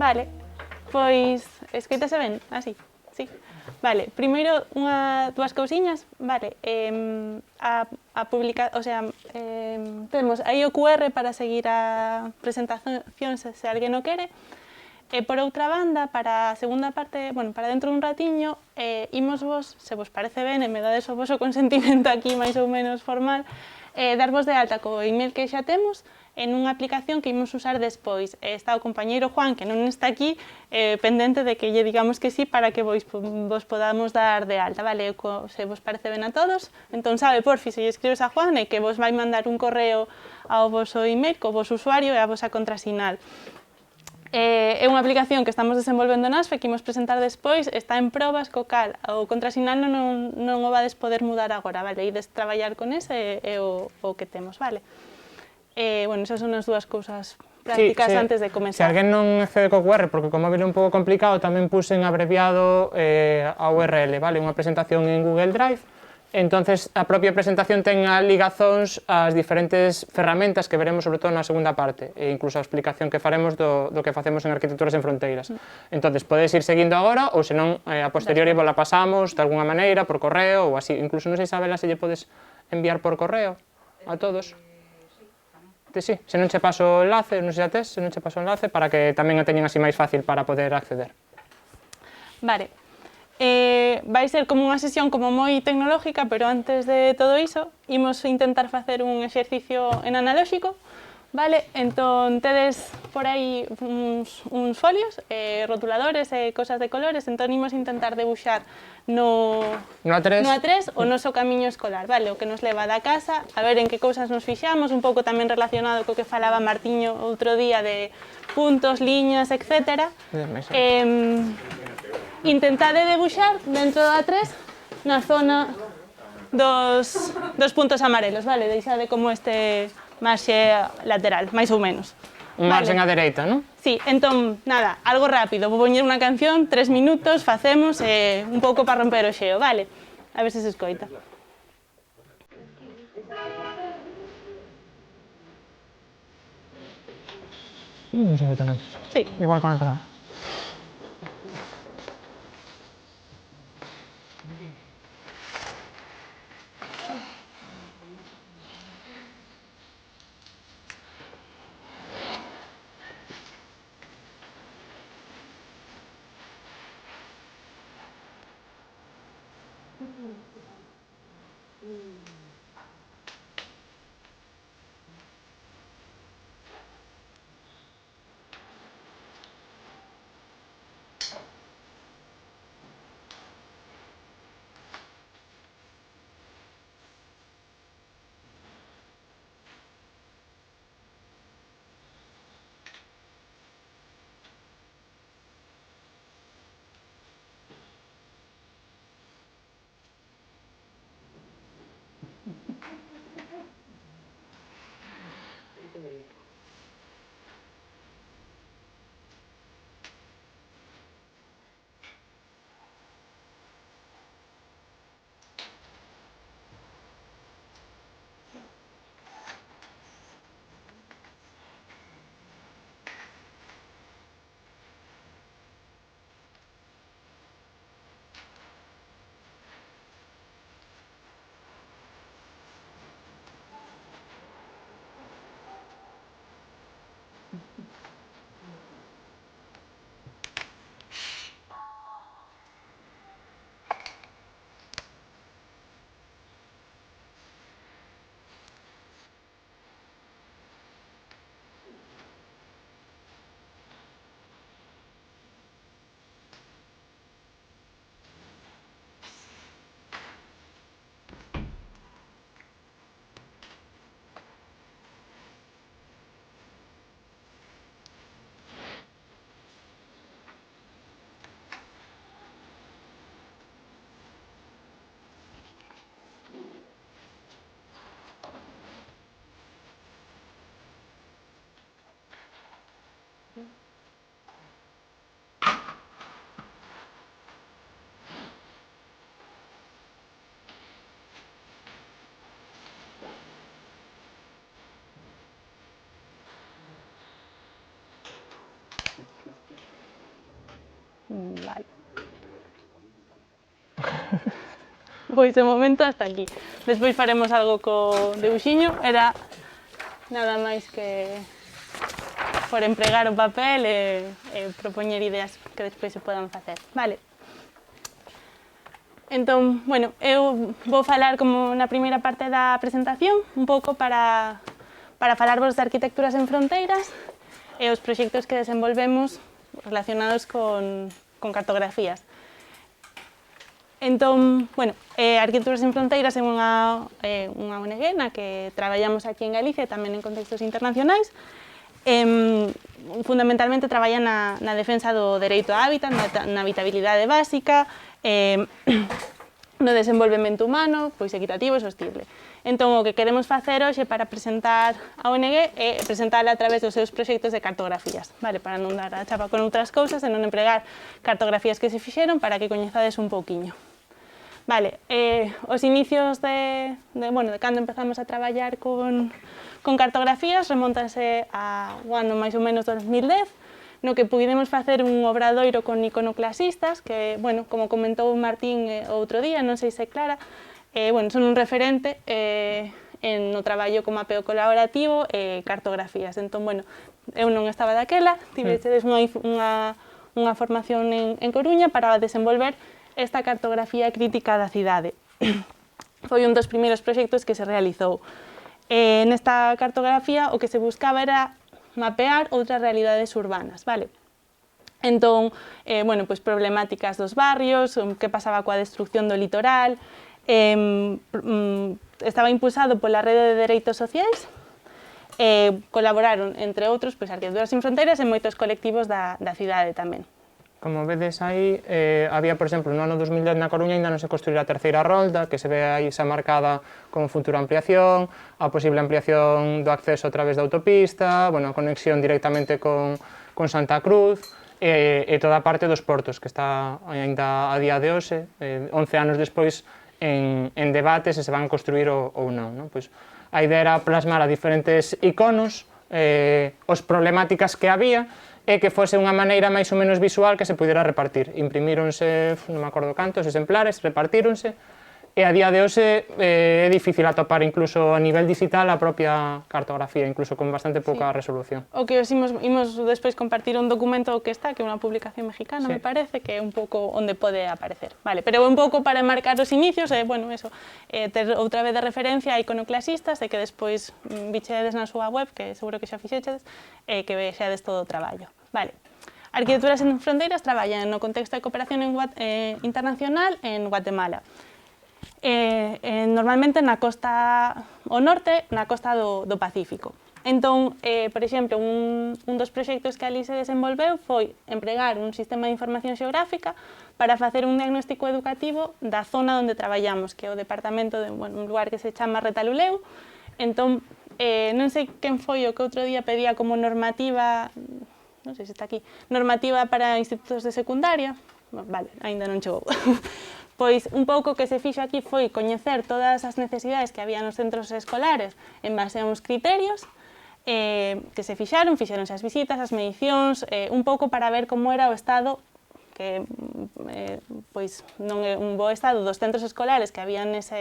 Vale, pois escoitase ben, así, sí. Vale, primeiro dúas cousiñas, vale, a publicar, o sea, temos aí o QR para seguir a presentación se alguén o quere. E por outra banda, para a segunda parte, bueno, para dentro dun ratiño, imos vos, se vos parece ben, e me dades o voso consentimento aquí máis ou menos formal, darvos de alta co email que xa temos en unha aplicación que imos usar despois. Está o compañeiro Juan, que non está aquí, pendente de que lle digamos que sí para que vos podamos dar de alta, vale? Se vos parece ben a todos, entón sabe, porfi, se lle escribes a Juan e que vos vai mandar un correo ao voso email co voso usuario e a vosa contrasinal. É unha aplicación que estamos desenvolvendo na ASFE, que imos presentar despois, está en probas, co cal o contrasinal non o vades poder mudar agora, vale? Ides traballar con ese e o que temos, vale? Bueno, esas son as dúas cousas prácticas antes de comenzar. Se alguén non accede co QR, porque co móvil é un pouco complicado, tamén puse en abreviado a URL, vale? Unha presentación en Google Drive. Entonces, a propia presentación ten ligazóns ás diferentes ferramentas que veremos sobre todo na segunda parte, e incluso a explicación que faremos do que facemos en Arquitecturas en Fronteiras. Entonces, podes ir seguindo agora, ou senón, a posteriori vos la pasamos de alguna maneira, por correo, ou así. Incluso, non sei, Isabela, se lle podes enviar por correo a todos. Sí, se non che paso o enlace, non sei se a tes, se non che paso o enlace, para que tamén a teñen así máis fácil para poder acceder. Vale. Vai ser como unha sesión como moi tecnológica, pero antes de todo iso, imos intentar facer un exercicio en analóxico, vale? Entón, tedes por aí uns folios, rotuladores e cosas de colores, entón imos intentar debuxar no A3 o noso camiño escolar, vale? O que nos leva da casa, a ver en que cousas nos fixamos, un pouco tamén relacionado co que falaba Martiño outro día de puntos, liñas, etc. Intentade debuxar dentro da A3 na zona dos puntos amarelos, vale? Deixade como este marxe lateral, máis ou menos. Un marxe á dereita, non? Sí, entón, nada, algo rápido. Vou poñer unha canción, 3 minutos, facemos un pouco para romper o xeo, vale? A ver se se escoita. Non se ve tamén. Sí. Igual con el canal. Vale. Pois de momento hasta aquí. Despois faremos algo co debuxiño, era nada máis que por empregar o papel e propoñer ideas que despois se podan facer. Vale. Entón, bueno, eu vou falar como na primeira parte da presentación, un pouco para falarvos de arquitecturas en fronteiras e os proxectos que desenvolvemos relacionados con cartografías. Entón, bueno, Arquitecturas en Fronteiras é unha ONG na que traballamos aquí en Galicia e tamén en contextos internacionais. Fundamentalmente traballa na defensa do dereito á hábitat, na habitabilidade básica, no desenvolvemento humano, pois equitativo e sostible. Entón, o que queremos facer hoxe para presentar a ONG é presentala a través dos seus proxectos de cartografías, vale? Para non dar a chapa con outras cousas e non empregar cartografías que se fixeron para que coñezades un pouquiño. Vale, os inicios de cando empezamos a traballar con cartografías remontanse a ano máis ou menos 2010, no que pudemos facer un obradoiro con iconoclasistas que, bueno, como comentou Martín outro día, non sei se Clara, son un referente no traballo con mapeo colaborativo e cartografías. Entón, bueno, eu non estaba daquela, tiveches unha formación en Coruña para desenvolver esta cartografía crítica da cidade. Foi un dos primeiros proxectos que se realizou. Nesta cartografía o que se buscaba era mapear outras realidades urbanas, vale? Entón, pois problemáticas dos barrios, que pasaba coa destrucción do litoral, estaba impulsado pola Rede de Dereitos Sociais, colaboraron, entre outros, pois Arquitecturas Sen Fronteiras e moitos colectivos da cidade tamén. Como vedes aí, había, por exemplo, no ano 2010 na Coruña ainda non se construíra a terceira rolda, que se ve aí xa marcada como futura ampliación, a posible ampliación do acceso a través da autopista, bueno, a conexión directamente con Santa Cruz, e toda a parte dos portos, que está ainda a día de hoxe, 11 anos despois, en debate se van a construir ou non. Pois, a idea era plasmar a diferentes iconos, os problemáticas que había, e que fose unha maneira máis ou menos visual que se pudera repartir. Imprimíronse, non me acordo cantos, exemplares, repartíronse, e a día de hoxe é difícil atopar incluso a nivel digital a propia cartografía, incluso con bastante pouca resolución. O que imos despois compartir un documento que está, que é unha publicación mexicana, me parece, que é un pouco onde pode aparecer. Vale, pero un pouco para marcar os inicios, ter outra vez de referencia a iconoclasistas e que despois bichedes na súa web, que seguro que xa fixechedes, e que vexedes todo o traballo. Vale. Arquitecturas en Fronteiras traballa no contexto de cooperación internacional en Guatemala. Normalmente na costa ao norte, na costa do Pacífico. Entón, por exemplo, un dos proxectos que ali se desenvolveu foi empregar un sistema de información xeográfica para facer un diagnóstico educativo da zona onde traballamos, que é o departamento de un lugar que se chama Retaluleu. Entón, non sei quen foi o que outro día pedía como normativa, non sei se está aquí, normativa para institutos de secundaria. Vale, ainda non chegou. Pois un pouco que se fixo aquí foi coñecer todas as necesidades que había nos centros escolares en base a uns criterios que se fixeronse as visitas, as medicións, un pouco para ver como era o estado, que pois non é un bo estado dos centros escolares que habían as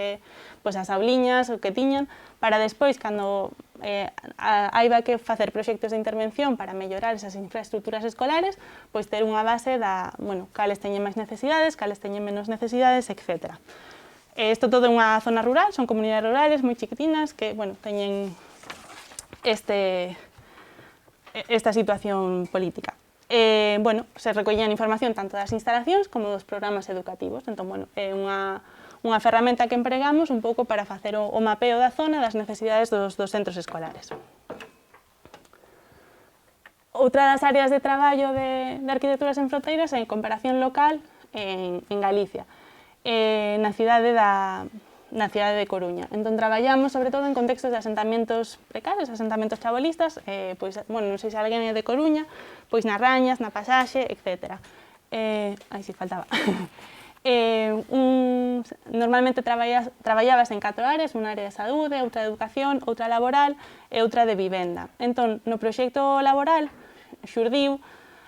auliñas o que tiñan, para despois, cando haiba que facer proxectos de intervención para mellorar esas infraestructuras escolares, pois ter unha base da, cales teñen máis necesidades, cales teñen menos necesidades, etc. Isto todo é unha zona rural, son comunidades rurales moi chiquitinas que, teñen esta situación política. Se recollían información tanto das instalacións como dos programas educativos. Entón, é unha ferramenta que empregamos un pouco para facer o mapeo da zona das necesidades dos centros escolares. Outra das áreas de traballo de Arquitecturas en Fronteiras é en comparación local en Galicia, na cidade de Coruña. Entón, traballamos sobre todo en contextos de asentamentos precarios, asentamentos chabolistas, non sei se alguén é de Coruña, pois na Rañas, na Pasaxe, etc. Faltaba. Normalmente traballabas en 4 áreas, unha área de saúde, outra de educación, outra laboral e outra de vivenda. Entón, no proxecto laboral xurdiu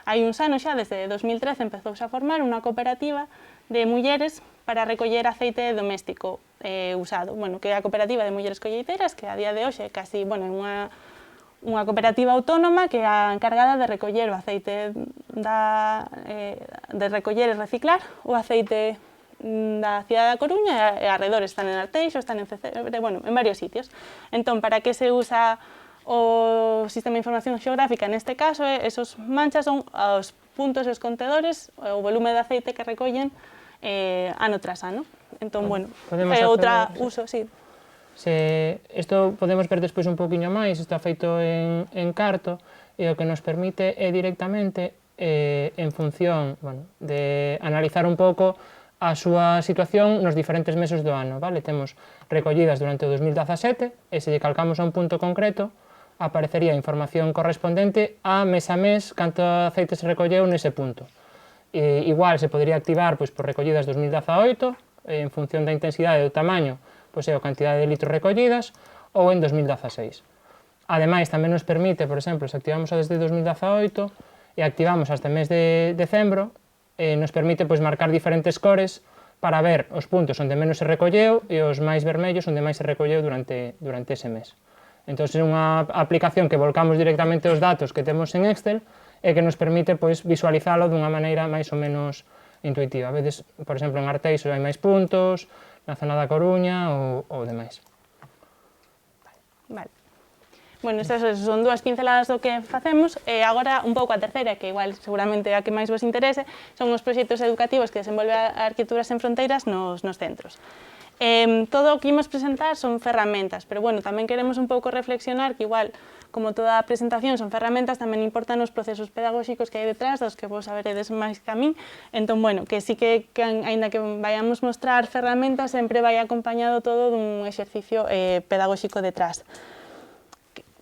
hai uns anos xa, desde 2013, empezouse a formar unha cooperativa de mulleres para recoller aceite doméstico usado. Bueno, que é a cooperativa de mulleres colleiteiras, que a día de hoxe é casi, bueno, unha cooperativa autónoma que é a encargada de recoller o aceite de recoller e reciclar o aceite da cidade da Coruña e arredores, están en Arteixo, están en Cecebre, bueno, en varios sitios. Entón, para que se usa o sistema de información xeográfica neste caso, esos manchas son os puntos e os contedores, o volume de aceite que recollen ano tras ano. Entón, bueno, é outra uso, sí. Isto podemos ver despois un poquinho máis, está feito en carto, e o que nos permite é directamente, en función de analizar un pouco a súa situación nos diferentes meses do ano, vale? Temos recollidas durante o 2017, e se lle calcamos a un punto concreto, aparecería a información correspondente a mes canto aceite se recolleu nese punto. Igual se podría activar por recollidas 2018, en función da intensidade e do tamaño, pois é a cantidade de litros recollidas, ou en 2016. Ademais, tamén nos permite, por exemplo, se activamos a desde 2018 e activamos hasta o mes de decembro, nos permite marcar diferentes cores para ver os puntos onde menos se recolleu e os máis vermellos onde máis se recolleu durante ese mes. Entón, é unha aplicación que volcamos directamente os datos que temos en Excel e que nos permite visualizalo dunha maneira máis ou menos intuitiva. Vedes, por exemplo, en Arteixo hai máis puntos, na zona da Coruña ou demais. Vale. Bueno, estas son dúas pinceladas do que facemos, e agora un pouco a terceira, que igual seguramente é a que máis vos interese, son os proxectos educativos que desenvolve a Arquitecturas Sen Fronteiras nos centros. Todo o que imos presentar son ferramentas, pero bueno, tamén queremos un pouco reflexionar que igual, como toda a presentación son ferramentas, tamén importan os procesos pedagóxicos que hai detrás, dos que vos saberedes máis que a min. Entón, bueno, que sí que aínda que vayamos mostrar ferramentas, sempre vai acompañado todo dun exercicio pedagóxico detrás.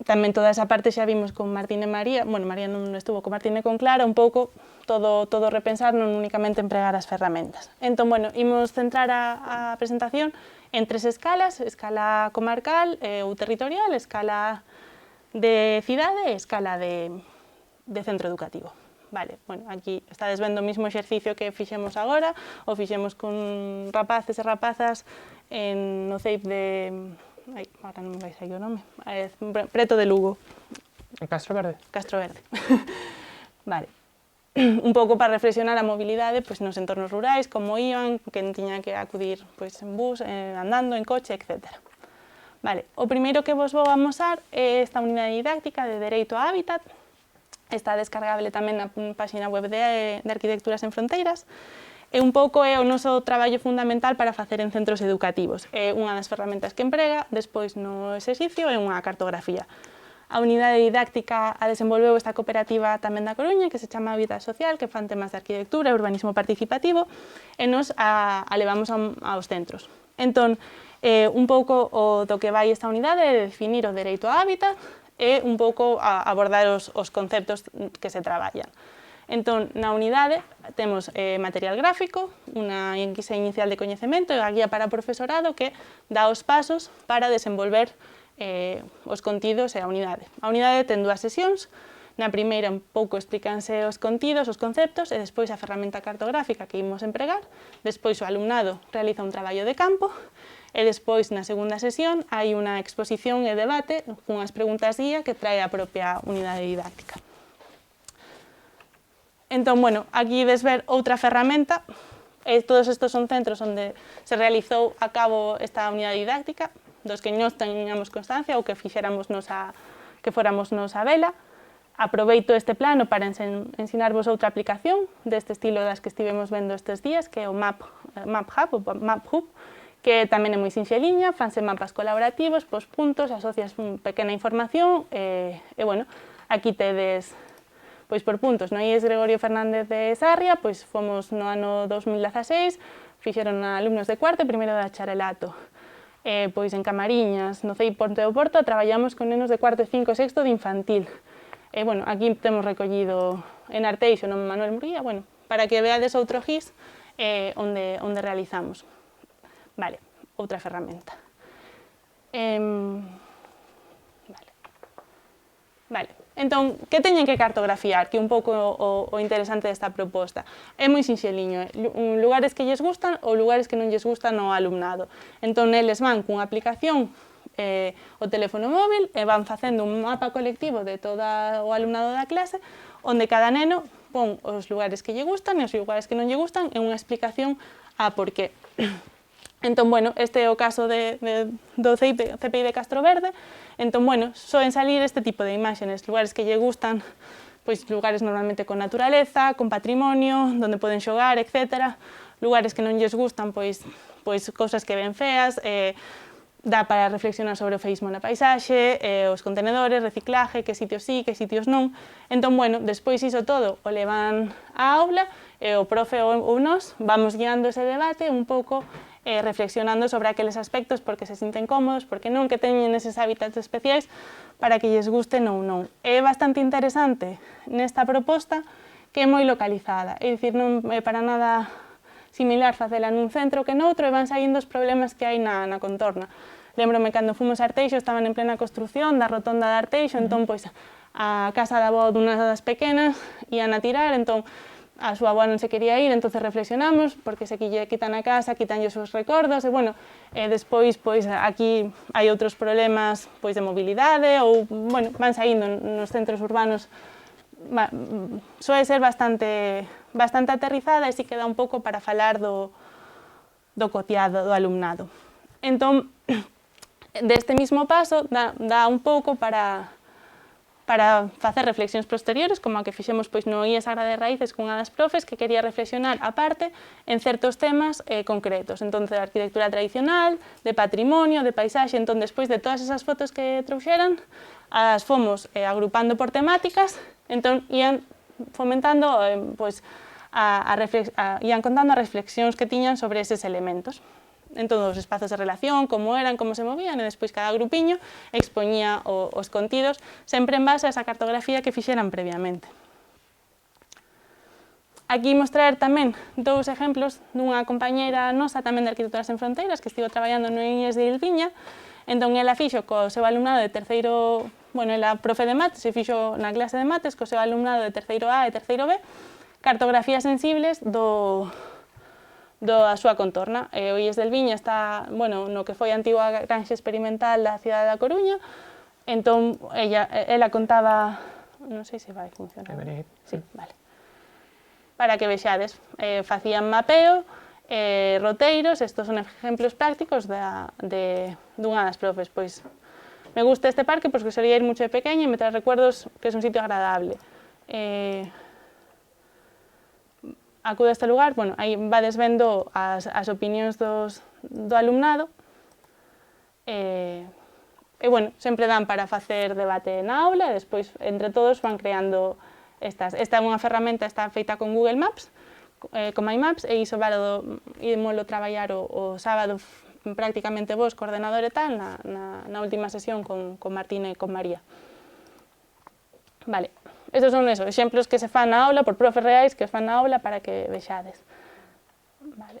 Tamén toda esa parte xa vimos con Martín e María, bueno, María non estuvo, con Martín e con Clara, un pouco todo repensar, non únicamente empregar as ferramentas. Entón, bueno, imos centrar a presentación en tres escalas, escala comarcal ou territorial, escala de cidade e escala de centro educativo. Vale, bueno, aquí estades vendo o mismo exercicio que fixemos agora, o fixemos con rapaces e rapazas no CEIP de... Ai, agora non me vai sair o nome, preto de Lugo. En Castro Verde. Castro Verde. Vale. Un pouco para reflexionar a mobilidade nos entornos rurais, como iban, quen tiña que acudir en bus, andando, en coche, etc. Vale. O primeiro que vos vou amosar é esta unidade didáctica de Dereito a Hábitat. Está descargable tamén na página web de Arquitecturas Sen Fronteiras. E un pouco é o noso traballo fundamental para facer en centros educativos. É unha das ferramentas que emprega, despois no exercicio é unha cartografía. A unidade didáctica a desenvolveu esta cooperativa tamén da Coruña, que se chama Hábitat Social, que fan temas de arquitectura e urbanismo participativo, e nos a levamos aos centros. Entón, un pouco do que vai esta unidade é definir o dereito a hábitat e un pouco abordar os conceptos que se traballan. Entón, na unidade temos material gráfico, unha enquisa inicial de coñecemento e a guía para profesorado que dá os pasos para desenvolver os contidos e a unidade. A unidade ten dúas sesións. Na primeira un pouco explícanse os contidos, os conceptos, e despois a ferramenta cartográfica que imos empregar. Despois o alumnado realiza un traballo de campo, e despois na segunda sesión hai unha exposición e debate cunhas preguntas guía que trae a propia unidade didáctica. Entón, bueno, aquí ides ver outra ferramenta. Todos estes son centros onde se realizou a cabo esta unidade didáctica, dos que nós teñamos constancia ou que fixéramosnos que fóramos a vela. Aproveito este plano para ensinarvos outra aplicación deste estilo das que estivemos vendo estes días, que é o Map Hub, que tamén é moi sinxeliña, fanse mapas colaborativos, pos puntos, asocias pequena información, e, bueno, aquí tedes por puntos. No IES Gregorio Fernández de Sarria, fomos no ano 2016, fixeron alumnos de cuarto e primeiro de bacharelato. En Camariñas, no CEIP Ponte do Porto, traballamos con nenos de cuarto, cinco e sexto de infantil. Aquí temos recollido en Arteixo, no Manuel Murguía, para que veades outro GIS onde realizamos. Vale, outra ferramenta. Vale. Entón, que teñen que cartografiar? Que é un pouco o interesante desta proposta. É moi sinxeliño, lugares que lles gustan ou lugares que non lles gustan ao alumnado. Entón, eles van cunha aplicación o teléfono móvil e van facendo un mapa colectivo de todo o alumnado da clase onde cada neno pon os lugares que lle gustan e os lugares que non lle gustan e unha explicación a por qué. Entón, bueno, este é o caso do CPI de Castroverde. Entón, bueno, soen salir este tipo de imágenes, lugares que lle gustan, pois lugares normalmente con naturaleza, con patrimonio, onde poden xogar, etc. Lugares que non lles gustan, pois cousas que ven feas, dá para reflexionar sobre o feísmo na paisaxe, os contenedores, reciclaje, que sitios sí, que sitios non. Entón, bueno, despois iso todo o levan á aula e o profe ou nós vamos guiando ese debate un pouco reflexionando sobre aqueles aspectos porque se sinten cómodos, porque non, que teñen eses hábitats especiais para que lles gusten ou non. É bastante interesante nesta proposta que é moi localizada, é dicir, non é para nada similar facela nun centro que noutro e van saindo os problemas que hai na contorna. Lembrome cando fomos a Arteixo, estaban en plena construción da rotonda de Arteixo, entón, pois, a casa da avó dunhas das pequenas ian a tirar, entón, a súa avó non se quería ir, entonces reflexionamos, porque se quitan a casa, quitanlle os seus recordos, e, bueno, despois, pois, aquí hai outros problemas, pois, de mobilidade, ou, bueno, van saindo nos centros urbanos, soe ser bastante aterrizada e si queda un pouco para falar do cotiado do alumnado. Entón, deste mismo paso, dá un pouco para facer reflexións posteriores, como a que fixemos pois, no IES Sagrada de Raíces cunha das profes que quería reflexionar aparte en certos temas concretos. Entón, de arquitectura tradicional, de patrimonio, de paisaxe. Entón, despois de todas esas fotos que trouxeran, as fomos agrupando por temáticas, entón, ian fomentando, pois, ian contando as reflexións que tiñan sobre eses elementos. En todos os espazos de relación, como eran, como se movían, e despois cada grupiño expoñía os contidos, sempre en base a esa cartografía que fixeran previamente. Aquí mostrar tamén dous exemplos dunha compañeira nosa tamén de Arquitectura Sen Fronteiras que estivo traballando no IES de Ilviña. Entón, ela fixo co seu alumnado de terceiro, bueno, ela profe de mates, e fixo na clase de mates co seu alumnado de terceiro A e terceiro B cartografías sensibles da súa contorna. O IES de Ilviña está, bueno, no que foi a antigua granxa experimental da cidade da Coruña. Entón, ela contaba, non sei se vai funcionar. Debería ir. Sí, vale. Para que vexades, facían mapeo, roteiros, estos son exemplos prácticos dunha das profes. Pois, me gusta este parque porque solía ir mucho de pequeña e me trae recuerdos que es un sitio agradable. Acudo a este lugar, bueno, aí vades vendo as opinións do alumnado e, bueno, sempre dan para facer debate na aula e despois, entre todos, van creando estas. Esta é unha ferramenta, está feita con Google Maps, con My Maps, e iso ímolo traballar o sábado prácticamente vos, co ordenador e tal, na última sesión con Martín e con María. Vale. Estos son esos exemplos que se fan na aula, por profes reais que fan na aula para que vexades. Vale.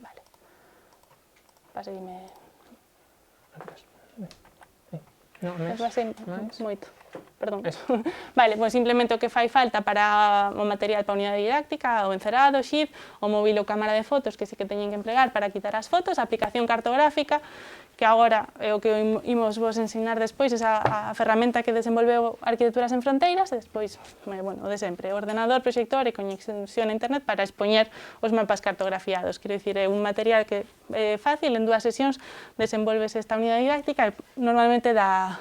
Vale. Paseime. No, moito. Perdón. Vale, pois simplemente o que fai falta para o material para a unidade didáctica, o encerado, o xip, o móvil ou cámara de fotos, que sí que teñen que emplegar para quitar as fotos, a aplicación cartográfica, que agora é o que imos vos ensinar despois, esa a ferramenta que desenvolveu Arquitectura Sen Fronteiras, e despois, bueno, o de sempre, ordenador, proxector e conexión a internet para expoñer os mapas cartografiados. Quero dicir, é un material que é fácil, en 2 sesións desenvolves esta unidade didáctica e normalmente dá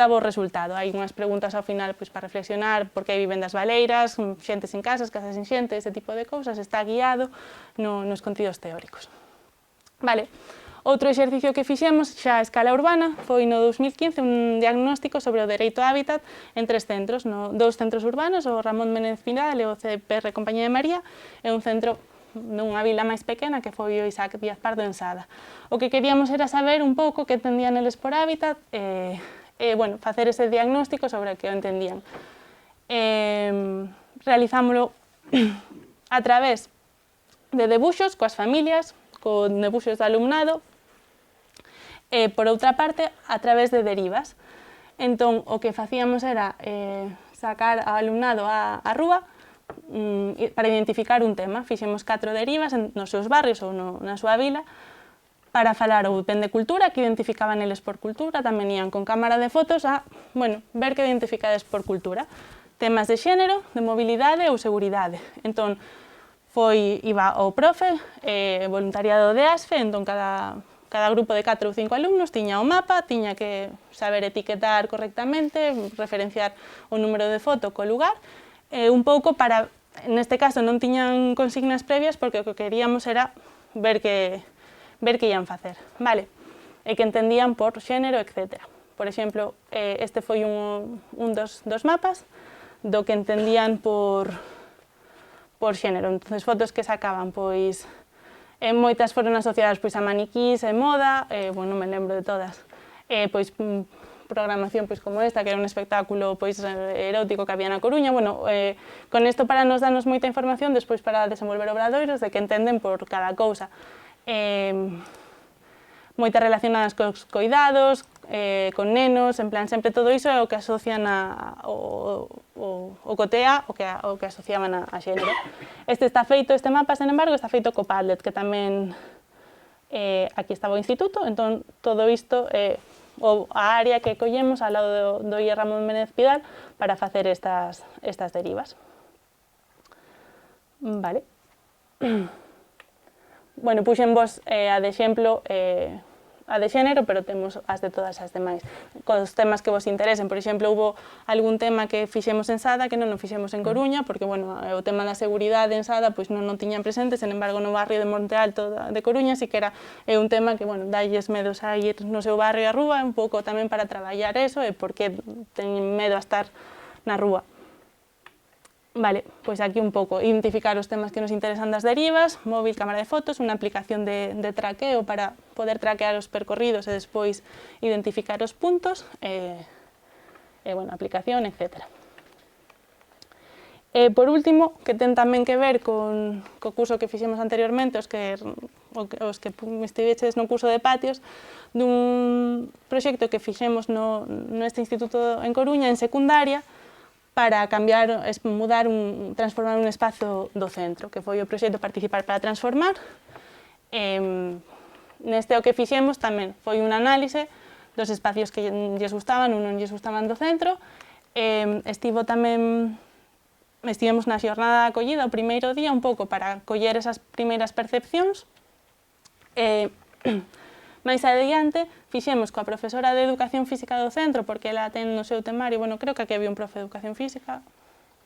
bo resultado. Hai unhas preguntas ao final para reflexionar por que viven das baleiras, xentes en casas, casas sin xente, ese tipo de cousas, está guiado nos contidos teóricos. Vale. Outro exercicio que fixemos xa a escala urbana foi no 2015 un diagnóstico sobre o dereito a hábitat en 3 centros, 2 centros urbanos, o Ramón Méndez Pidal e o CPR Compañía de María, e un centro nunha vila máis pequena que foi o Isaac Díaz Pardo en Sada. O que queríamos era saber un pouco que entendían eles por hábitat e, bueno, facer ese diagnóstico sobre o que o entendían. Realizámoslo a través de debuxos coas familias, con debuxos de alumnado, e, por outra parte, a través de derivas. Entón, o que facíamos era sacar ao alumnado á rúa para identificar un tema. Fixemos 4 derivas nos seus barrios ou na súa vila para falar ou ben de cultura, que identificaban eles por cultura, tamén ian con cámara de fotos a, bueno, ver que identificades por cultura. Temas de xénero, de mobilidade ou seguridade. Entón, iba o profe, voluntariado de ASFE, entón cada grupo de 4 ou 5 alumnos tiña o mapa, tiña que saber etiquetar correctamente, referenciar o número de foto co lugar, un pouco para, neste caso non tiñan consignas previas porque o que queríamos era ver que ian facer, vale? E que entendían por xénero, etc. Por exemplo, este foi un dos mapas do que entendían por xénero. Entón, fotos que sacaban, pois, moitas foron asociadas a maniquís e moda, non me lembro de todas, pois programación como esta, que era un espectáculo erótico que había na Coruña. Bueno, con isto para nos darnos moita información, despois para desenvolver obradoiros de que entenden por cada cousa. Moitas relacionadas cos coidados, con nenos, en plan, sempre todo iso é o que asocian o COTEA, o que asociaban a xénero. Este mapa, sen embargo, está feito co Padlet, que tamén aquí estaba o instituto, entón todo isto é a área que collemos ao lado do IE Ramón Méndez Pidal para facer estas derivas. Vale. Bueno, puxenvos a de exemplo a de xénero, pero temos as de todas as demais. Cos temas que vos interesen, por exemplo, hubo algún tema que fixemos en Sada que non o fixemos en Coruña, porque, bueno, o tema da seguridade en Sada non tiñan presente, sen embargo, no barrio de Monte Alto de Coruña sí que era un tema que, bueno, dalles medos a ir no seu barrio a rúa, un pouco tamén para traballar eso e porque teñen medo a estar na rúa. Vale, pois aquí un pouco, identificar os temas que nos interesan das derivas, móvil, cámara de fotos, unha aplicación de traqueo para poder traquear os percorridos e despois identificar os puntos, bueno, aplicación, etc. Por último, que ten tamén que ver co curso que fixemos anteriormente, os que estiveches no curso de patios, dun proxecto que fixemos neste instituto en Coruña, en secundaria, para cambiar, transformar un espazo do centro, que foi o proxecto Participar para Transformar. Neste o que fixemos tamén foi un análise dos espacios que lles gustaban ou non lles gustaban do centro. Estivemos na xornada de acollida o primeiro día un pouco para coller esas primeiras percepcións. Mais adiante fixemos coa profesora de Educación Física do centro, porque ela ten no seu temario, bueno, creo que aquí había un profe de Educación Física,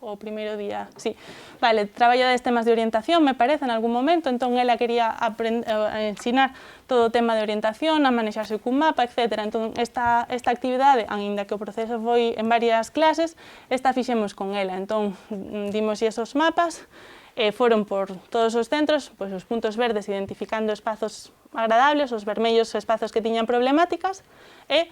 o primeiro día, sí. Vale, traballa des temas de orientación, me parece, en algún momento, entón ela quería ensinar todo o tema de orientación, a manexarse cun mapa, etc. Entón, esta actividade, aínda que o proceso foi en varias clases, esta fixemos con ela. Entón, dimos esos mapas, foron por todos os centros, pois os puntos verdes identificando espazos agradables, os vermellos espazos que tiñan problemáticas, e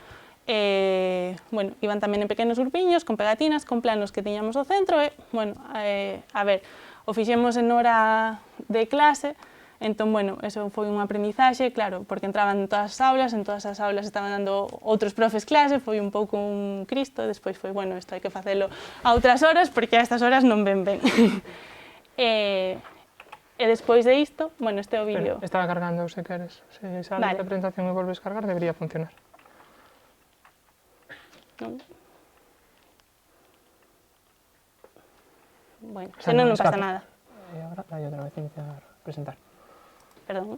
bueno, iban tamén en pequenos grupiños, con pegatinas, con planos que tiñamos ao centro, e, bueno, a ver, o fixemos en hora de clase, entón, bueno, eso foi un aprendizaxe, claro, porque entraban en todas as aulas estaban dando outros profes clase, foi un pouco un cristo, despois foi, bueno, isto hai que facelo a outras horas, porque a estas horas non ven ben. E despois de isto, bueno, este é o vídeo. Estaba cargando, se queres. Se sales da presentación e volves a cargar, debería funcionar. Non? Bueno, se non pasa nada. E agora, dai outra vez iniciar presentar. Perdón.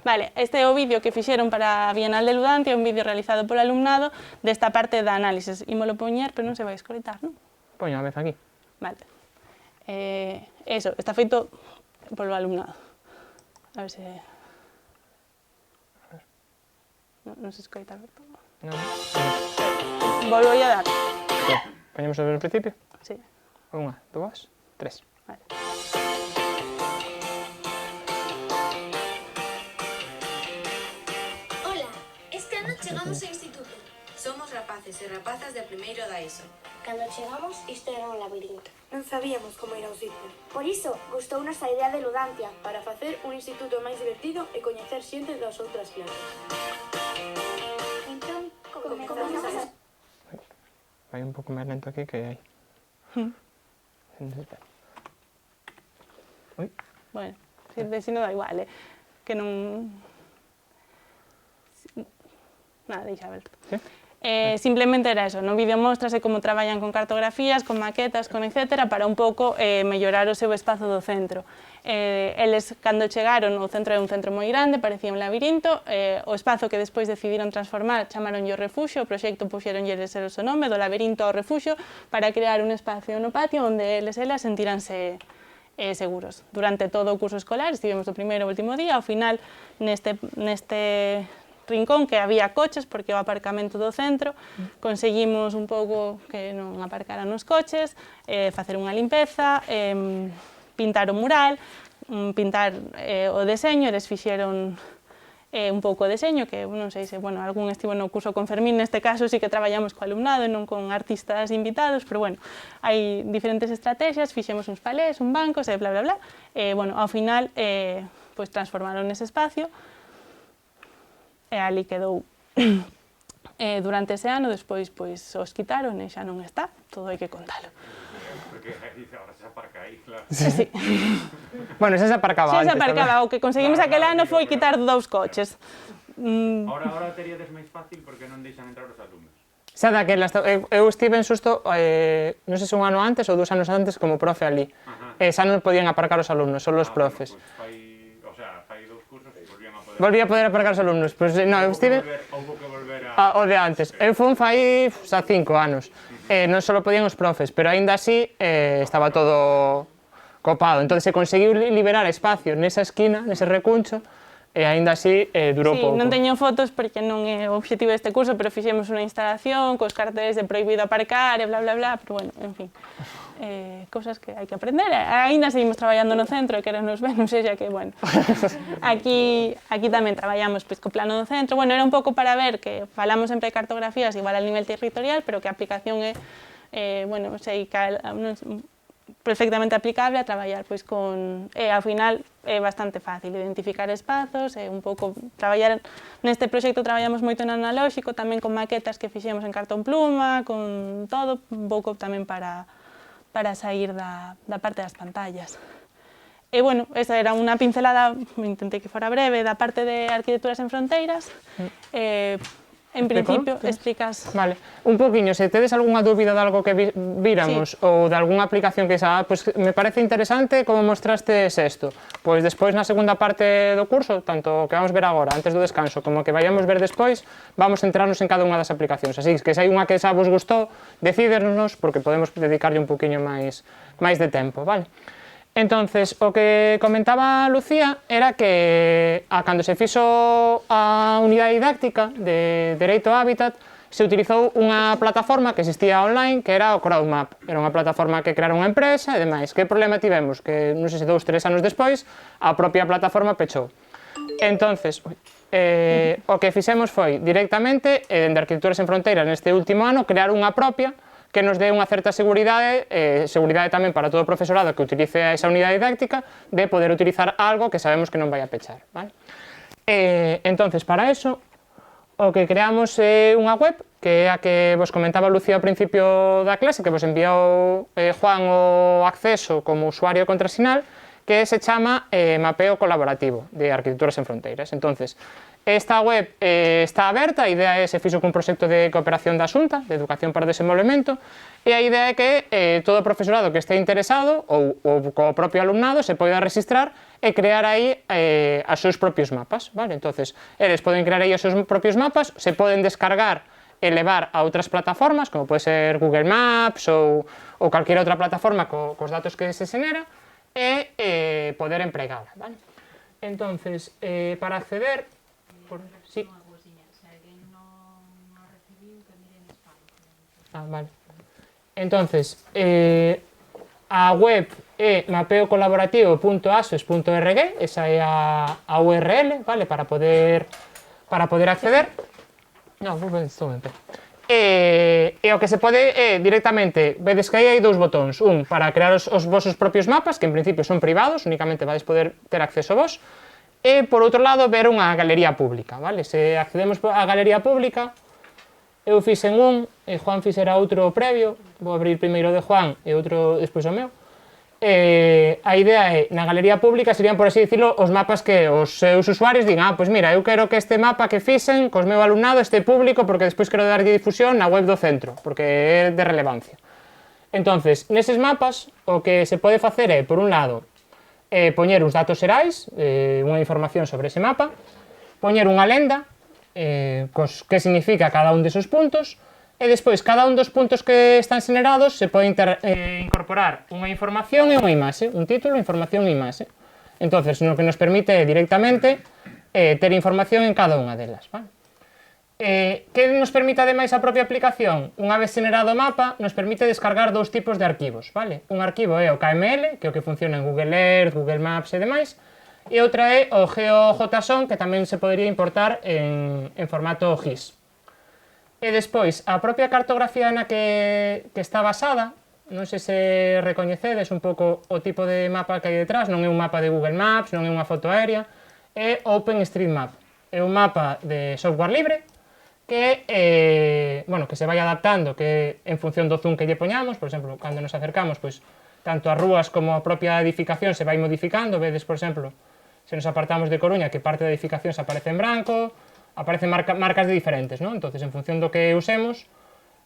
Vale, este é o vídeo que fixeron para a Bienal de Ludantia, un vídeo realizado polo alumnado desta parte da análisis. Ímolo poñer, pero non se vai escoitar, non? Poño a vez aquí. Vale. Eso, está feito polo alumnado. A ver se... Non se escoita, Alberto. Non. Volvo a dar. Poñemos desde o principio? Sí. 1, 2, 3. Vale. Ola, este ano chegamos ao instituto. Somos rapaces e rapazas de primeiro da ESO. Cando chegamos, isto era un labirinto. Non sabíamos como ir ao sitio. Por iso, gustounos a idea de Ludantia. Para facer un instituto máis divertido e coñecer xente das outras clases. Entón, Vai un pouco máis lento aquí que hai. Ui. Bueno, si non da igual, que non... Nada, deixa ver. Sí? Simplemente era eso, no vídeo mostrase como traballan con cartografías, con maquetas, con etcétera, para un pouco mellorar o seu espazo do centro. Eles, cando chegaron, o centro é un centro moi grande, parecía un labirinto, o espazo que despois decidiron transformar chamaronlle o refuxio, o proxecto puxeronlle o seu nome, do labirinto ao refuxio, para crear un espacio no patio onde eles e elas sentiranse seguros. Durante todo o curso escolar, estivemos o primeiro e o último día, ao final, neste rincón que había coches, porque o aparcamento do centro, conseguimos un pouco que non aparcaran os coches, facer unha limpeza, pintar o mural, pintar o deseño, eles fixeron un pouco de deseño, que non sei se, bueno, algún estivo no curso con Fermín, neste caso sí que traballamos co alumnado e non con artistas invitados, pero bueno, hai diferentes estrategias, fixemos uns palés, un banco, e bla, bla, bla, bueno, ao final, pois transformaron ese espacio, e ali quedou durante ese ano, despois pois os quitaron e xa non está, todo hai que contalo. Porque ahora se aparca aí, claro. Sí. Bueno, xa se aparcaba Xa antes. se aparcaba, o que conseguimos aquel ano foi quitar 2 coches. Ahora teríades máis fácil porque non deixan entrar os alumnos. Xa daquela, eu estive en susto, non sei se un ano antes ou 2 anos antes como profe ali. Xa non podían aparcar os alumnos, só os profes. Fai 2 cursos e volvían a poder... Volvía a poder aparcar os alumnos, pois non, eu estive... Houbo que volver a... O de antes. Eu fui fai xa 5 anos. Non só podían os profes, pero aínda así estaba todo copado. Entón se conseguiu liberar espacio nesa esquina, nese recuncho, e aínda así durou pouco. Non teño fotos porque non é o obxectivo deste curso, pero fixemos unha instalación cos carteles de prohibido aparcar e bla, bla, bla, pero bueno, en fin, cousas que hai que aprender. Aínda seguimos traballando no centro e querenos ver, non sei xa que, bueno, aquí tamén traballamos pois, co plano do centro. Bueno, era un pouco para ver que falamos sempre de cartografías igual a nivel territorial, pero que a aplicación é, bueno, sei que perfectamente aplicable a traballar pois con, ao final é bastante fácil identificar espazos, e un pouco traballar neste proxecto traballamos moito en analóxico, tamén con maquetas que fixemos en cartón pluma, con todo, un pouco tamén para sair da parte das pantallas. E bueno, esa era unha pincelada, intentei que fora breve, da parte de Arquitecturas en Fronteiras. En principio, explicas... Vale, un poquinho, se tedes algunha dúbida de algo que víramos, ou de algunha aplicación que xa, pois me parece interesante como mostrastes isto. Pois despois na segunda parte do curso, tanto que vamos ver agora, antes do descanso, como que vayamos ver despois, vamos centrarnos en cada unha das aplicacións. Así que se hai unha que xa vos gustou, decídernos, porque podemos dedicarlle un poquinho máis de tempo, vale? Entonces, o que comentaba Lucía era que cando se fixo a unidade didáctica de Dereito ao Hábitat, se utilizou unha plataforma que existía online, que era o CrowdMap. Era unha plataforma que crearon unha empresa e demais. Que problema tivemos? Que, non sei se 2 ou 3 anos despois, a propia plataforma pechou. Entonces, o que fixemos foi, directamente, dende Arquitecturas en Fronteiras, neste último ano, crear unha propia, que nos dé unha certa seguridade, seguridade tamén para todo o profesorado que utilice esa unidade didáctica, de poder utilizar algo que sabemos que non vai a pechar, vale? Entonces, para eso, o que creamos é unha web, que é a que vos comentaba Lucía ao principio da clase, que vos enviou Juan o acceso como usuario e contrasinal, que se chama Mapeo Colaborativo de Arquitecturas en Fronteiras. Entonces, esta web está aberta, a idea é se fixo cun proxecto de cooperación da Xunta, de Educación para o Desenvolvemento, e a idea é que todo o profesorado que este interesado, ou co propio alumnado, se poida registrar e crear aí os seus propios mapas, vale? Entonces, eles poden crear aí os seus propios mapas, se poden descargar e levar a outras plataformas, como pode ser Google Maps ou calquera outra plataforma cos datos que se xenera, e poder empregala, vale? Entonces, para acceder... Sí. Vale. Entonces, a web é mapeocolaborativo.asos.org, esa é a URL, vale, para poder acceder. No, vou ver isto ben. E o que se pode é directamente, vedes que hai 2 botóns, un para crear os vosos propios mapas, que en principio son privados, únicamente vais poder ter acceso vos, e por outro lado ver unha galería pública, vale? Se accedemos á galería pública, Eu fixen un, e Juan fixera outro previo, vou abrir primeiro de Juan e outro despois o meu. A idea é, na galería pública serían, por así dicirlo, os mapas que os seus usuarios digan, pois mira, eu quero que este mapa que fixen cos meu alumnado este público porque despois quero darlle difusión na web do centro, porque é de relevancia. Entonces, neses mapas, o que se pode facer é, por un lado, poñer uns datos xerais, unha información sobre ese mapa, poñer unha lenda, que significa cada un desos puntos, e despois cada un dos puntos que están xenerados se pode incorporar unha información e unha imaxe, un título, información e imaxe. Entonces, o que nos permite directamente ter información en cada unha delas. Vale? Que nos permite ademais a propia aplicación? Unha vez xenerado o mapa, nos permite descargar dous tipos de arquivos. Vale? Un arquivo é o KML, que é o que funciona en Google Earth, Google Maps e demais, e outra é o GeoJSON, que tamén se podería importar en formato GIS. E despois, a propia cartografía na que está basada, non sei se recoñecedes un pouco o tipo de mapa que hai detrás, non é un mapa de Google Maps, non é unha foto aérea, é OpenStreetMap. É un mapa de software libre que se vai adaptando que en función do zoom que lle poñamos, por exemplo, cando nos acercamos, pois, tanto as rúas como a propia edificación se vai modificando, vedes, por exemplo, se nos apartamos de Coruña, que parte da edificación se aparece en branco, aparecen marcas de diferentes, non? Entonces, en función do que usemos,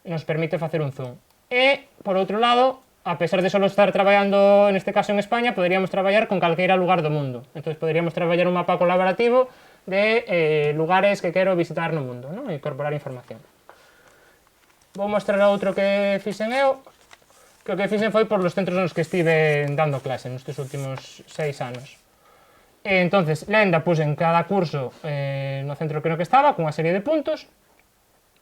nos permite facer un zoom. E, por outro lado, a pesar de só estar traballando, neste caso en España, poderíamos traballar con calqueira lugar do mundo. Entonces, poderíamos traballar un mapa colaborativo de lugares que quero visitar no mundo, non? E incorporar información. Vou mostrar outro que fixen eu, que o que fixen foi por los centros nos que estive dando clase nestes últimos 6 anos. Entonces, lenda puse en cada curso no centro no que estaba, cunha serie de puntos,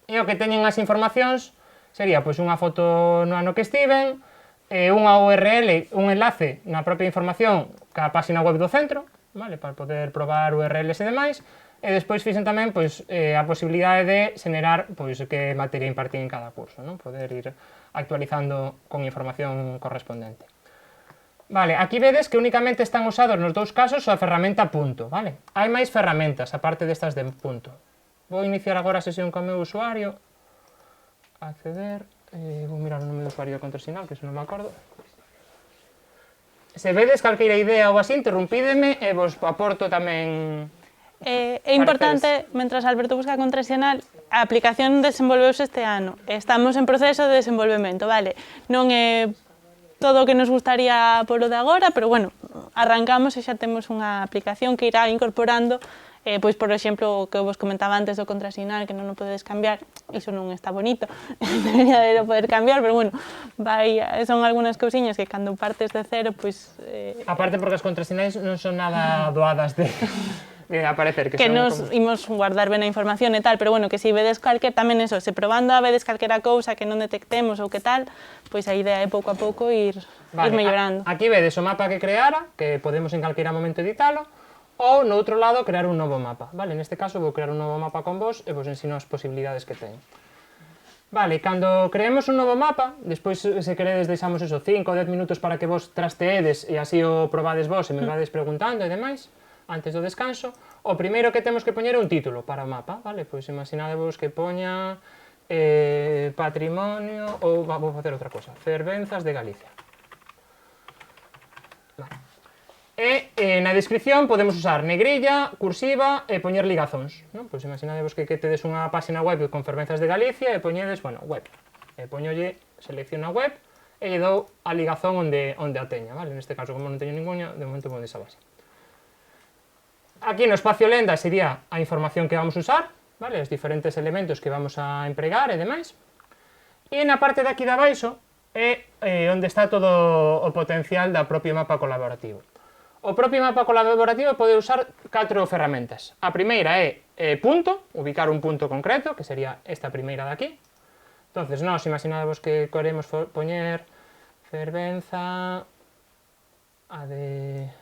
e o que teñen as informacións sería pois unha foto no ano que estiven, unha URL, un enlace na propia información ca página web do centro, vale, para poder probar URLs e demais, e despois fixen tamén pois, a posibilidade de xenerar pois, que materia impartín en cada curso, non? Poder ir actualizando con información correspondente. Vale, aquí vedes que únicamente están usados nos dous casos a ferramenta punto, vale? Hai máis ferramentas, aparte destas de punto. Vou iniciar agora a sesión co meu usuario, acceder, vou mirar o nome do usuario de contrasinal, que se non me acordo. Se vedes calqueira idea ou así, interrumpídeme e vos aporto tamén... É importante, mentras Alberto busca a contrasinal, a aplicación desenvolveuse este ano. Estamos en proceso de desenvolvemento, vale? Non é todo o que nos gustaría polo de agora, pero bueno, arrancamos e xa temos unha aplicación que irá incorporando, pois, por exemplo, o que vos comentaba antes do contrasinal, que non o podedes cambiar, iso non está bonito, debería de poder cambiar, pero bueno, son algunhas cousiñas que cando partes de cero, pois... Aparte porque as contrasinais non son nada doadas de aparecer, que nos imos guardar ben a información e tal, pero bueno, que se vedes calquer, tamén eso, se probando a vedes calquera cousa que non detectemos ou que tal, pois a idea é pouco a pouco ir mellorando. Aquí vedes o mapa que creara, que podemos en calquera momento editalo, ou no outro lado crear un novo mapa, vale? Neste caso vou crear un novo mapa con vos e vos ensino as posibilidades que ten. Vale, cando creemos un novo mapa, despois se queredes deixamos eso, 5 ou 10 minutos para que vos trasteedes e así o probades vos e me vades preguntando e demais, antes do descanso. O primeiro que temos que poñer é un título para o mapa, vale? Pois imaginadevos que poña patrimonio, ou vou facer outra cosa, fervenzas de Galicia. Vale. E na descripción podemos usar negrilla, cursiva e poñer ligazóns, non? Pois imaginadevos que tedes unha página web con fervenzas de Galicia e poñedes, bueno, web. E poñolle, selecciono a web e lle dou a ligazón onde a teña, vale? Neste caso, como non teño ninguna, de momento vou deixar base. Aquí no espacio lenda sería a información que vamos a usar, vale? Os diferentes elementos que vamos a empregar e demais. E na parte de aquí de abaixo é onde está todo o potencial da propio mapa colaborativo. O propio mapa colaborativo pode usar 4 ferramentas. A primeira é punto, ubicar un punto concreto, que sería esta primeira de aquí. Entonces, nós imaginadevos que queremos poñer fervenza a de...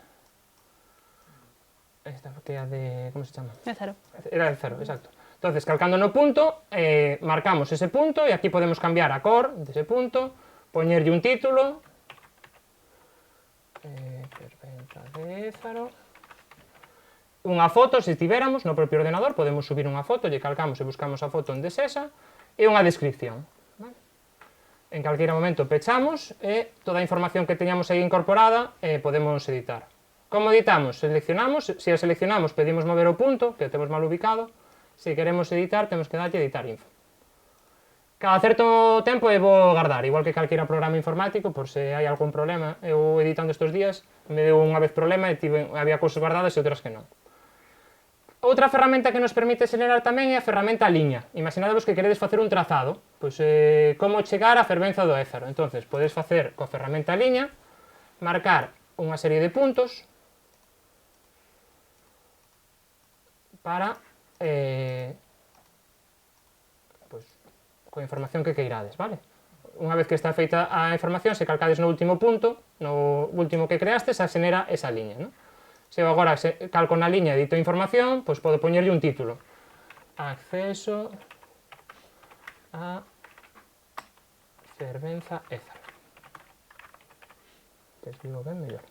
Esta que é a de... como se chama? De cero. Era de cero, exacto. Entonces, calcando no punto, marcamos ese punto e aquí podemos cambiar a cor dese punto, poñerlle un título, fervenza de Ézaro, unha foto, se tiveramos no propio ordenador, podemos subir unha foto, lle calcamos e buscamos a foto onde sexa, e unha descripción. En calquera momento pechamos e toda a información que teñamos aí incorporada podemos editar. Como editamos? Seleccionamos, se a seleccionamos pedimos mover o punto, que o temos mal ubicado, se queremos editar temos que darlle editar info. Cada certo tempo é bo guardar, igual que calquera programa informático, por se hai algún problema. Eu editando estes días me deu unha vez problema e había cousas guardadas e outras que non. Outra ferramenta que nos permite xenerar tamén é a ferramenta liña. Imaginadevos que queredes facer un trazado, pois como chegar á fervenza do Ézaro. Entonces, podes facer coa ferramenta liña, marcar unha serie de puntos para coa información que queirades, vale? Unha vez que está feita a información, se calcades no último punto, no último que creastes, se xenera esa liña, non? Se eu agora calco na liña e edito información, pois podo poñerlle un título. Acceso a fervenza Ézaro. Te escribo ben mellor.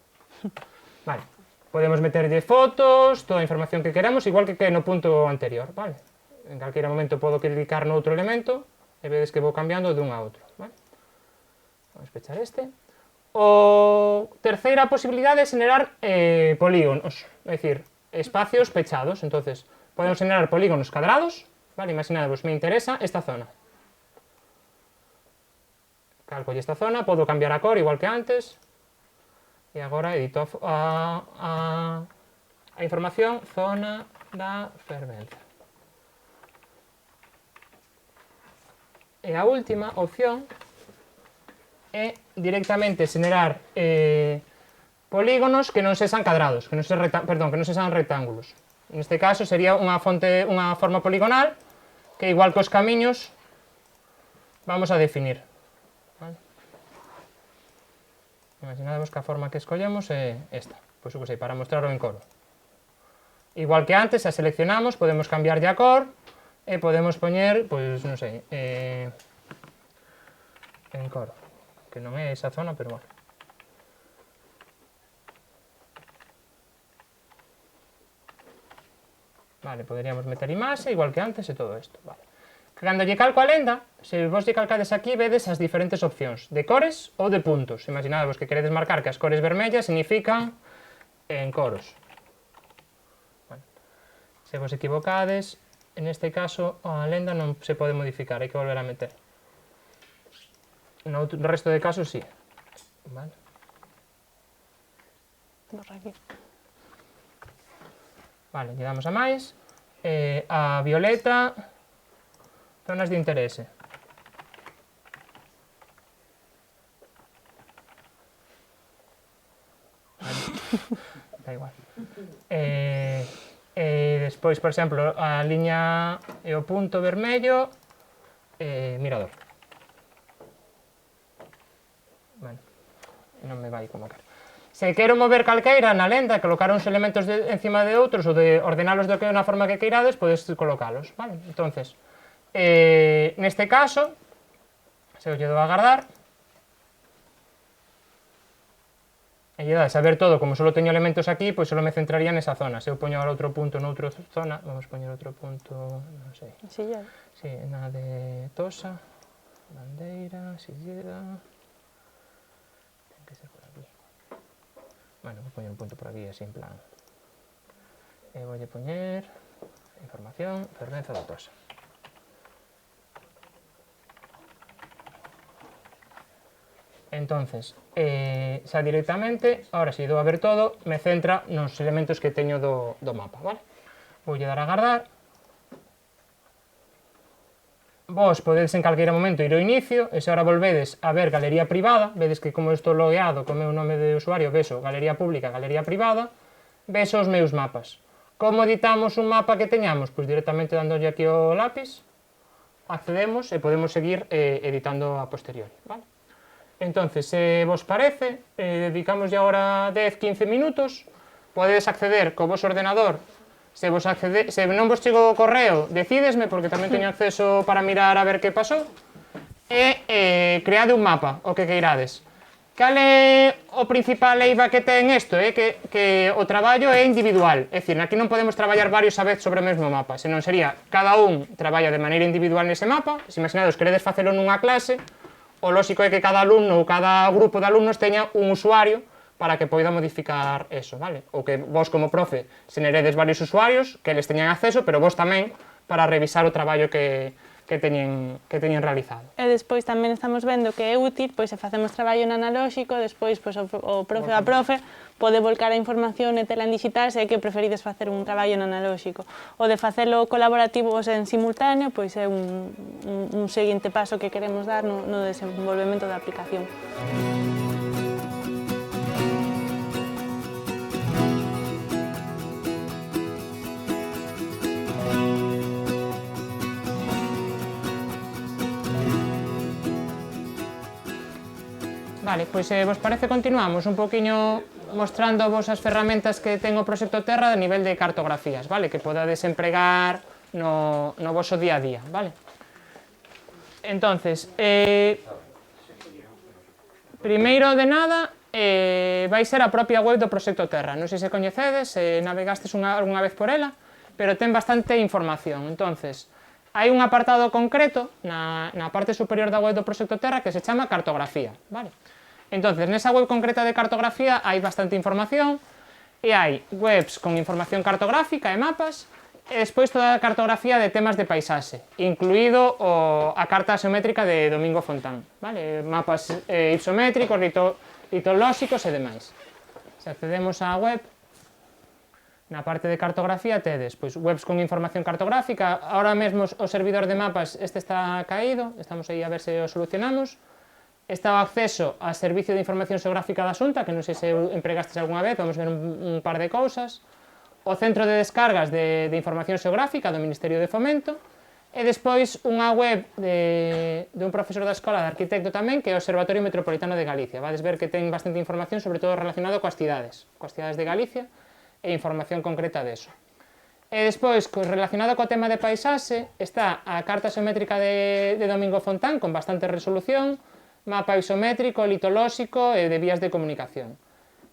Vale, podemos meterlle fotos, toda a información que queramos, igual que no punto anterior, vale? En calquera momento podo clicar no outro elemento e vedes que vou cambiando dun a outro, vale? Vamos pechar este. O terceira posibilidade é xenerar polígonos, é dicir, espacios pechados. Entonces, podemos xenerar polígonos cadrados, vale? Imaginadevos, me interesa esta zona. Calco esta zona, podo cambiar a cor igual que antes, e agora edito a información, zona da fervenza. E a última opción é directamente xenerar polígonos que non sexan cadrados, que non sexan rectángulos. Neste caso sería unha forma poligonal que igual que os camiños vamos a definir. Imaginadevos que a forma que escollemos é esta, pois o que sei, para mostrarlo en coro. Igual que antes, a seleccionamos, podemos cambiarlle a cor e podemos poñer, pois, non sei, en coro, que non é esa zona, pero bueno. Vale, poderíamos meter imaxe, igual que antes, e todo isto, vale. Cando lle calco a lenda, se vos lle calcades aquí, vedes as diferentes opcións, de cores ou de puntos. Imaginadevos que queredes marcar que as cores vermellas significan en coros. Bueno, se vos equivocades, en este caso a lenda non se pode modificar, hai que volver a meter. No resto de casos, sí. Vale. Vale, lle damos a máis. A violeta, zonas de interese. Vale. Da igual. Despois, por exemplo, a liña e o punto vermello, mirador. Bueno, non me vai como quero. Se quero mover calqueira na lenda, colocar uns elementos encima de outros ou de ordenalos de unha forma que queirades, podes colocalos, vale? Entonces, neste caso, se eu lle dou a guardar, e lle dá a saber todo, como só teño elementos aquí, pois só me centraría nesa zona. Se eu poño ahora outro punto noutra zona, vamos poñer outro punto, non sei. Silleda. Sí, na de Tosa, Bandeira, Silleda. Ten que ser por aquí. Bueno, vou poñer un punto por aquí, así en plan. E voulle poñer información, fervenza da Tosa. Entonces, xa directamente, ahora si dou a ver todo, me centra nos elementos que teño do mapa, vale? Voulle dar a guardar. Vos podedes en calquera momento ir ao inicio, e se ahora volvedes a ver galería privada, vedes que como estou logueado co meu nome de usuario, vexo galería pública, galería privada, vexo os meus mapas. Como editamos un mapa que teñamos? Pois directamente dándolle aquí o lápis, accedemos e podemos seguir editando a posteriori, vale? Entonces, se vos parece, dedicamos ya ahora 10-15 minutos, podedes acceder co vosso ordenador, se non vos chego o correo, decídesme, porque tamén teño acceso para mirar a ver que pasou, e creade un mapa, o que queirades. Cal é o principal eiva que ten isto? É que o traballo é individual, é dicir, aquí non podemos traballar varios a vez sobre o mesmo mapa, senón sería, cada un traballa de maneira individual nese mapa, se imaginades, queredes facelo nunha clase, o lóxico é que cada alumno ou cada grupo de alumnos teña un usuario para que poida modificar eso, vale? Ou que vos como profe xeneredes varios usuarios, que eles teñan acceso, pero vos tamén para revisar o traballo que teñen realizado. E despois tamén estamos vendo que é útil, pois se facemos traballo en analóxico, despois pois, o profe ou a profe pode volcar a información e tela en digital se é que preferides facer un traballo en analóxico. O de facelo colaborativo en simultáneo, pois é un seguinte paso que queremos dar no desenvolvemento da aplicación. Vale, pois se vos parece continuamos un poquinho mostrando vos as ferramentas que ten o Proxecto Terra a nivel de cartografías, vale? Que podades empregar no voso día a día, vale? Entonces, primeiro de nada, vai ser a propia web do Proxecto Terra. Non sei se coñecedes, se navegastes algunha vez por ela, pero ten bastante información. Entonces, hai un apartado concreto na parte superior da web do Proxecto Terra que se chama cartografía, vale? Entonces, nesa web concreta de cartografía hai bastante información e hai webs con información cartográfica e mapas e despois toda a cartografía de temas de paisaxe, incluído a carta axeométrica de Domingo Fontán, vale? Mapas isométricos, litolóxicos e demais. Se accedemos á web, na parte de cartografía tedes pois, webs con información cartográfica. Ahora mesmo o servidor de mapas este está caído, estamos aí a ver se o solucionamos. Está o acceso ao Servicio de Información Xeográfica da Xunta, que non sei se empregastes algunha vez, vamos ver un par de cousas. O Centro de Descargas de Información Xeográfica do Ministerio de Fomento. E despois unha web dun profesor da Escola de Arquitecto tamén, que é o Observatorio Metropolitano de Galicia. Vades ver que ten bastante información, sobre todo relacionado coas cidades de Galicia, e información concreta deso. E despois, relacionado co tema de paisaxe, está a carta xeométrica de Domingo Fontán, con bastante resolución, mapa isométrico, litolóxico e de vías de comunicación.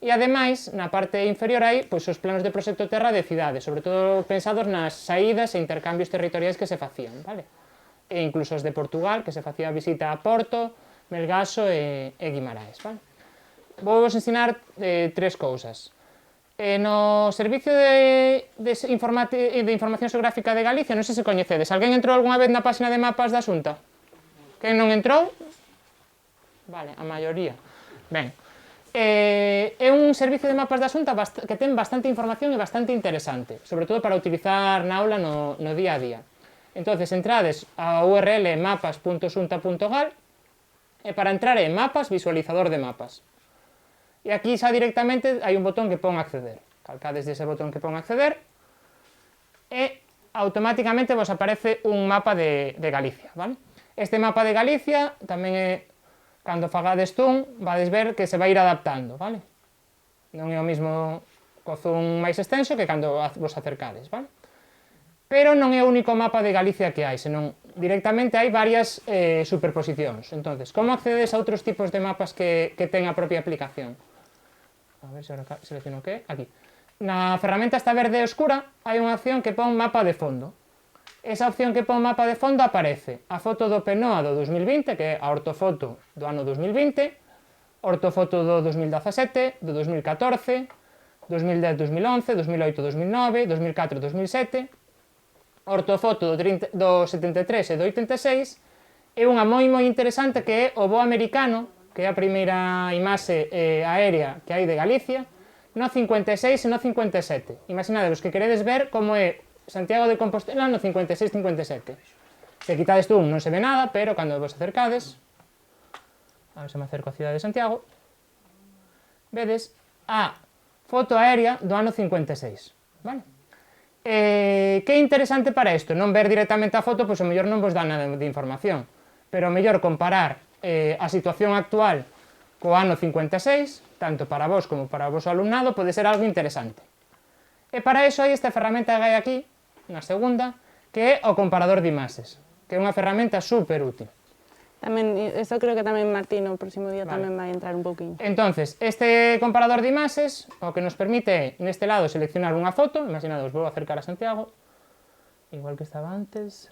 E ademais, na parte inferior hai pois, os planos de Proxecto Terra de cidades, sobre todo pensados nas saídas e intercambios territoriais que se facían, vale? E incluso os de Portugal, que se facía visita a Porto, Melgaso e Guimaraes, vale? Vou vos ensinar tres cousas. No Servicio de Información Xeográfica de Galicia, non sei se coñecedes, alguén entrou algunha vez na página de mapas da Xunta? Quen non entrou? Vale, a maioría. Ben, é un servicio de mapas da Xunta que ten bastante información e bastante interesante, sobre todo para utilizar na aula no día a día. Entonces, entrades a URL mapas.xunta.gal e para entrar en mapas, visualizador de mapas. E aquí xa directamente hai un botón que pon acceder. Calcades dese botón que pon acceder e automáticamente vos aparece un mapa de Galicia, vale? Este mapa de Galicia tamén é, cando fagades zoom, vades ver que se vai ir adaptando, vale? Non é o mismo co zoom máis extenso que cando vos acercades, vale? Pero non é o único mapa de Galicia que hai, senón directamente hai varias superposicións. Entonces, como accedes a outros tipos de mapas que ten a propia aplicación? A ver se agora selecciono o que é, aquí. Na ferramenta esta verde oscura hai unha opción que pon mapa de fondo. Esa opción que pon mapa de fondo aparece a foto do PNOA do 2020, que é a ortofoto do ano 2020, ortofoto do 2017, do 2014, 2010-2011, 2008-2009, 2004-2007, ortofoto do 73 e do 86, e unha moi interesante que é o voo americano, que é a primeira imaxe aérea que hai de Galicia, no 56 e no 57. Imaginadevos que queredes ver como é Santiago de Compostela no 56-57. Se quitades tú non se ve nada, pero cando vos acercades, a ver se me acerco a cidade de Santiago, vedes a foto aérea do ano 56, vale? Que é interesante para isto? Non ver directamente a foto, pois o mellor non vos dá nada de información, pero o mellor comparar a situación actual co ano 56, tanto para vos como para o vosso alumnado, pode ser algo interesante. E para iso hai esta ferramenta que hai aquí, na segunda, que é o comparador de imaxes, que é unha ferramenta super útil. Tamén, eso creo que tamén Martín o próximo día tamén vai entrar un pouquiño. Entonces, este comparador de imaxes o que nos permite neste lado seleccionar unha foto, imaginados, vou acercar a Santiago, igual que estaba antes.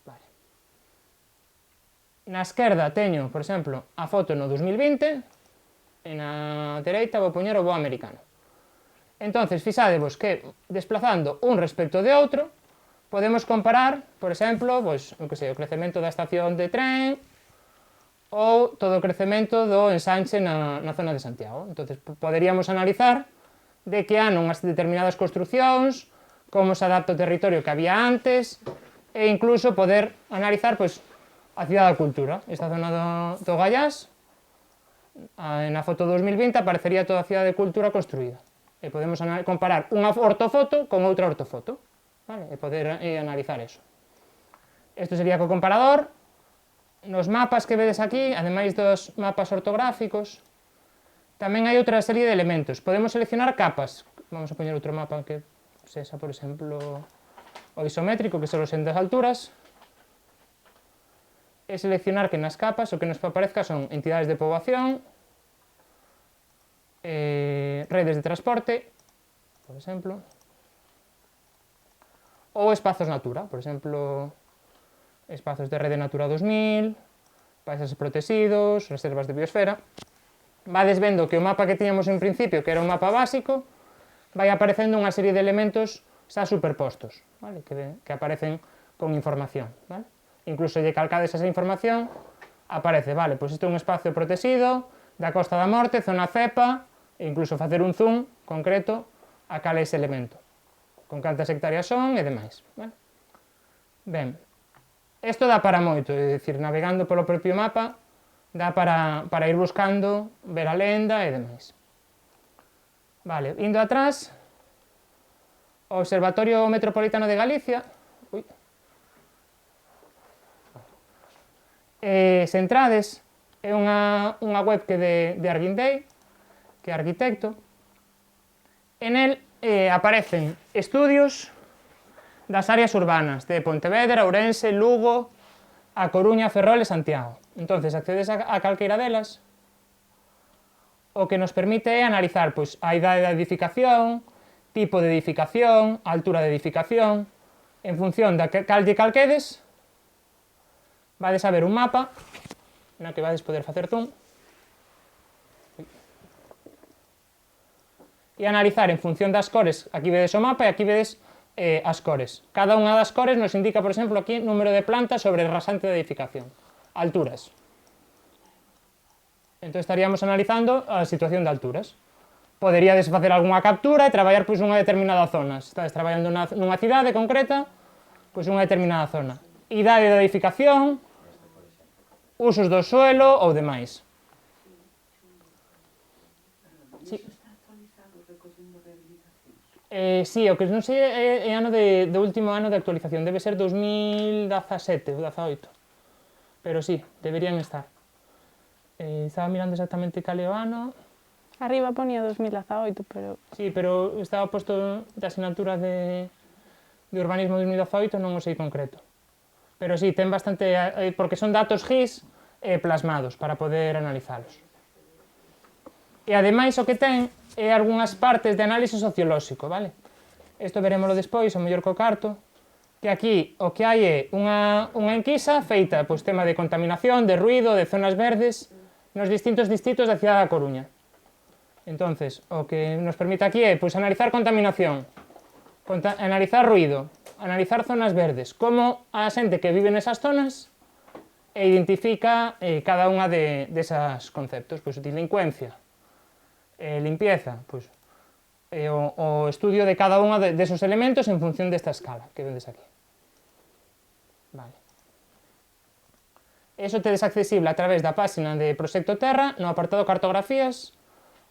Vale. Na esquerda teño, por exemplo, a foto no 2020 e na dereita vou poñer o voo americano. Entonces, fixadevos que desplazando un respecto de outro podemos comparar, por exemplo, pois, o crecemento da estación de tren ou todo o crecemento do ensanche na zona de Santiago. Entonces, poderíamos analizar de que ano unhas determinadas construcións, como se adapta o territorio que había antes, e incluso poder analizar pois, a cidade da cultura. Esta zona do Gallás, na foto 2020, aparecería toda a cidade de cultura construída. E podemos comparar unha ortofoto con outra ortofoto. Vale, e poder analizar eso. Isto sería co comparador. Nos mapas que vedes aquí, ademais dos mapas ortográficos, tamén hai outra serie de elementos. Podemos seleccionar capas. Vamos a poñer outro mapa que sexa, por exemplo, o isométrico, que son os das alturas. E seleccionar que nas capas o que nos aparezca son entidades de poboación, redes de transporte, por exemplo, ou espazos natura, por exemplo, espazos de rede Natura 2000, paisaxes protegidos, reservas de biosfera. Vades vendo que o mapa que tiñamos en principio, que era un mapa básico, vai aparecendo unha serie de elementos xa superpostos, vale? que aparecen con información. Vale? Incluso lle calcades esa información, aparece, vale, pois isto é un espacio protegido da Costa da Morte, zona cepa, e incluso facer un zoom concreto a cal é ese elemento, con cantas hectáreas son e demais. Ben, isto dá para moito, é dicir, navegando polo propio mapa, dá para ir buscando, ver a lenda e demais. Vale, indo atrás, o Observatorio Metropolitano de Galicia, se entrades, é unha web que de Arguindei, que é arquitecto, en el aparecen estudios das áreas urbanas de Pontevedra, Ourense, Lugo, A Coruña, Ferrol e Santiago. Entonces, accedes a calqueira delas, o que nos permite é analizar pois, a idade da edificación, tipo de edificación, altura de edificación, en función da cal lle calquedes, vades a ver un mapa, na que vades poder facer zoom, e analizar en función das cores, aquí vedes o mapa e aquí vedes as cores. Cada unha das cores nos indica, por exemplo, aquí número de plantas sobre rasante de edificación, alturas. Entón estaríamos analizando a situación de alturas. Poderíades facer algunha captura e traballar pois nunha determinada zona. Se estades traballando nunha cidade concreta, pois unha determinada zona. Idade da edificación, usos do suelo ou demais. Sí. Sí, o que non sei é ano do último ano de actualización, debe ser 2017 ou 2018, pero sí, deberían estar. Estaba mirando exactamente cal é o ano. Arriba ponía 2018, pero... Sí, pero estaba posto de asignatura de urbanismo 2018, non o sei concreto. Pero sí, ten bastante, porque son datos GIS plasmados para poder analizalos. E ademais o que ten é algunhas partes de análise sociolóxico, vale? Isto verémoslo despois, o mellor co carto, que aquí o que hai é unha enquisa feita, pois tema de contaminación, de ruido, de zonas verdes, nos distintos distritos da cidade da Coruña. Entonces, o que nos permite aquí é pois analizar contaminación, analizar ruido, analizar zonas verdes, como a xente que vive nesas zonas e identifica cada unha desas conceptos, pois delincuencia, limpieza, pois, o estudio de cada unha desos elementos en función desta escala que vedes aquí. Vale. Eso tedes accesible a través da página de Proxecto Terra no apartado Cartografías,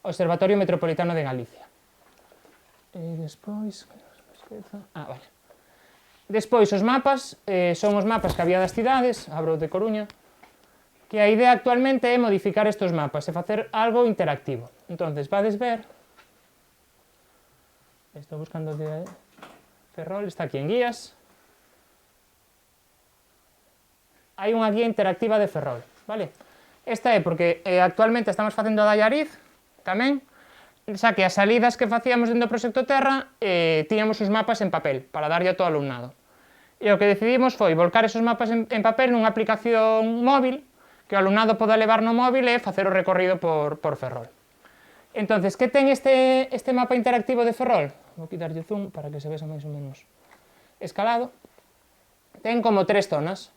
Observatorio Metropolitano de Galicia. E despois... vale. Despois, os mapas son os mapas que había das cidades, abro de Coruña, que a idea actualmente é modificar estes mapas e facer algo interactivo. Entonces, vades ver... Estou buscando de Ferrol, está aquí en guías. hai unha guía interactiva de Ferrol, vale? Esta é porque actualmente estamos facendo a Dallariz tamén, xa que as salidas que facíamos dentro do proxecto Terra tiñamos os mapas en papel para darlle a todo o alumnado. E o que decidimos foi volcar esos mapas en papel nunha aplicación móvil que o alumnado poda levar no móvil e facer o recorrido por Ferrol. Entonces, que ten este mapa interactivo de Ferrol? Vou quitarlle o zoom para que se vexa máis ou menos escalado. Ten como 3 zonas.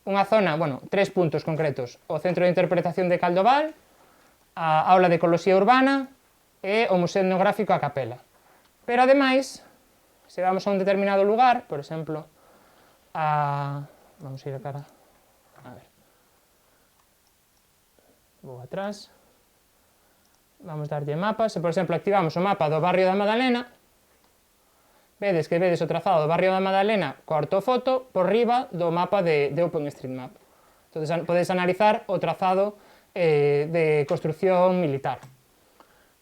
Unha zona, bueno, 3 puntos concretos. O Centro de Interpretación de Caldoval, a Aula de Ecoloxía Urbana e o Museo Etnográfico A Capela. Pero, ademais, se vamos a un determinado lugar, por exemplo, vamos a ir a cara... A ver. Vou atrás. Vamos darlle mapa. Se, por exemplo, activamos o mapa do barrio da Madalena, vedes que vedes o trazado do barrio da Madalena coa ortofoto por riba do mapa de OpenStreetMap. Entón, podes analizar o trazado de construcción militar.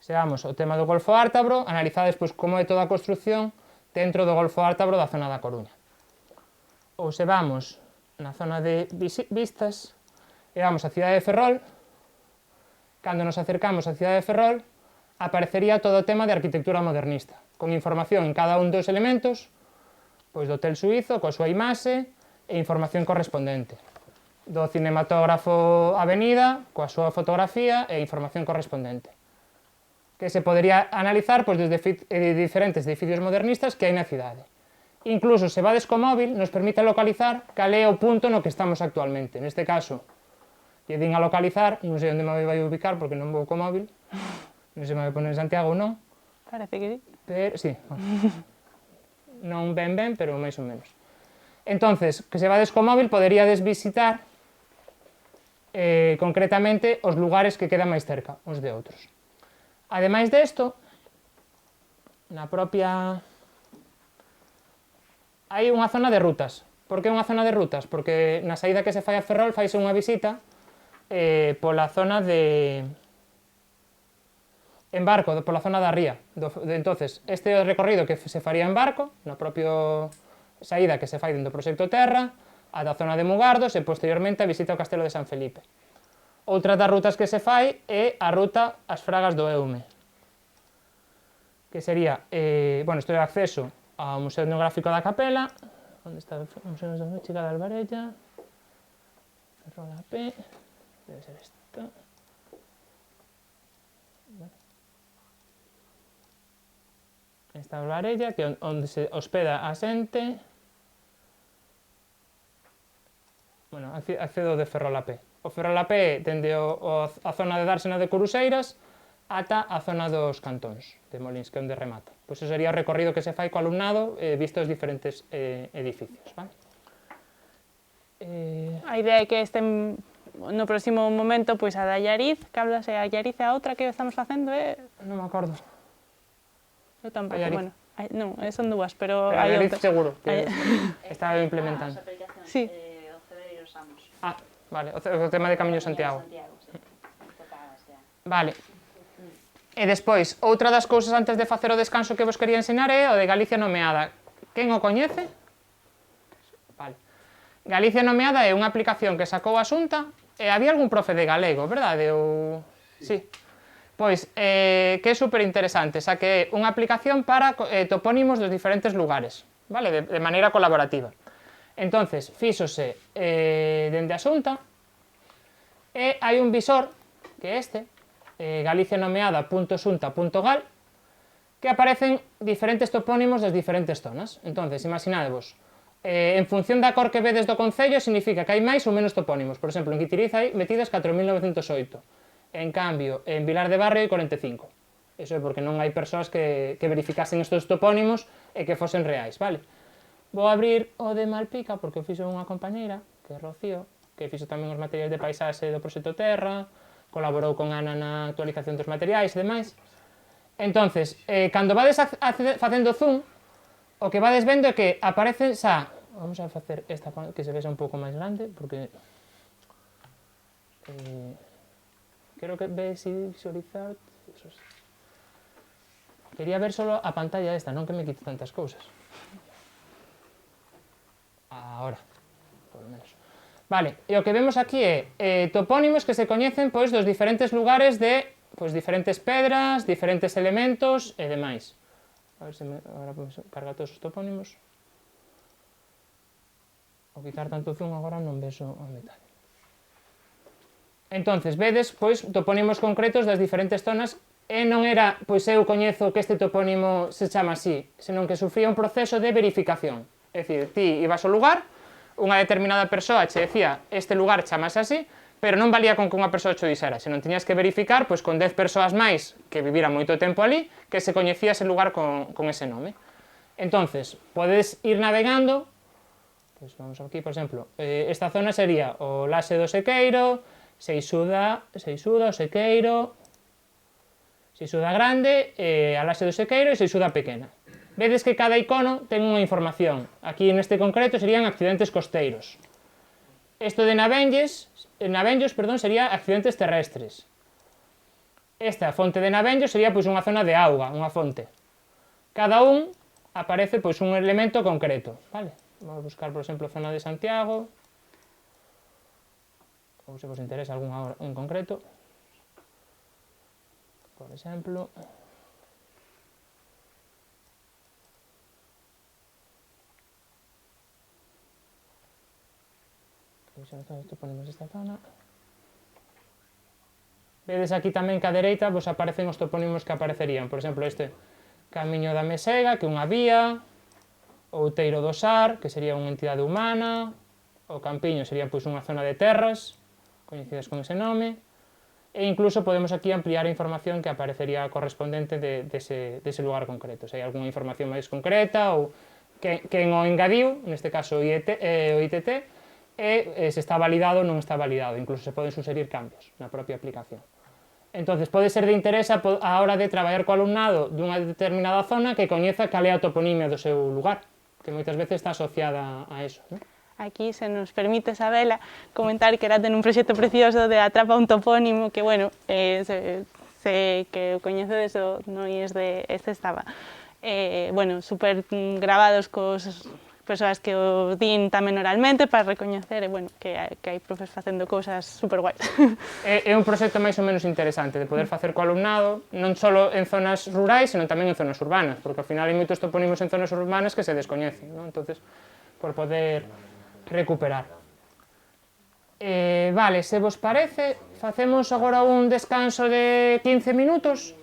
Se vamos ao tema do Golfo Ártabro, analizades como é toda a construcción dentro do Golfo Ártabro da zona da Coruña. Ou se vamos na zona de vistas e vamos á cidade de Ferrol, cando nos acercamos á cidade de Ferrol, aparecería todo o tema de arquitectura modernista, con información en cada un dos elementos, pois do hotel suizo, coa súa imaxe e información correspondente, do cinematógrafo Avenida, coa súa fotografía e información correspondente, que se podería analizar pois, desde diferentes edificios modernistas que hai na cidade. Incluso, se vades co móvil, nos permite localizar cal é o punto no que estamos actualmente. Neste caso, lle din a localizar, non sei onde me vai ubicar porque non vou co móvil, non sei se me vai poner en Santiago ou non. Parece que sí. Pero, sí, non ben, pero máis ou menos. Entonces, que se vades co móvil, poderíades visitar concretamente os lugares que quedan máis cerca uns de outros. Ademais desto, na propia... hai unha zona de rutas. Por que unha zona de rutas? Porque na saída que se fai a Ferrol faise unha visita pola zona de... en barco, pola zona da ría. Entonces, este é o recorrido que se faría en barco, na propia saída que se fai dentro do proxecto Terra, a da zona de Mugardos e posteriormente a visita ao Castelo de San Felipe. Outra das rutas que se fai é a ruta ás Fragas do Eume, que sería, bueno, isto é o acceso ao Museo Etnográfico da Capela, onde está o Museo Etnográfico da Albarella, Ferrol AP, debe ser isto. Esta Albarella, que é onde se hospeda a xente. Bueno, accedo de Ferrol AP. O Ferrol AP dende a zona de Dársena de Curuseiras ata a zona dos Cantóns de Molins, que é onde remata. Pois ese sería o recorrido que se fai co alumnado visto os diferentes edificios, vale? A idea é que estén no próximo momento pois a Dallariz, que hablase a Dallariz e a outra que estamos facendo Non me acordo. Eu tampouco, Dallariz. bueno, non, son dúas, pero A hai Dallariz outra. seguro que estaba implementando. Sí. O Cebreiro Samos. Ah, vale, o tema de Camiño Santiago. Vale. E despois, outra das cousas antes de facer o descanso que vos quería ensinar é o de Galicia Nomeada. Quen o coñece? Vale. Galicia Nomeada é unha aplicación que sacou a Xunta e había algún profe de galego, verdade? Ou... Sí. Pois, que é super interesante, xa que é unha aplicación para topónimos dos diferentes lugares, vale? De maneira colaborativa. Entonces, fíxose dende a Xunta e hai un visor, que é este, galicianomeada.xunta.gal, que aparecen diferentes topónimos das diferentes zonas. Entonces, imaginadevos, en función da cor que vedes do concello, significa que hai máis ou menos topónimos. Por exemplo, en Guitiriz hai metidas 4.908. En cambio, en Vilar de Barrio hai 45. Eso é porque non hai persoas que verificasen estes topónimos e que fosen reais, vale? Vou abrir o de Malpica, porque o fixo unha compañeira, que é Rocío, que fixo tamén os materiais de paisaxe do proxecto Terra, colaborou con Ana na actualización dos materiais e demais. Entonces, cando vades facendo zoom, o que vades vendo é que aparecen xa... Vamos a facer esta que se vexa un pouco máis grande, porque... Quero que visualizar... Quería ver só a pantalla esta, non que me quite tantas cousas. Ahora, por lo menos. Vale, e o que vemos aquí é topónimos que se coñecen pois dos diferentes lugares de diferentes pedras, diferentes elementos e demais. A ver se agora carga todos os topónimos. Ao quitar tanto zoom agora non vexo o detalle. Entonces, vedes, pois, topónimos concretos das diferentes zonas e non era, pois eu coñezo que este topónimo se chama así, senón que sufría un proceso de verificación. É dicir, ti ibas ao lugar, unha determinada persoa che decía este lugar chamase así, pero non valía con que unha persoa cho dixera, senón tiñas que verificar pois, con 10 persoas máis que viviran moito tempo ali, que se coñecía ese lugar con ese nome. Entonces, podes ir navegando, pois vamos aquí, por exemplo, esta zona sería o Laxe do Sequeiro, Seixuda, o Sequeiro, Seixuda Grande, a Laxe do Sequeiro e Seixuda Pequena. Vedes que cada icono ten unha información. Aquí neste concreto serían accidentes costeiros. Isto de Navenllos, sería accidentes terrestres. Esta fonte de Navenllos sería pois unha zona de auga, unha fonte. Cada un aparece pois un elemento concreto, vale? Vamos a buscar, por exemplo, zona de Santiago. Ou se vos interesa algún en concreto. Por exemplo, isto ponemos esta zona. Vedes aquí tamén que á dereita vos aparecen os topónimos que aparecerían. Por exemplo, este Camiño da Mesega, que é unha vía, o Outeiro do Sar, que sería unha entidade humana, o Campiño sería pois unha zona de terras, coñecidas con ese nome, e incluso podemos aquí ampliar a información que aparecería correspondente dese lugar concreto. Se hai algunha información máis concreta, ou quen o engadiu, neste caso o ITT, e se está validado ou non está validado, incluso se poden sugerir cambios na propia aplicación. Entonces, pode ser de interés a hora de traballar co alumnado dunha determinada zona que coñeza cal é a toponimia do seu lugar, que moitas veces está asociada a eso, non? Aquí se nos permite, Isabela, comentar que era ten un proxecto precioso de Atrapa un topónimo que, bueno, se que o coñecedes o nois de este estaba, bueno, super grabados cos persoas que o din tamén oralmente para recoñecer, bueno, que hai profes facendo cousas super guais. É un proxecto máis ou menos interesante de poder facer co alumnado, non só en zonas rurais, senón tamén en zonas urbanas, porque ao final hai moitos topónimos en zonas urbanas que se descoñecen, non? Entonces, por poder recuperar. Vale, se vos parece, facemos agora un descanso de 15 minutos,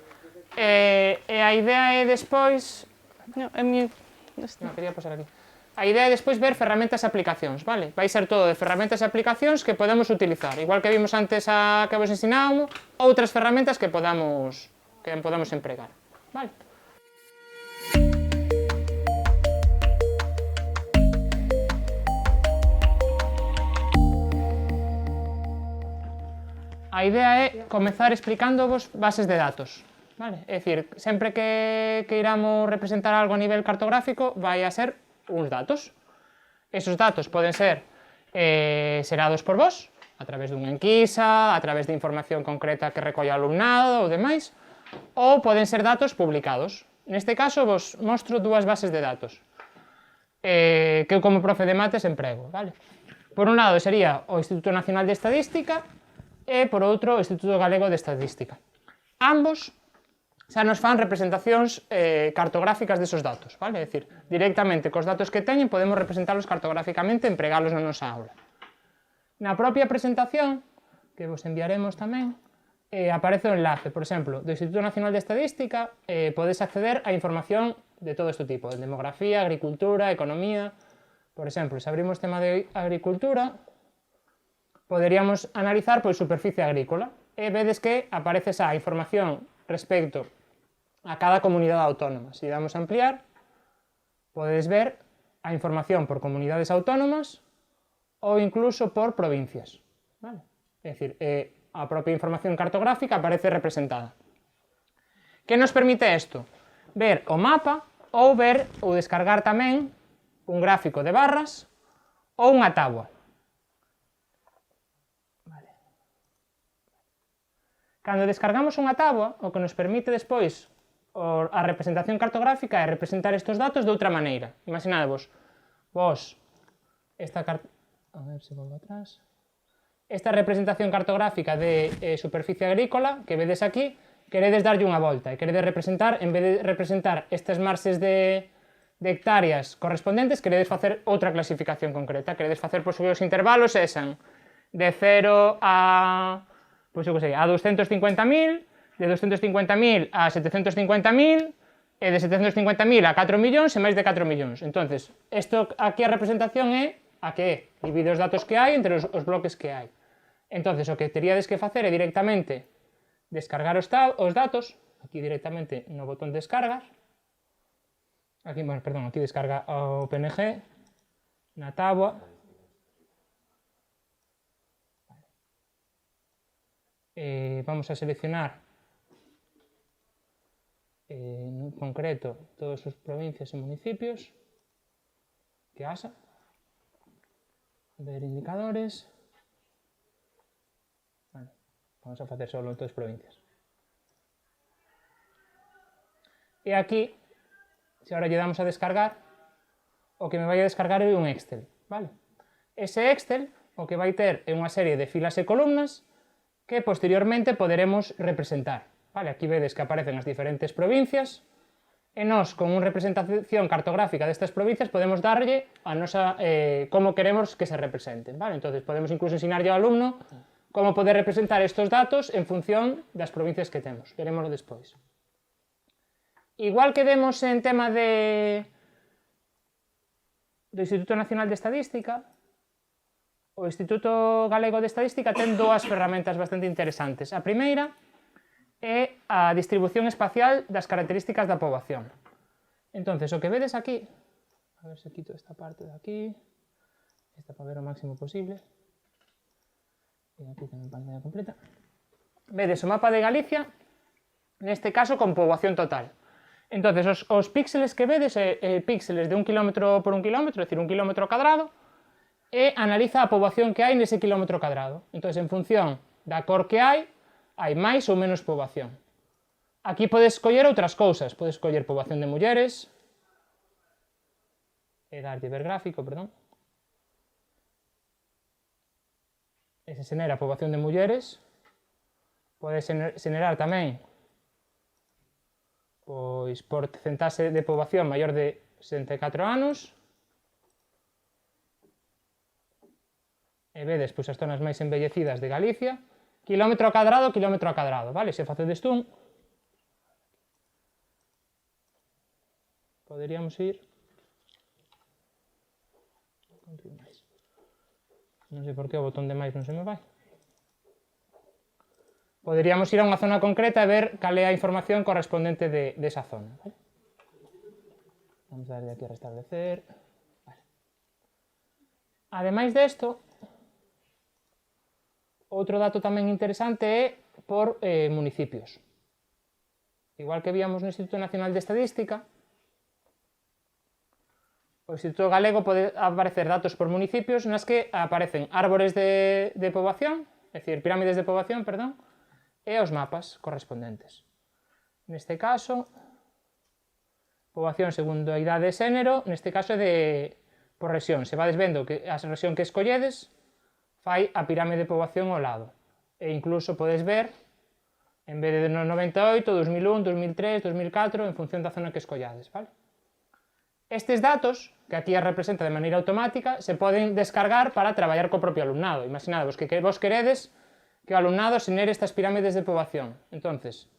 e a idea é despois... No, quería pasar aquí. A idea é despois ver ferramentas e aplicacións, vale? Vai ser todo de ferramentas e aplicacións que podemos utilizar, igual que vimos antes que vos ensinábamos, outras ferramentas que podamos empregar, vale? A idea é comezar explicándovos bases de datos, vale? É dicir, sempre que iramos representar algo a nivel cartográfico, vai a ser uns datos. Esos datos poden ser xerados por vos, a través dunha enquisa, a través de información concreta que recolle o alumnado ou demais, ou poden ser datos publicados. Neste caso, vos mostro dúas bases de datos que eu como profe de mates emprego, vale? Por un lado sería o Instituto Nacional de Estadística e por outro o Instituto Galego de Estadística. Ambos xa nos fan representacións cartográficas desos datos, vale? É dicir, directamente cos datos que teñen podemos representarlos cartográficamente e empregalos na nosa aula. Na propia presentación, que vos enviaremos tamén, aparece o enlace, por exemplo, do Instituto Nacional de Estadística, podes acceder a información de todo este tipo, de demografía, agricultura, economía. Por exemplo, se abrimos tema de agricultura, poderíamos analizar pois superficie agrícola, e vedes que aparece esa información respecto a cada comunidade autónoma. Se damos a ampliar, podes ver a información por comunidades autónomas ou incluso por provincias, vale? É dicir, a propia información cartográfica aparece representada. Que nos permite isto? Ver o mapa ou ver ou descargar tamén un gráfico de barras ou unha táboa. Cando descargamos unha táboa, o que nos permite despois a representación cartográfica é representar estes datos de outra maneira. Imaginadevos, vos, A ver se volvo atrás. Esta representación cartográfica de superficie agrícola que vedes aquí, queredes darlle unha volta e queredes representar, en vez de representar estas marxes de hectáreas correspondentes, queredes facer outra clasificación concreta, queredes facer pois, os intervalos esan de 0 a, pois, eu que sei, a 250.000, de 250.000 a 750.000, e de 750.000 a 4 millóns e máis de 4 millóns. Entonces, isto aquí a representación é a que é, divide os datos que hai entre os bloques que hai. Entonces, o que teríades que facer é directamente descargar os datos, aquí directamente no botón descargas, aquí, bueno, perdón, aquí descarga o PNG, na táboa, vamos a seleccionar en concreto todas as provincias e municipios que haxa, ver indicadores. Bueno, vamos a facer solo en todas as provincias. E aquí, se agora lle damos a descargar, o que me vai a descargar é un Excel, vale? Ese Excel o que vai ter é unha serie de filas e columnas que posteriormente poderemos representar, vale? Aquí vedes que aparecen as diferentes provincias e nós, con unha representación cartográfica destas provincias, podemos darlle a nosa, como queremos que se representen, vale? Entón, podemos incluso ensinarlle ao alumno como poder representar estes datos en función das provincias que temos. Veremoslo despois. Igual que vemos en tema do Instituto Nacional de Estadística, o Instituto Galego de Estadística ten dúas ferramentas bastante interesantes. A primeira é a distribución espacial das características da poboación. Entonces, o que vedes aquí, a ver se quito esta parte de aquí, esta para ver o máximo posible, e aquí teño pantalla completa. Vedes o mapa de Galicia, neste caso con poboación total. Entonces, os píxeles que vedes é píxeles de 1 km por 1 km, é dicir, 1 km cadrado, e analiza a poboación que hai nese kilómetro cadrado. Entón, en función da cor que hai máis ou menos poboación. Aquí podes escoller outras cousas, podes escoller poboación de mulleres, e darlle ver gráfico, perdón. E se xenera poboación de mulleres, podes xenerar tamén pois por porcentaxe de poboación maior de 64 anos, e vedes pois, as zonas máis embellecidas de Galicia, kilómetro a cadrado, vale? Se facedes zoom, poderíamos ir, non sei por que o botón de máis non se me vai. Poderíamos ir a unha zona concreta e ver cal é a información correspondente desa zona. Vale? Vamos a darle aquí a restablecer. Vale. Ademais desto, outro dato tamén interesante é por municipios. Igual que víamos no Instituto Nacional de Estadística, o Instituto Galego pode aparecer datos por municipios nas que aparecen árbores de poboación, é dicir, pirámides de poboación, perdón, e os mapas correspondentes. Neste caso, poboación segundo a idade e xénero, neste caso é por rexión. Se vades vendo que a rexión que escolledes fai a pirámide de poboación ao lado. E incluso podes ver, en vez de no 98, 2001, 2003, 2004, en función da zona que escollades, vale? Estes datos, que aquí as representa de maneira automática, se poden descargar para traballar co propio alumnado. Imaginadvos que vos queredes que o alumnado xenere estas pirámides de poboación. Entonces,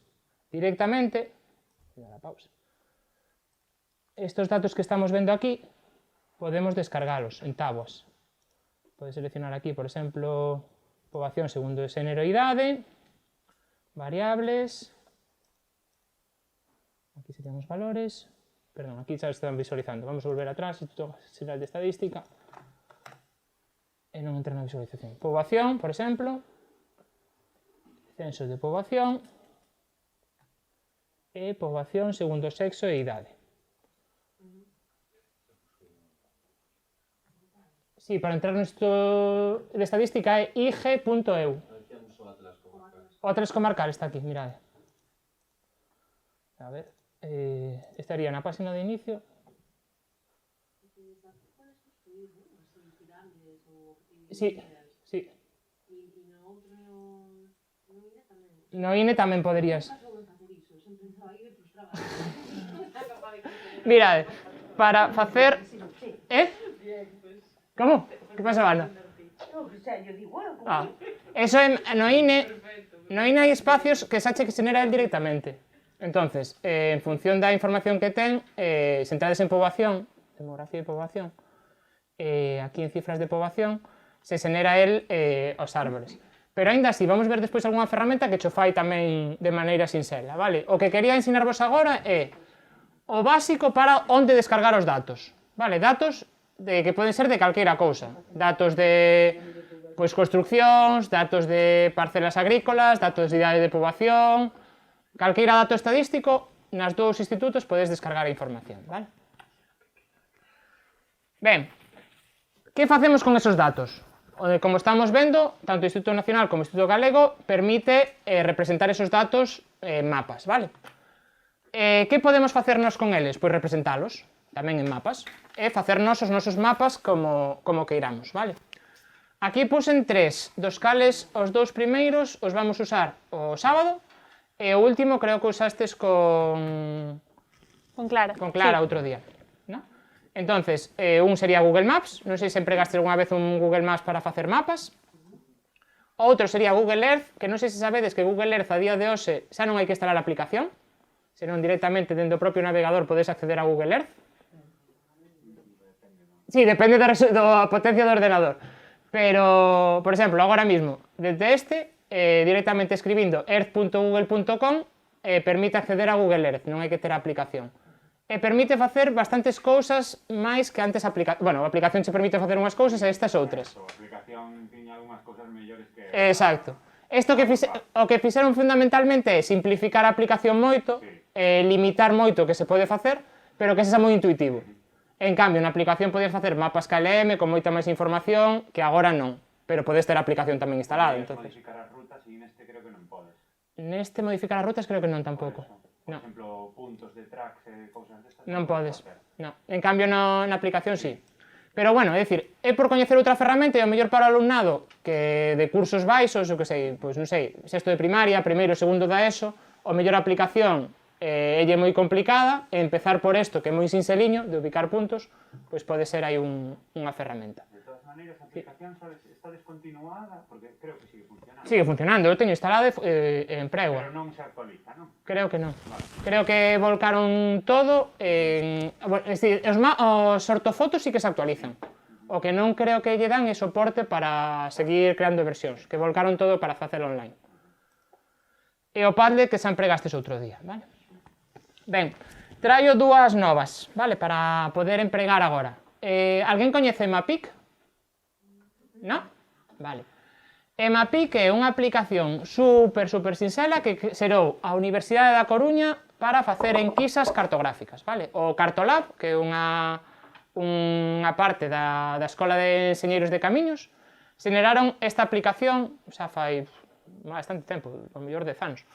directamente, estes datos que estamos vendo aquí, podemos descargalos en tábuas. Podes seleccionar aquí, por exemplo, poboación segundo xénero e idade, variables, aquí serían os valores, perdón, aquí xa están visualizando, vamos a volver atrás, Instituto Nacional de Estadística, e non entra na visualización. Poboación, por exemplo, censos de poboación, e poboación segundo sexo e idade. Sí, para entrar no Instituto de Estadística é ig.eu. O Atlas Comarcal está aquí, mirade. A ver, estaría na página de inicio. Sí, sí. No INE tamén poderías. Mirad, para facer... Como? Que pasa, Ana? Eso no INE hai espacios que Sache que xenera el directamente. Entonces, en función da información que ten, se entrades en poboación, demografía de poboación, aquí en cifras de poboación, se xenera el os árboles. Pero aínda así, vamos ver despois algunha ferramenta que cho fai tamén de maneira sinxela, vale? O que quería ensinarvos agora é o básico para onde descargar os datos, vale? Datos que poden ser de calqueira cousa, datos de construccións, datos de parcelas agrícolas, datos de idade de poboación, calqueira dato estadístico, nas dous institutos podes descargar a información, vale? Ben, que facemos con esos datos? Como estamos vendo, tanto o Instituto Nacional como o Instituto Galego permite representar esos datos en mapas, vale? Que podemos facernos con eles? Pois representalos, tamén en mapas, e facernos os nosos mapas como queiramos, vale? Aquí puxen 3, dos cales os 2 primeiros os vamos usar o sábado, e o último creo que usastes con Clara. Sí. Outro día, ¿no? Entonces, un sería Google Maps, non sei se empregaste algunha vez un Google Maps para facer mapas. Outro sería Google Earth, que non sei se sabedes que Google Earth a día de hoxe xa non hai que instalar a aplicación, senón directamente dentro do propio navegador podes acceder a Google Earth. Sí, depende da potencia do ordenador. Pero, por exemplo, agora mismo, desde directamente escribindo earth.google.com permite acceder a Google Earth, non hai que ter a aplicación. E permite facer bastantes cousas máis que antes a aplicación. Bueno, a aplicación che permite facer unhas cousas e estas outras. A aplicación tiña algunhas cousas mellores que... Exacto. Isto o que fixeron fundamentalmente é simplificar a aplicación moito, limitar moito o que se pode facer, pero que sexa moi intuitivo. En cambio, na aplicación podías facer mapas KLM con moita máis información, que agora non, pero podes ter a aplicación tamén instalada. Podes modificar as rutas e neste creo que non podes. Neste modificar as rutas creo que non tampouco. Por exemplo, puntos de tracks e cousas destas. Non podes. No. En cambio, na aplicación sí. Pero bueno, é dicir, é por coñecer outra ferramenta e ao mellor para o alumnado que de cursos baixos, o que sei, pois non sei, sexto de primaria, primeiro, segundo da ESO, o mellor a aplicación é moi complicada, e empezar por isto, que é moi sinxeliño, de ubicar puntos, pois pode ser aí unha ferramenta. De todas maneiras, a aplicación está descontinuada, porque creo que sigue funcionando. Sigue funcionando, eu teño instalado e emprego. Pero non se actualiza, non? Creo que non. Vale. Creo que volcaron todo en... Bueno, es decir, os ortofotos sí que se actualizan. O que non creo que lle dan é soporte para seguir creando versións, que volcaron todo para facelo online. E o Padlet que xa empregastes outro día, vale? Ben, traio dúas novas, vale, para poder empregar agora. Alguén coñece Mapic? No? Vale. Mapic é unha aplicación super sinxela que xerou a Universidade da Coruña para facer enquisas cartográficas, vale? O Cartolab, que é unha parte da Escola de Enxeñeiros de Camiños, xeneraron esta aplicación, xa fai bastante tempo, ao mellor 10 anos,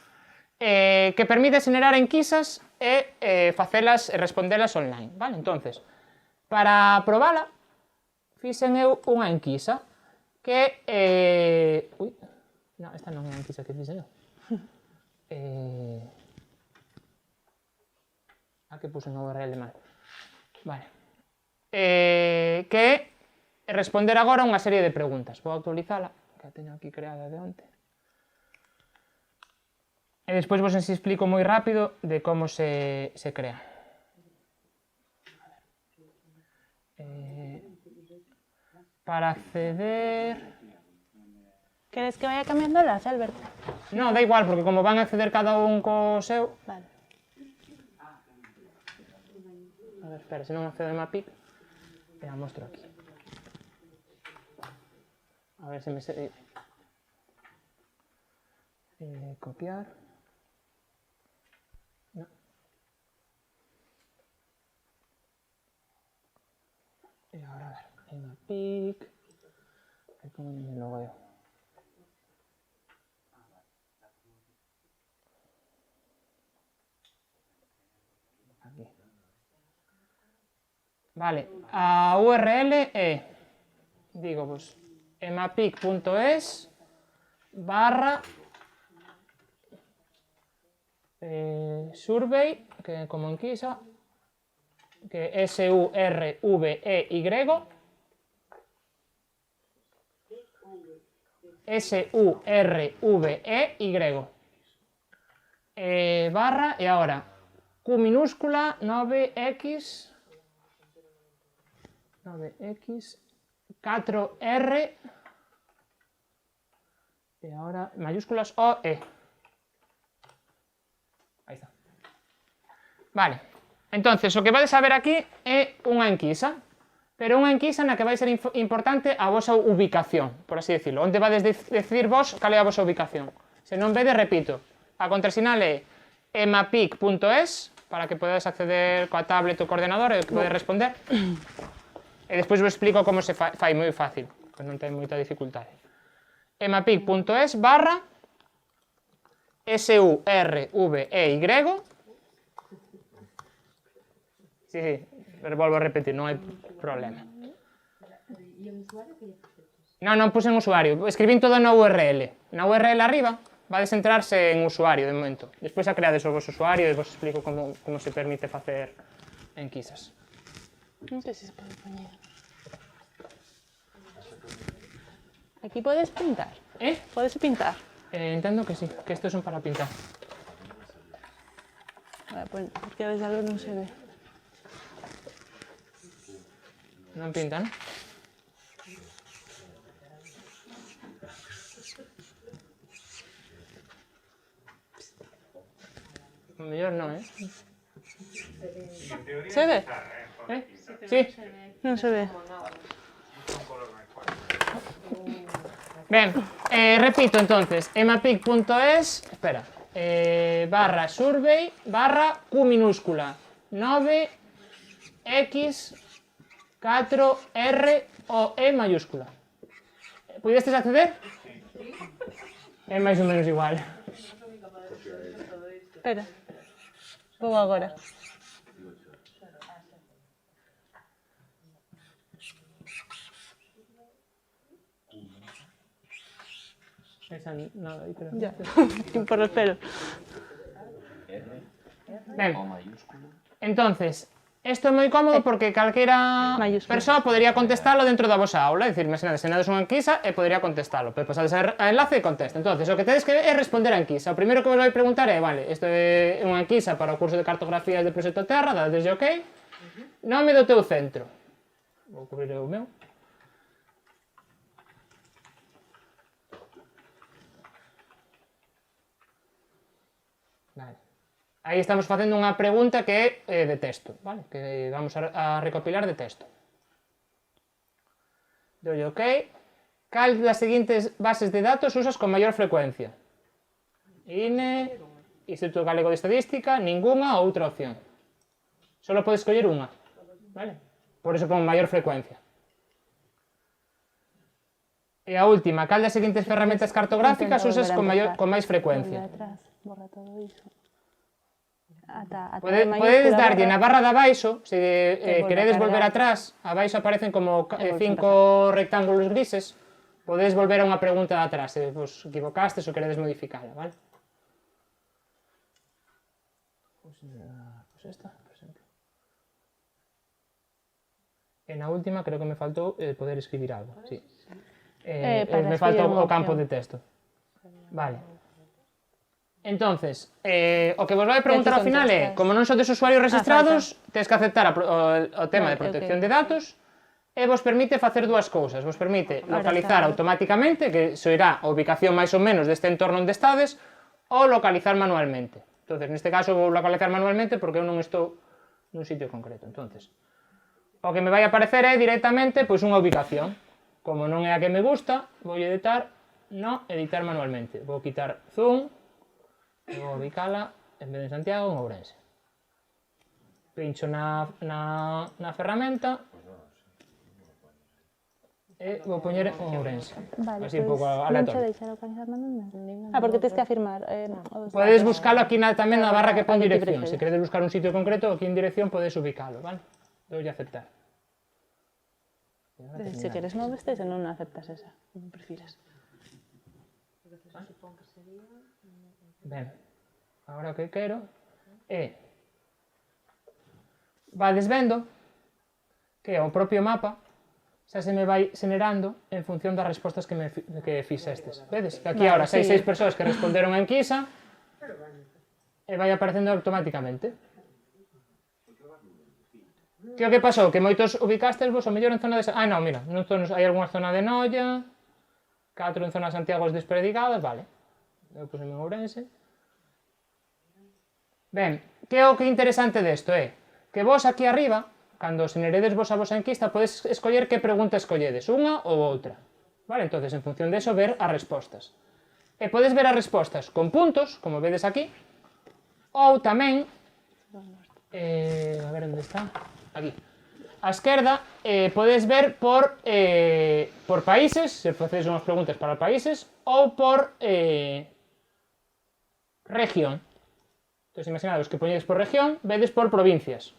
que permite xenerar enquisas e facelas e respondelas online, vale? Entonces, para probala, fixen eu unha enquisa que ui, non, esta non é a enquisa que fixen eu. Que puse un URL mal. Vale. Que responder agora unha serie de preguntas. Vou actualizala, que a teño aquí creada de onte. E despois vos explico moi rápido de como se crea. Para acceder... ¿Queres que vaya cambiando el enlace, Alberto? No, da igual, porque como van a acceder cada un co seu... Vale. A ver, espera, se non accedo a Mapic, e a mostro aquí. A ver se me... copiar... No. E agora, a ver, en Mapic... Aí como me logo eu. Aquí. Vale, a URL é, digo vos, emapic.es barra survey, que como enquisa, que S-U-R-V-E-Y, S-U-R-V-E-Y, barra, y ahora Q minúscula 9X 4R, y ahora mayúsculas O-E. Aí está. Vale, entonces o que vades a ver aquí é unha enquisa, pero unha enquisa na que vai ser importante a vosa ubicación, por así decirlo, onde vades decir vos cal é a vosa ubicación. Se non vedes, repito, a contrasinal é emapic.es, para que podedes acceder coa tablet ou coordenador e que podes responder, e despois vos explico como se fai moi fácil, que non ten moita dificultade. emapic.es barra S-U-R-V-E-Y. Sí, pero volvo a repetir, non hai problema. Non puxen usuario, escribín todo na URL. Na URL arriba, vades entrarse en usuario de momento. Despois a creades o vosso usuario e vos explico como se permite facer enquisas. Non sei se se pode poñer. Aquí podes pintar. Podes pintar. Entendo que sí, que estos son para pintar. Porque a veces algo non se ve. Non pintan? Mellor non, Se ve? Sí. Non se ve. Ben, repito entonces, emapic.es, espera, barra survey, barra Q minúscula, 9X, 4R o E mayúscula. Pudestes acceder? É máis ou menos igual. Espera. Vou agora. Esa nada, aí, pero... Ya. Por los pelos. Ben, entonces, isto é moi cómodo porque calquera persoa podería contestalo dentro da vosa aula, é dicir, imaginades, senades unha enquisa e podería contestalo, pero pasades a enlace e contesta. Entonces, o que tedes que é responder a enquisa. O primeiro que vos vai preguntar é, vale, isto é unha enquisa para o curso de cartografías de Proxecto Terra, dadeslle OK, nome do teu centro. Vou cubrir o meu. Vale. Aí estamos facendo unha pregunta que é de texto, vale? Que vamos a recopilar de texto. Doy OK. Cal das seguintes bases de datos usas con maior frecuencia? INE, Instituto Galego de Estadística, ningunha ou outra opción. Solo podes escoller unha, vale? Por eso con maior frecuencia. E a última, cal das seguintes ferramentas cartográficas usas con máis frecuencia? Borra todo iso. Podedes darlle na barra de abaixo, se queredes volver atrás, abaixo aparecen como 5 rectángulos grises, podedes volver a unha pregunta de atrás, se vos equivocastes ou queredes modificala, vale? Pois esta, por exemplo. E na última creo que me faltou poder escribir algo, sí. Me falta o campo de texto. Vale. Entonces, o que vos vai preguntar ao final é, como non sodes usuarios registrados, tens que aceptar o tema de protección de datos e vos permite facer dúas cousas. Vos permite localizar automáticamente, que iso irá a ubicación máis ou menos deste entorno onde estades, ou localizar manualmente. Entonces, neste caso vou localizar manualmente porque eu non estou nun sitio concreto. Entonces, o que me vai aparecer é directamente pois unha ubicación. Como non é a que me gusta, vou editar, no, editar manualmente. Vou quitar zoom, e vou ubicala en vez de Santiago en Ourense. Pincho na ferramenta e vou poñer en Ourense. Así un pouco aleatorio. Porque tens que afirmar. Podedes buscalo aquí tamén na barra que pon dirección. Se queredes buscar un sitio concreto, aquí en dirección podedes ubicalo, vale? Doulle a aceptar. Se queres moveste, se non aceptas esa, como prefiras. Ben, agora o que quero é vades vendo que o propio mapa xa se me vai xenerando en función das respostas que fixestes. Vedes? Que aquí agora hai 6 persoas que responderon a enquisa e vai aparecendo automáticamente. Que o que pasou? Que moitos ubicastes vos o mellor en zona de... Ah, non, mira, hai algunha zona de Noia, 4 en zona de Santiago despredicadas, vale. Eu puseme en Ourense. Ben, que o que é interesante desto é que vos aquí arriba, cando xeneredes vos a vosa enquista, podes escoller que pregunta escolledes, unha ou outra. Vale, entonces, en función deso, ver as respostas. E podes ver as respostas con puntos, como vedes aquí, ou tamén... a ver onde está... Aquí. A esquerda podes ver por países, se facedes unhas preguntas para países, ou por región. Entón, imaginados que poñedes por región, vedes por provincias.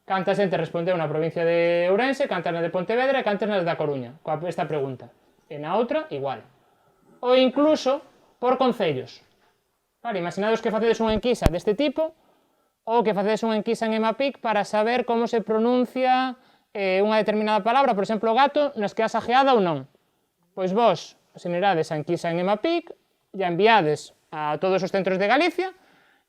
Canta xente respondeu na provincia de Ourense, canta na de Pontevedra e canta na da Coruña, coa esta pregunta. E na outra, igual. Ou incluso por concellos. Vale, imaginados que facedes unha enquisa deste tipo, ou que facedes unha enquisa en Emapic para saber como se pronuncia unha determinada palabra, por exemplo, gato, nas que has ajeada ou non. Pois vos xenerades a enquisa en Emapic e a enviades a todos os centros de Galicia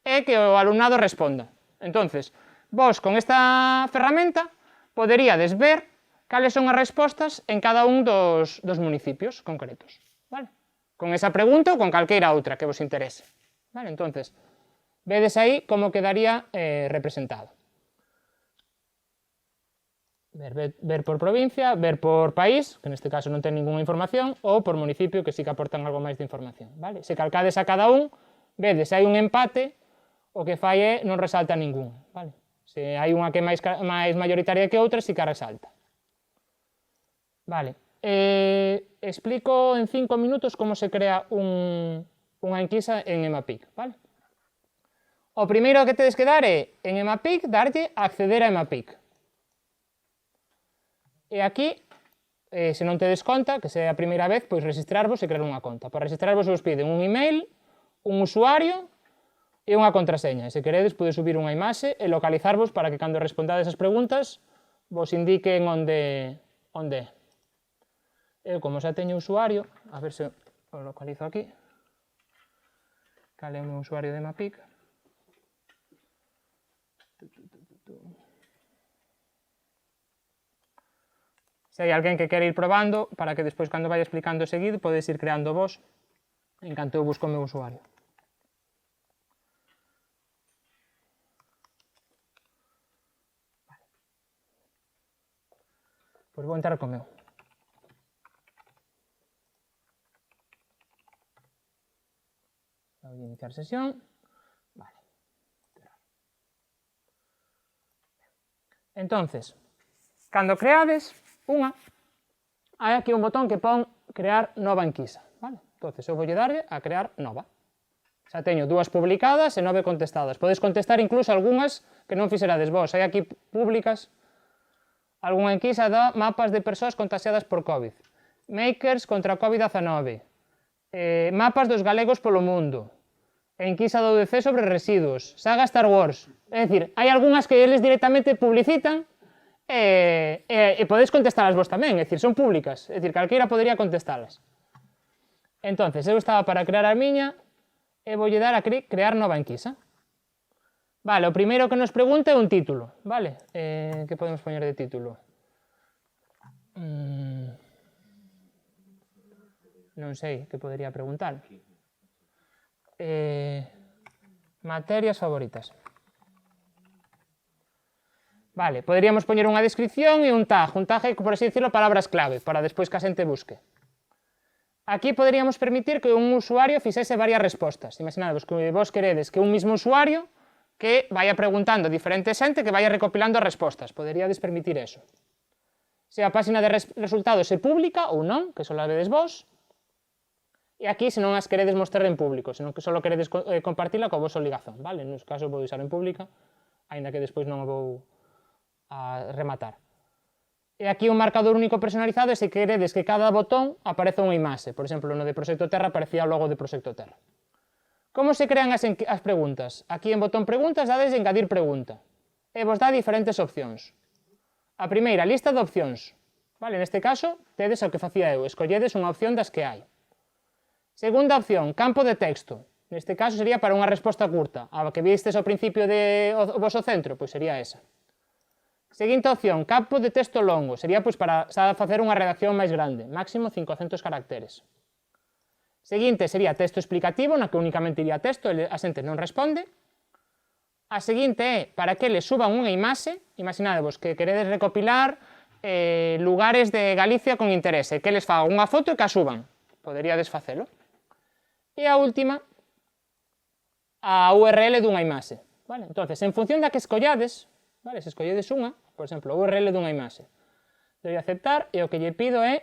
e que o alumnado responda. Entonces, vos con esta ferramenta poderíades ver cales son as respostas en cada un dos municipios concretos. Vale? Con esa pregunta ou con calqueira outra que vos interese. Vale? Entonces, vedes aí como quedaría representado. Ver por provincia, ver por país, que neste caso non ten ninguna información, ou por municipio, que sí que aportan algo máis de información. Vale? Se calcades a cada un, vedes, se hai un empate, o que fai é non resalta ningún. Vale? Se hai unha que é máis mayoritaria que outra, sí que a resalta. Vale. Explico en 5 minutos como se crea unha enquisa en Emapic. Vale? O primeiro que tedes que dar é, en Emapic, darlle a acceder a Emapic. E aquí, se non tedes conta, que se é a primeira vez, pois registrarvos e crear unha conta. Para registrarvos vos piden un email, un usuario e unha contraseña. E se queredes, podes subir unha imaxe e localizarvos para que cando respondades as preguntas vos indiquen onde é. Eu, como xa teño usuario, a ver se o localizo aquí. Cal é o meu usuario de Emapic? Se hai alguén que quere ir probando, para que despois, cando vaya explicando seguido, podes ir creando vos en canto eu busco o meu usuario. Vale. Pois vou entrar co meu. Vou iniciar sesión. Vale. Entonces, cando creades unha, hai aquí un botón que pon crear nova enquisa. Vale? Entonces, eu voulle darlle a crear nova. Xa teño 2 publicadas e 9 contestadas. Podes contestar incluso algunhas que non fixerades vos. Hai aquí públicas algunha enquisa de mapas de persoas contagiadas por COVID. Makers contra COVID-19. Mapas dos galegos polo mundo. Enquisa do UDC sobre residuos. Saga Star Wars. É dicir, hai algunhas que eles directamente publicitan e podedes contestalas vos tamén, é dicir, son públicas, é dicir, calqueira podería contestalas. Entonces, eu estaba para crear a miña e voulle dar a crear nova enquisa. Vale, o primeiro que nos pregunta é un título, vale? Que podemos poñer de título? Non sei, que podería preguntar. Materias favoritas. Vale, poderíamos poñer unha descripción e un tag é, por así decirlo, palabras clave, para despois que a xente busque. Aquí poderíamos permitir que un usuario fixese varias respostas. Imaginadvos que vos queredes que un mismo usuario que vaya preguntando a diferente xente que vaya recopilando as respostas. Poderíades permitir eso. Se a página de resultados é pública ou non, que só la vedes vos, e aquí se non as queredes mostrar en público, senón que só queredes compartila co voso ligazón, vale? No caso vou usar en pública, aínda que despois non o vou a rematar. E aquí un marcador único personalizado é se queredes que cada botón apareza unha imaxe. Por exemplo, no de Proxecto Terra aparecía o logo de Proxecto Terra. Como se crean as preguntas? Aquí en botón preguntas dades engadir pregunta. E vos dá diferentes opcións. A primeira, lista de opcións. Vale, neste caso, tedes o que facía eu, escolledes unha opción das que hai. Segunda opción, campo de texto. Neste caso sería para unha resposta curta. A que vistes ao principio do vosso centro, pois sería esa. Seguinte opción, campo de texto longo, sería pois para facer unha redacción máis grande, máximo 500 caracteres. Seguinte sería texto explicativo, na que únicamente iría texto, a xente non responde. A seguinte é para que les suban unha imaxe, imaginadevos que queredes recopilar lugares de Galicia con interese, que les faga unha foto e que a suban, poderíades facelo. E a última, a URL dunha imaxe. Vale? Entonces, en función da que escollades, vale, se escolledes unha, por exemplo, a URL dunha imaxe, doy a aceptar e o que lle pido é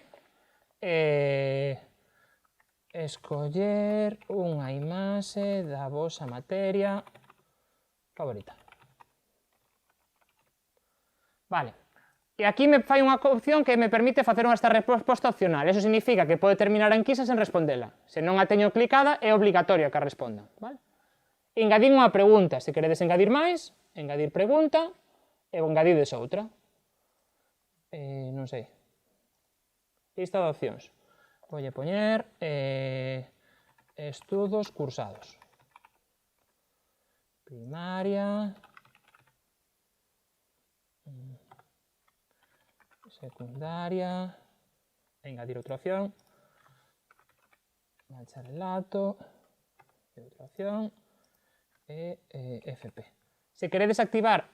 escoller unha imaxe da vosa materia favorita. Vale, e aquí me fai unha opción que me permite facer esta resposta opcional. Eso significa que pode terminar a enquisa sen respondela. Se non a teño clicada, é obligatoria que a responda. Vale? Engadir unha pregunta. Se queredes engadir máis, engadir pregunta, e engadides outra. Non sei. Lista de opcións. Voulle poñer estudos cursados. Primaria, secundaria, engadir outra opción, bacharelato, outra opción, e FP. Se queredes activar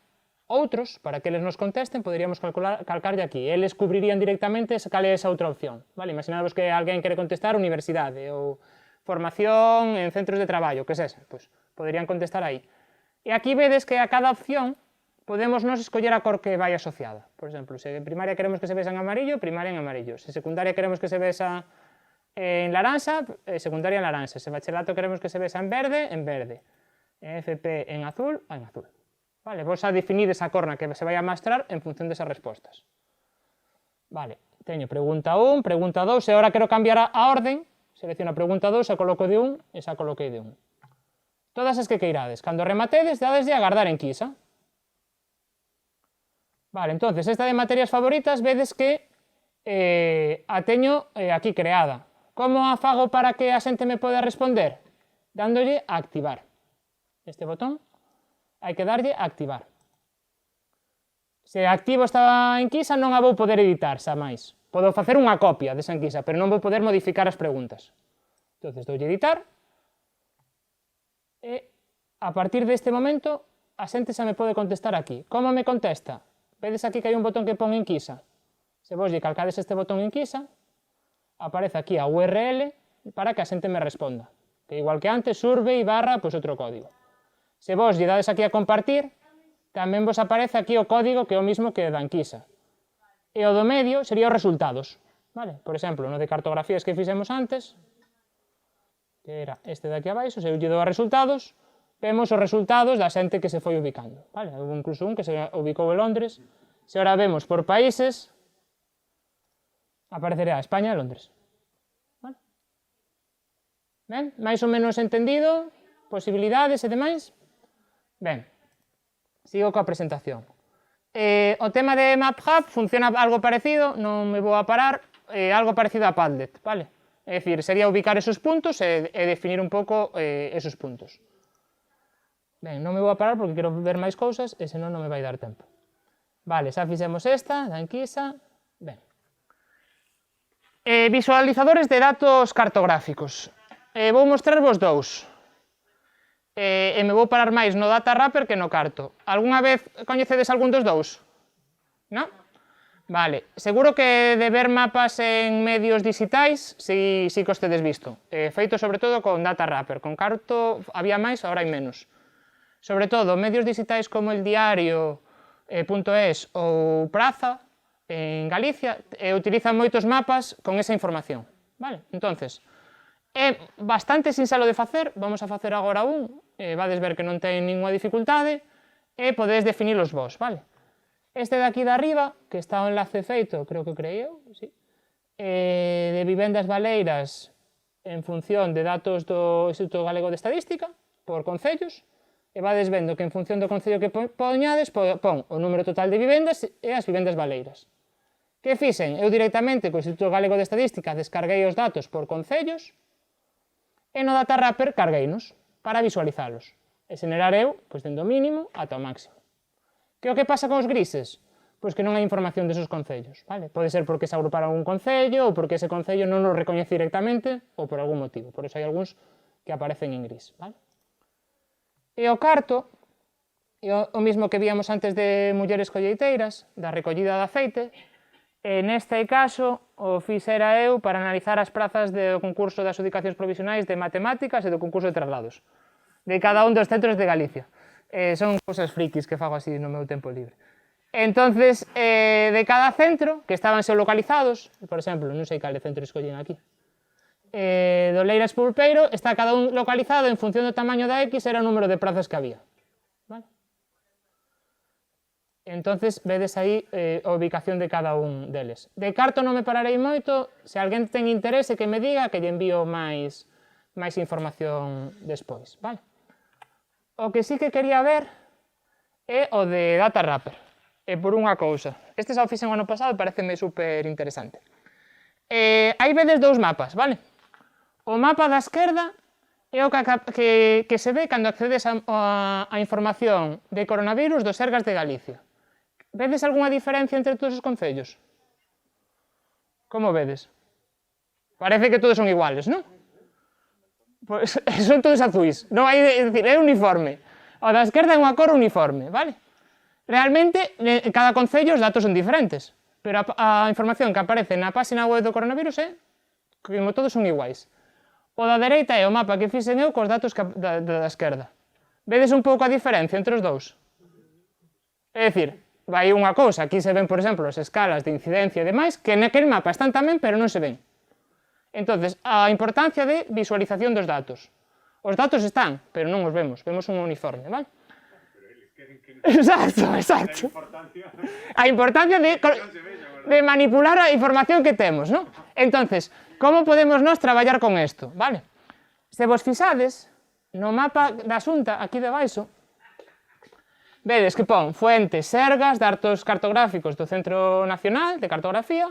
outros, para que eles nos contesten, poderíamos calcarlle aquí. Eles cubrirían directamente cal é esa outra opción. Vale? Imaginadvos que alguén quere contestar universidade ou formación en centros de traballo, que sexa, pois poderían contestar aí. E aquí vedes que a cada opción podemos nos escoller a cor que vai asociada. Por exemplo, se en primaria queremos que se vesa en amarillo, primaria en amarillo. Se secundaria queremos que se vesa en laranxa, secundaria en laranxa. Se bachelato queremos que se vesa en verde, en verde. FP en azul, en azul. Vale, vos a definir esa cor na que se vai a mostrar en función desas respostas. Vale, teño pregunta 1, pregunta 2, e agora quero cambiar a orden, selecciono a pregunta 2, a coloco de 1, e xa coloquei de 1. Todas as que queirades. Cando rematedes, dades de agardar enquisa. Vale, entonces, esta de materias favoritas, vedes que a teño aquí creada. Como a fago para que a xente me poda responder? Dándolle a activar. Este botón, hai que darlle a activar. Se activo esta enquisa non a vou poder editar xa máis. Podo facer unha copia desa enquisa, pero non vou poder modificar as preguntas. Entón, doulle editar, e a partir deste momento a xente xa me pode contestar aquí. Como me contesta? Vedes aquí que hai un botón que pon enquisa. Se vos lle calcades este botón enquisa, aparece aquí a URL para que a xente me responda. Que igual que antes, survey barra, pois outro código. Se vos lle dades aquí a compartir, tamén vos aparece aquí o código que é o mismo que da enquisa. E o do medio sería os resultados. Vale? Por exemplo, no de cartografías que fixemos antes, que era este de aquí abaixo, se eu lle dou a resultados, vemos os resultados da xente que se foi ubicando. Vale? Houve incluso un que se ubicou en Londres. Se ahora vemos por países, aparecerá España e Londres. Vale? Ben? Mais ou menos entendido? Posibilidades e demais? Ben, sigo coa presentación. O tema de MapHub funciona algo parecido, non me vou a parar, algo parecido a Padlet, vale? É dicir, sería ubicar esos puntos e definir un pouco esos puntos. Ben, non me vou a parar porque quero ver máis cousas e senón non me vai dar tempo. Vale, xa fixemos esta, da enquisa. Ben. Visualizadores de datos cartográficos. Vou mostrarvos dous. E me vou parar máis no Data Wrapper que no Carto. Algúna vez coñecedes algún dos dous? Non? Vale, seguro que de ver mapas en medios digitais si que os tedes visto. Feito sobre todo con Data Wrapper. Con Carto había máis, agora hai menos. Sobre todo, medios digitais como El Diario.es ou Praza, en Galicia, utilizan moitos mapas con esa información. Vale? Entonces, é bastante sinxelo de facer, vamos a facer agora vades ver que non ten ninguna dificultade, e podedes definilos vos, vale? Este de aquí de arriba, que está o enlace feito, creo que creí eu, sí, de vivendas baleiras en función de datos do Instituto Galego de Estadística, por concellos, e vades vendo que en función do concello que poñades, pon o número total de vivendas e as vivendas baleiras. Que fixen? Eu directamente co Instituto Galego de Estadística descarguei os datos por concellos e no Data Wrapper cargueinos para visualizalos e xenerar eu, pois, dende o mínimo ata o máximo. Que o que pasa con os grises? Pois que non hai información desos concellos, vale? Pode ser porque se agruparon un concello ou porque ese concello non o recoñece directamente ou por algún motivo, por iso hai algúns que aparecen en gris, vale? E o carto, é o mismo que víamos antes de mulleres colleiteiras, da recollida de aceite, e neste caso o fixera eu para analizar as prazas do concurso de adxudicacións provisionais de matemáticas e do concurso de traslados, de cada un dos centros de Galicia. Son cousas frikis que fago así no meu tempo libre. Entonces, de cada centro, que estaban xeolocalizados, por exemplo, non sei cal de centro escollen aquí, do Leiras Pulpeiro, está cada un localizado en función do tamaño da X, era o número de prazas que había. Vale? Entonces, vedes aí a ubicación de cada un deles. De carto non me pararei moito, se alguén ten interese que me diga, que lle envío máis información despois. Vale? O que sí que quería ver é o de Data Wrapper. E por unha cousa, este xa o fixen o ano pasado e pareceme super interesante. Aí vedes dous mapas, vale? O mapa da esquerda é o que se ve cando accedes a información de coronavirus dos Sergas de Galicia. Vedes algunha diferencia entre todos os concellos? Como vedes? Parece que todos son iguales, non? Pois son todos azuis, non hai, é dicir, é uniforme. O da esquerda é unha cor uniforme, vale? Realmente, en cada concello os datos son diferentes, pero a información que aparece na página web do coronavirus é que todos son iguais. O da dereita é o mapa que fixen eu cos datos da esquerda. Vedes un pouco a diferencia entre os dous? É dicir, vai unha cousa, aquí se ven, por exemplo, as escalas de incidencia e demais, que naquele mapa están tamén, pero non se ven. Entonces, a importancia de visualización dos datos. Os datos están, pero non os vemos, vemos un uniforme, vale? Exacto. A importancia de manipular a información que temos, non? Entonces, como podemos nós traballar con isto, vale? Se vos fixades no mapa da Xunta, aquí debaixo, vedes que pon fuentes, sergas, datos cartográficos do Centro Nacional de Cartografía,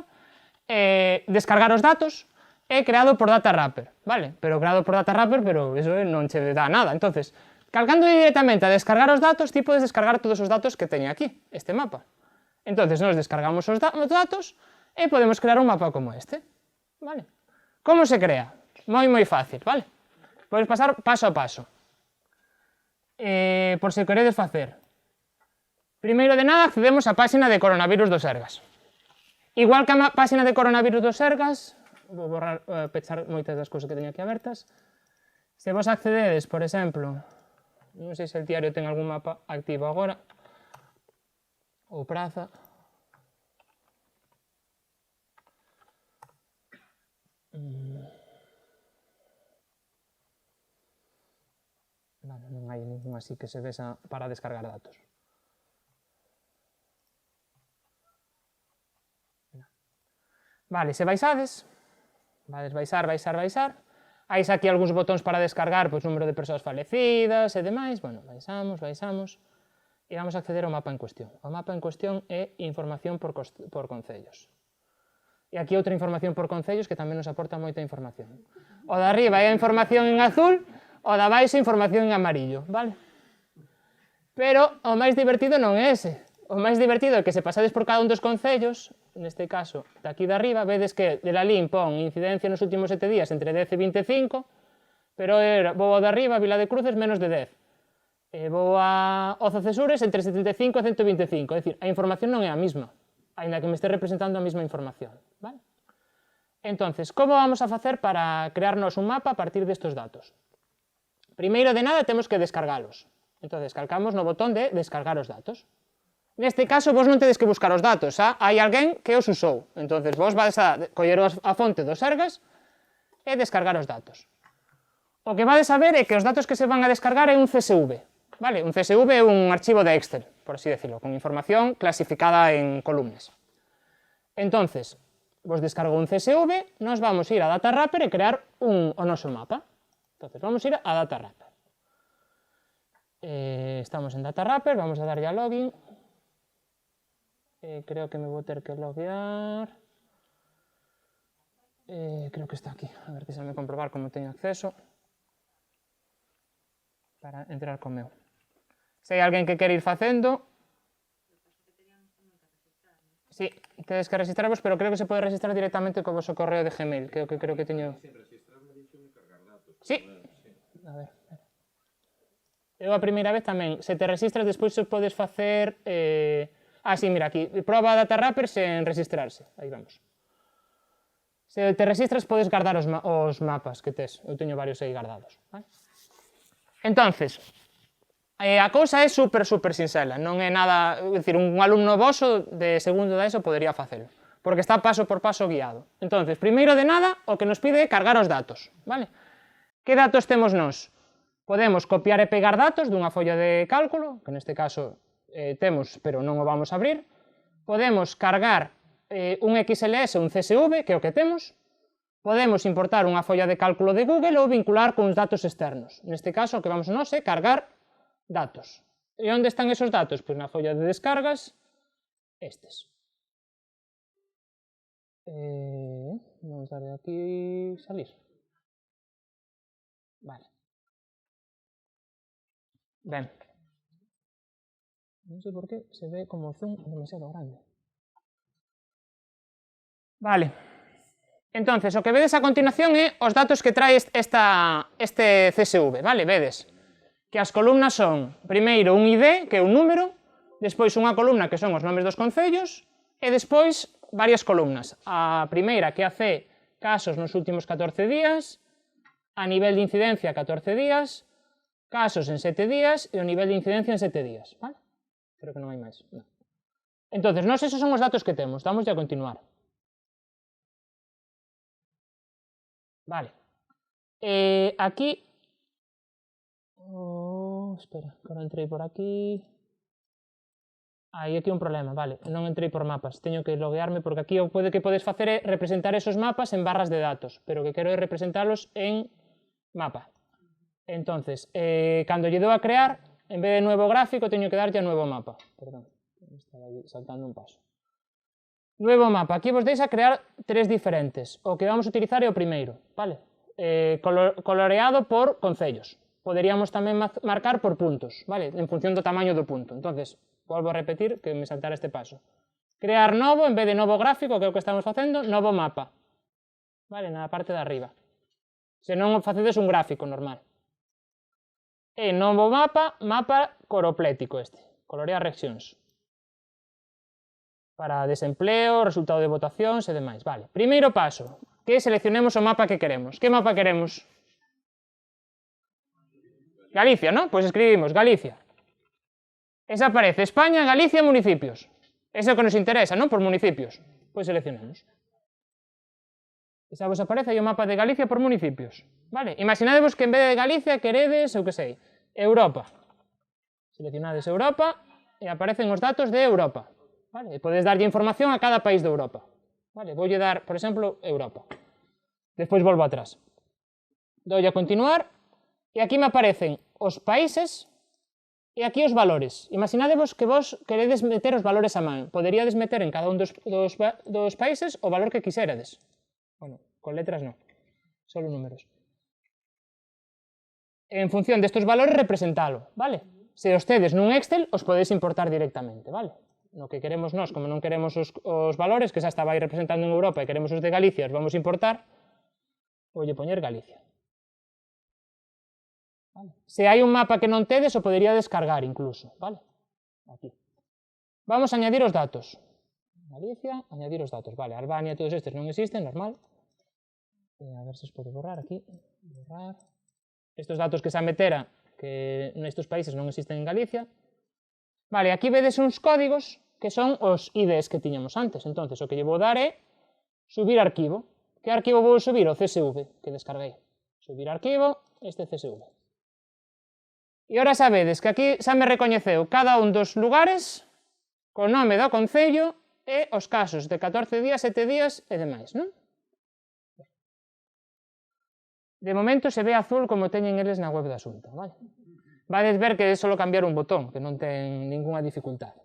descargar os datos, é creado por Data Wrapper, vale? Pero creado por Data Wrapper, pero eso non che dá nada. Entonces, cargando directamente a descargar os datos, ti podes descargar todos os datos que teña aquí, este mapa. Entonces, nos descargamos os datos e podemos crear un mapa como este, vale? Como se crea? Moi fácil, vale? Podes pasar paso a paso. Por se queredes facer. Primeiro de nada, accedemos á páxina de coronavirus do Sergas. Igual que a páxina de coronavirus do Sergas, vou pechar moitas das cousas que teño aquí abertas. Se vos accededes, por exemplo, non sei se el diario ten algún mapa activo agora, ou praza. Vale, non hai ningún así que se vexa para descargar datos. Vale, se baixades, baixar, hai aquí algúns botóns para descargar, pois, número de persoas falecidas e demais, bueno, baixamos, e vamos a acceder ao mapa en cuestión. O mapa en cuestión é información por concellos. E aquí outra información por concellos que tamén nos aporta moita información. O de arriba é a información en azul, o de abaixo é información en amarillo, vale? Pero o máis divertido non é ese. O máis divertido é que se pasades por cada un dos concellos, neste caso, de aquí de arriba, vedes que de la LIN pon incidencia nos últimos 7 días entre 10 e 25, pero vou ao de arriba, Vila de Cruces, menos de 10. Vou a Oza Cesures entre 75 e 125, é dicir, a información non é a mesma, aínda que me este representando a mesma información, vale? Entonces, como vamos a facer para crearnos un mapa a partir destes datos? Primeiro de nada, temos que descargalos. Entonces, calcamos no botón de descargar os datos. Neste caso, vos non tedes que buscar os datos, hai alguén que os usou. Entonces, vos vais a coller a fonte dos Sergas e descargar os datos. O que vades a ver é que os datos que se van a descargar é un CSV. vale? Un CSV é un archivo de Excel, por así decirlo, con información clasificada en columnas. Entonces, vos descargo un CSV, nos vamos a ir a Data Wrapper e crear o noso mapa. Entonces, vamos a ir a Data Wrapper. Estamos en Data Wrapper, vamos a darle a Login. Creo que me voy a tener que loguear. Creo que está aquí, a ver, déxame comprobar como teño acceso para entrar con meu. Se hai alguén que quere ir facendo, sí, tedes que registrarvos, pero creo que se pode registrar directamente co vosso correo de Gmail, creo que teño... Sí, a ver. Eu a primeira vez tamén, se te registras, despois podes facer... sí, mira, aquí, proba Data Wrapper sen registrarse, aí vamos. Se te registras, podes guardar os mapas que tes. Eu teño varios aí guardados. Vale? Entonces, a cousa é super sinxela. Non é nada... É dicir, un alumno voso de segundo da ESO podería facelo, porque está paso por paso guiado. Entonces, primeiro de nada, o que nos pide é cargar os datos. Vale? Que datos temos nós? Podemos copiar e pegar datos dunha folla de cálculo, que neste caso temos, pero non o vamos a abrir. Podemos cargar un XLS ou un CSV, que é o que temos. Podemos importar unha folla de cálculo de Google ou vincular con os datos externos. Neste caso, o que vamos a nós é cargar datos. E onde están esos datos? Pois na folla de descargas, estes. Vamos darle aquí salir. Vale. Ben. Non sei por que se ve como zoom demasiado grande. Vale, entonces o que vedes a continuación é os datos que trae este CSV, vale, vedes que as columnas son, primeiro un ID, que é un número, despois unha columna que son os nomes dos concellos, e despois varias columnas, a primeira que é a C, casos nos últimos 14 días, a nivel de incidencia 14 días, casos en 7 días e o nivel de incidencia en 7 días, vale? Creo que non hai máis, non. Entonces, nós esos son os datos que temos, damos a continuar. Vale, aquí, espera, que ahora entrei por aquí, hai aquí un problema, vale, non entrei por mapas, teño que loguearme porque aquí o que podes facer é representar esos mapas en barras de datos, pero o que quero é representalos en mapa. Entonces, cando lle dou a crear, en vez de nuevo gráfico, teño que darlle a nuevo mapa, perdón, estaba saltando un paso. Nuevo mapa, aquí vos deixa crear tres diferentes, o que vamos a utilizar é o primeiro, vale? Coloreado por concellos, poderíamos tamén marcar por puntos, vale? En función do tamaño do punto, entonces, volvo a repetir que me saltara este paso. Crear novo, en vez de novo gráfico, que é o que estamos facendo, novo mapa, vale? Na parte de arriba, se non facedes un gráfico normal. E novo mapa, mapa coroplético este, colorear rexións. Para desempleo, resultado de votacións e demais. Vale, primeiro paso, que seleccionemos o mapa que queremos. Que mapa queremos? Galicia, non? Pois escribimos Galicia. Esa aparece España, Galicia, municipios. Ese é o que nos interesa, non? Por municipios. Pois seleccionamos. Esa vos aparece aí o mapa de Galicia por municipios. Vale, imaginadevos que en vez de Galicia queredes, eu que sei, Europa. Seleccionades Europa e aparecen os datos de Europa. Vale, e podes darlle información a cada país de Europa. Vale, voulle dar, por exemplo, Europa. Despois volvo atrás. Doulle a continuar e aquí me aparecen os países e aquí os valores. Imaginadevos que vos queredes meter os valores a man. Poderíades meter en cada un dos países o valor que quixerades. Bueno, con letras non, solo números. En función destes valores representalo, vale? Se os tedes nun Excel, os podedes importar directamente, vale? No que queremos nós, como non queremos os valores, que xa estaba aí representando en Europa e queremos os de Galicia, os vamos a importar, voulle poñer Galicia. Vale. Se hai un mapa que non tedes, o podería descargar incluso, vale? Aquí. Vamos a añadir os datos. Galicia, añadir os datos, vale, Albania, todos estes non existen, normal. A ver se os pode borrar aquí, borrar. Estes datos que xa metera, que nestes países non existen en Galicia. Vale, aquí vedes uns códigos que son os IDs que tiñamos antes, entonces o que lle vou dar é subir arquivo. Que arquivo vou subir? O CSV que descarguei. Subir arquivo, este CSV. E ora sabedes que aquí xa me recoñeceu cada un dos lugares co nome do concello e os casos de 14 días, 7 días e demais, non? De momento se ve azul como teñen eles na web da Xunta, vale? Vades ver que é só cambiar un botón, que non ten ninguna dificultade.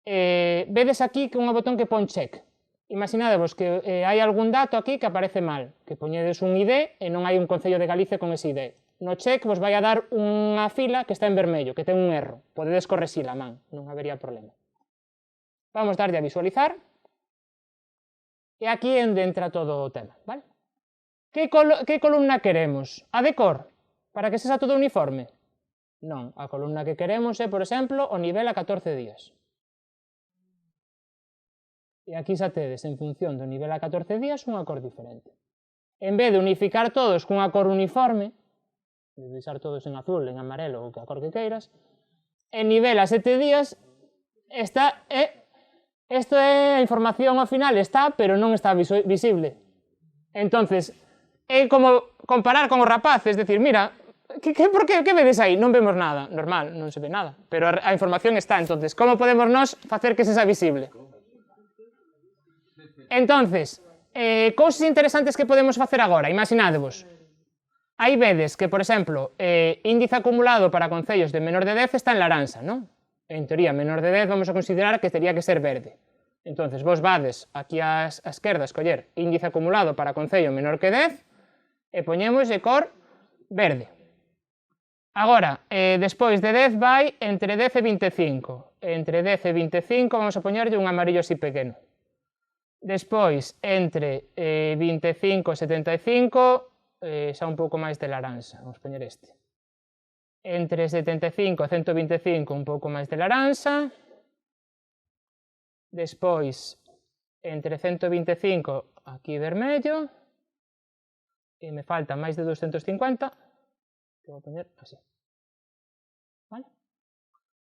Vedes aquí que un botón que pon check. Imaginadevos que hai algún dato aquí que aparece mal, que poñedes un ID e non hai un Concello de Galicia con ese ID. No check vos vai a dar unha fila que está en vermello, que ten un erro. Podedes correxir a man, non habería problema. Vamos darlle a visualizar. E aquí é onde entra todo o tema, vale? Que columna queremos? A de cor? Para que sexa todo uniforme? Non, a columna que queremos é, por exemplo, o nivel a 14 días. E aquí xa tedes, en función do nivel a 14 días, unha cor diferente. En vez de unificar todos cunha cor uniforme, de deixar todos en azul, en amarelo ou que a cor que queiras, en nivel a 7 días, isto é a información ao final, está, pero non está visible. Entonces, é como comparar con os rapaces, decir, mira, que vedes aí? Non vemos nada, normal, non se ve nada, pero a información está, entonces, como podemos nós facer que se xa visible? Entonces, cousas interesantes que podemos facer agora, imaginádevos, aí vedes que, por exemplo, índice acumulado para concellos de menor de 10 está en laranxa, non? En teoría, menor de 10 vamos a considerar que tería que ser verde. Entonces, vos vades aquí á esquerda a escoller índice acumulado para concello menor que 10 e poñemos de cor verde. Agora, despois de 10 vai entre 10 e 25. Entre 10 e 25 vamos a poñerlle un amarillo así pequeno. Despois, entre 25 e 75, xa un pouco máis de laranxa, vamos poñer este. Entre 75 e 125, un pouco máis de laranxa. Despois, entre 125, aquí vermello. E me falta máis de 250, que vou poñer así. Vale?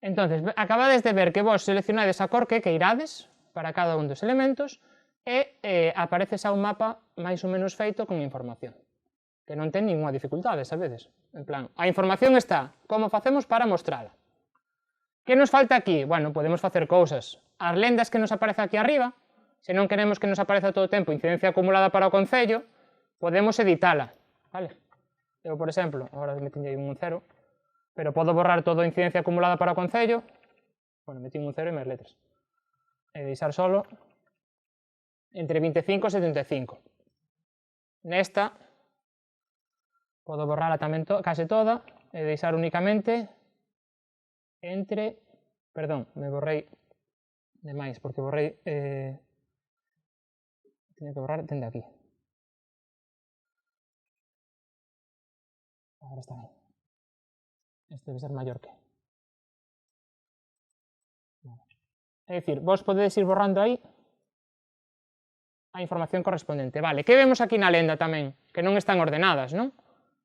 Entonces, acabades de ver que vos seleccionades a cor que queirades para cada un dos elementos e aparece xa un mapa máis ou menos feito con información, que non ten ninguna dificultade, sabedes? En plan, a información está, como facemos para mostrala? Que nos falta aquí? Bueno, podemos facer cousas. As lendas que nos aparece aquí arriba, se non queremos que nos apareza todo o tempo incidencia acumulada para o concello, podemos editala, vale? Eu, por exemplo, agora metinlle un 0, pero podo borrar toda a incidencia acumulada para o concello, bueno, metín un 0 e máis letras, e deixar solo entre 25 e 75. Nesta, podo borrala tamén case toda e deixar únicamente entre, perdón, me borrei demais, porque borrei, teño que borrar dende aquí. Agora está ben. Este debe ser maior que. É dicir, vos podedes ir borrando aí a información correspondente. Vale, que vemos aquí na lenda tamén? Que non están ordenadas, non?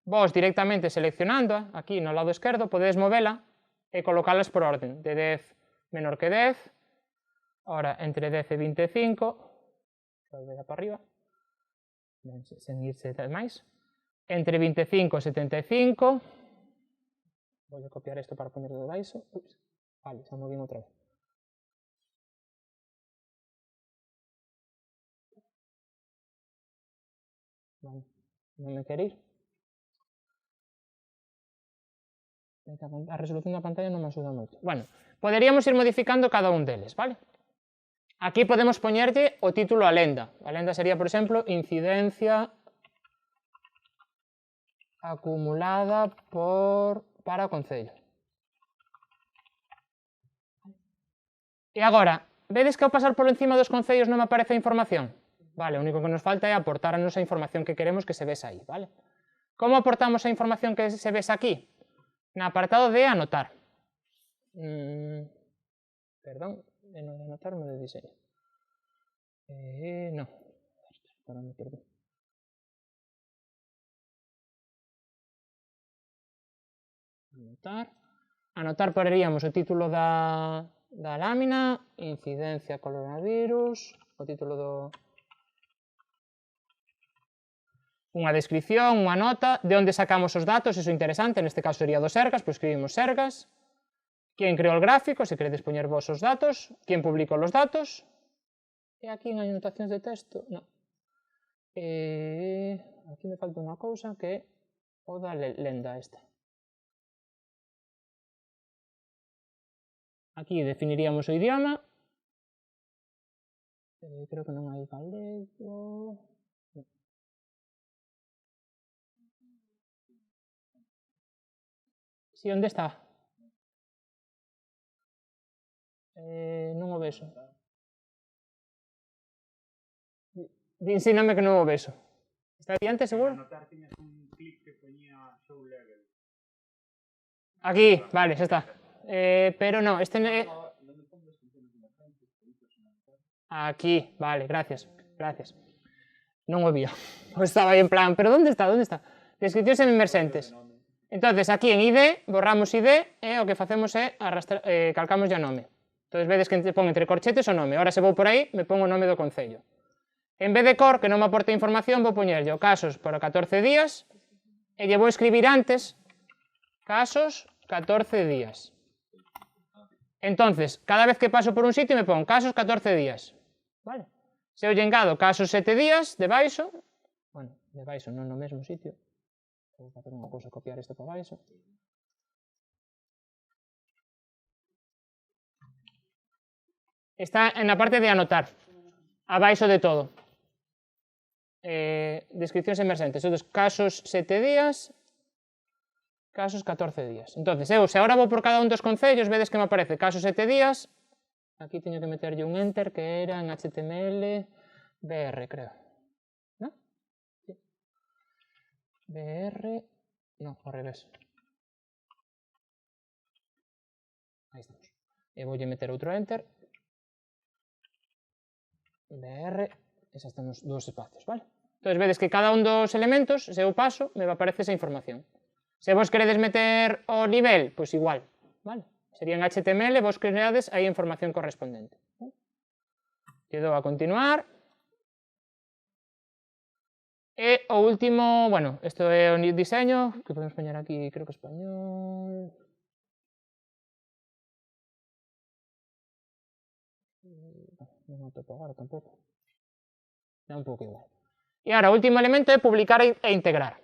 Vos directamente seleccionando, aquí no lado esquerdo, podedes movela e colocalas por orden, de 10 menor que 10, ahora entre 10 e 25, volver para arriba, sen irse máis, entre 25 e 75, vou a copiar isto para ponerlo de baixo, vale, xa movín outra vez. Vale, non me quere ir. A resolución da pantalla non me axuda moito. Bueno, poderíamos ir modificando cada un deles, vale? Aquí podemos poñerlle o título á lenda. A lenda sería, por exemplo, incidencia acumulada para o concello. E agora, vedes que ao pasar por encima dos concellos non me aparece a información? Vale, o único que nos falta é aportarnos a información que queremos que se vese aí, vale? Como aportamos a información que se vese aquí? No apartado de anotar. Perdón, no de anotar, no de diseño. No. Ahora me perdí. Anotar. Anotar poneríamos o título da lámina, incidencia coronavirus, o título do... unha descripción, unha nota, de onde sacamos os datos, eso é interesante, neste caso sería do Sergas, pois escribimos Sergas, quen creou o gráfico, se queredes poñer vos os datos, quen publicou os datos, e aquí en anotacións de texto, non. Aquí me falta unha cousa que é o da lenda esta. Aquí definiríamos o idioma, creo que non hai galego. Si, onde está? Non o vexo. Ensíname que non o vexo. Está diante, seguro? Anotar tiñas un clip que poñía show level. Aquí, vale, xa está. Pero non, este... Aquí, vale, gracias, gracias. Non o vía. Estaba aí en plan, pero onde está, onde está? Descripcións emerxentes. Entonces, aquí en ID, borramos ID e o que facemos é calcamos ya nome. Entonces, vedes que pon entre corchetes o nome. Ahora, se vou por aí, me pongo o nome do concello. En vez de cor, que non me aporta información, vou poñerlle casos por 14 días e lle vou escribir antes casos 14 días. Entonces, cada vez que paso por un sitio me pon casos 14 días. Vale? Se eu lle engado casos 7 días, debaixo, bueno, debaixo, non no mesmo sitio, vou facer unha cousa, copiar isto para baixo. Está en la parte de anotar, abaixo de todo. Descripcións emerxentes, outros casos 7 días, casos 14 días. Entonces, eu, se agora vou por cada un dos concellos, vedes que me aparece casos 7 días, aquí teño que meterlle un enter que era en HTML, BR, creo. ¿No? Sí. BR, no, ao revés. Aí estamos. E voulle meter outro enter. BR, e xa estamos dos espacios, vale? Entón, vedes que cada un dos elementos, se eu paso, me aparece esa información. Se vos queredes meter o nivel, pois igual, vale? Sería en HTML, vos creades aí a información correspondente. Lle dou a continuar. E o último, bueno, isto é o diseño, que podemos poñer aquí, creo que español. Non o topo agora tampouco. Dá un pouco igual. E agora, o último elemento é publicar e integrar.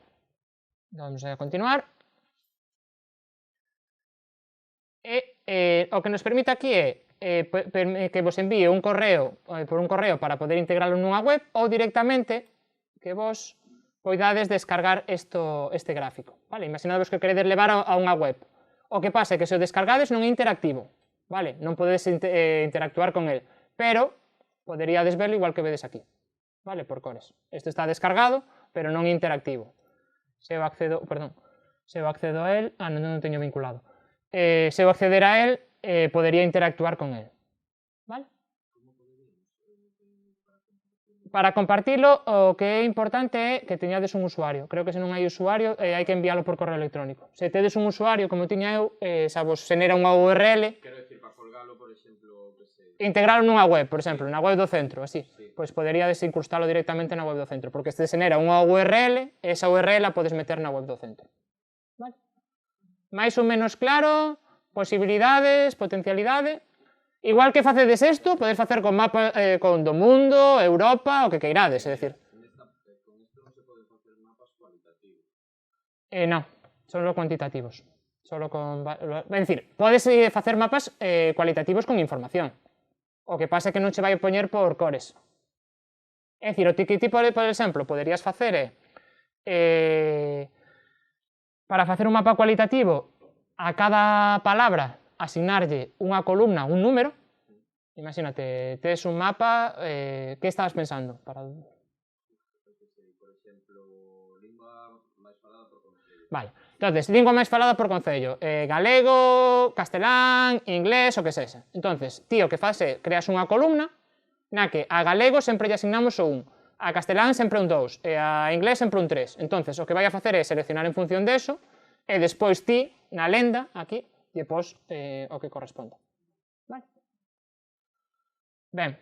Vamos a continuar. E o que nos permite aquí é que vos envíe un correo por un correo para poder integrarlo nunha web ou directamente que vos poidades descargar este gráfico. Vale? Imaginadvos que queredes levar a unha web. O que pasa é que se o descargades non é interactivo. Vale? Non podedes interactuar con el, pero poderíades verlo igual que vedes aquí. Vale? Por cores. Este está descargado, pero non é interactivo. Se eu accedo a él, non teño vinculado. Se eu acceder a él, podería interactuar con él. Vale? Para compartilo, o que é importante é que teñades un usuario. Creo que se non hai usuario, hai que enviálo por correo electrónico. Se tedes un usuario, como tiña eu, xa vos xenera unha URL. Quero dicir, para colgalo, por exemplo, que se... Integralo nunha web, por exemplo, na web do centro, así. Pois poderíades incrustalo directamente na web do centro, porque este xenera unha URL, e esa URL a podes meter na web do centro. Vale? Mais ou menos claro, posibilidades, potencialidade. Igual que facedes isto, podes facer con mapa con do mundo, Europa, o que queirades, é dicir. Con isto non se poden facer mapas cualitativos. Non, solo cuantitativos. Solo con... É dicir, podes facer mapas cualitativos con información. O que pasa é que non che vai poñer por cores. É dicir, o que tipo, por exemplo, poderías facer para facer un mapa cualitativo, a cada palabra asignarlle unha columna, un número. Imagínate, tes un mapa, que estabas pensando? Para... Por exemplo, lingua máis falada por concello. Vale, entonces, lingua máis falada por concello, galego, castelán, inglés, o que sexa. Entonces, ti o que faz é, creas unha columna na que a galego sempre lle asignamos o 1, a castelán sempre un 2, e a inglés sempre un 3. Entonces, o que vai a facer é seleccionar en función deso, e despois ti, na lenda, aquí, lle pos o que corresponda. Vale? Ben,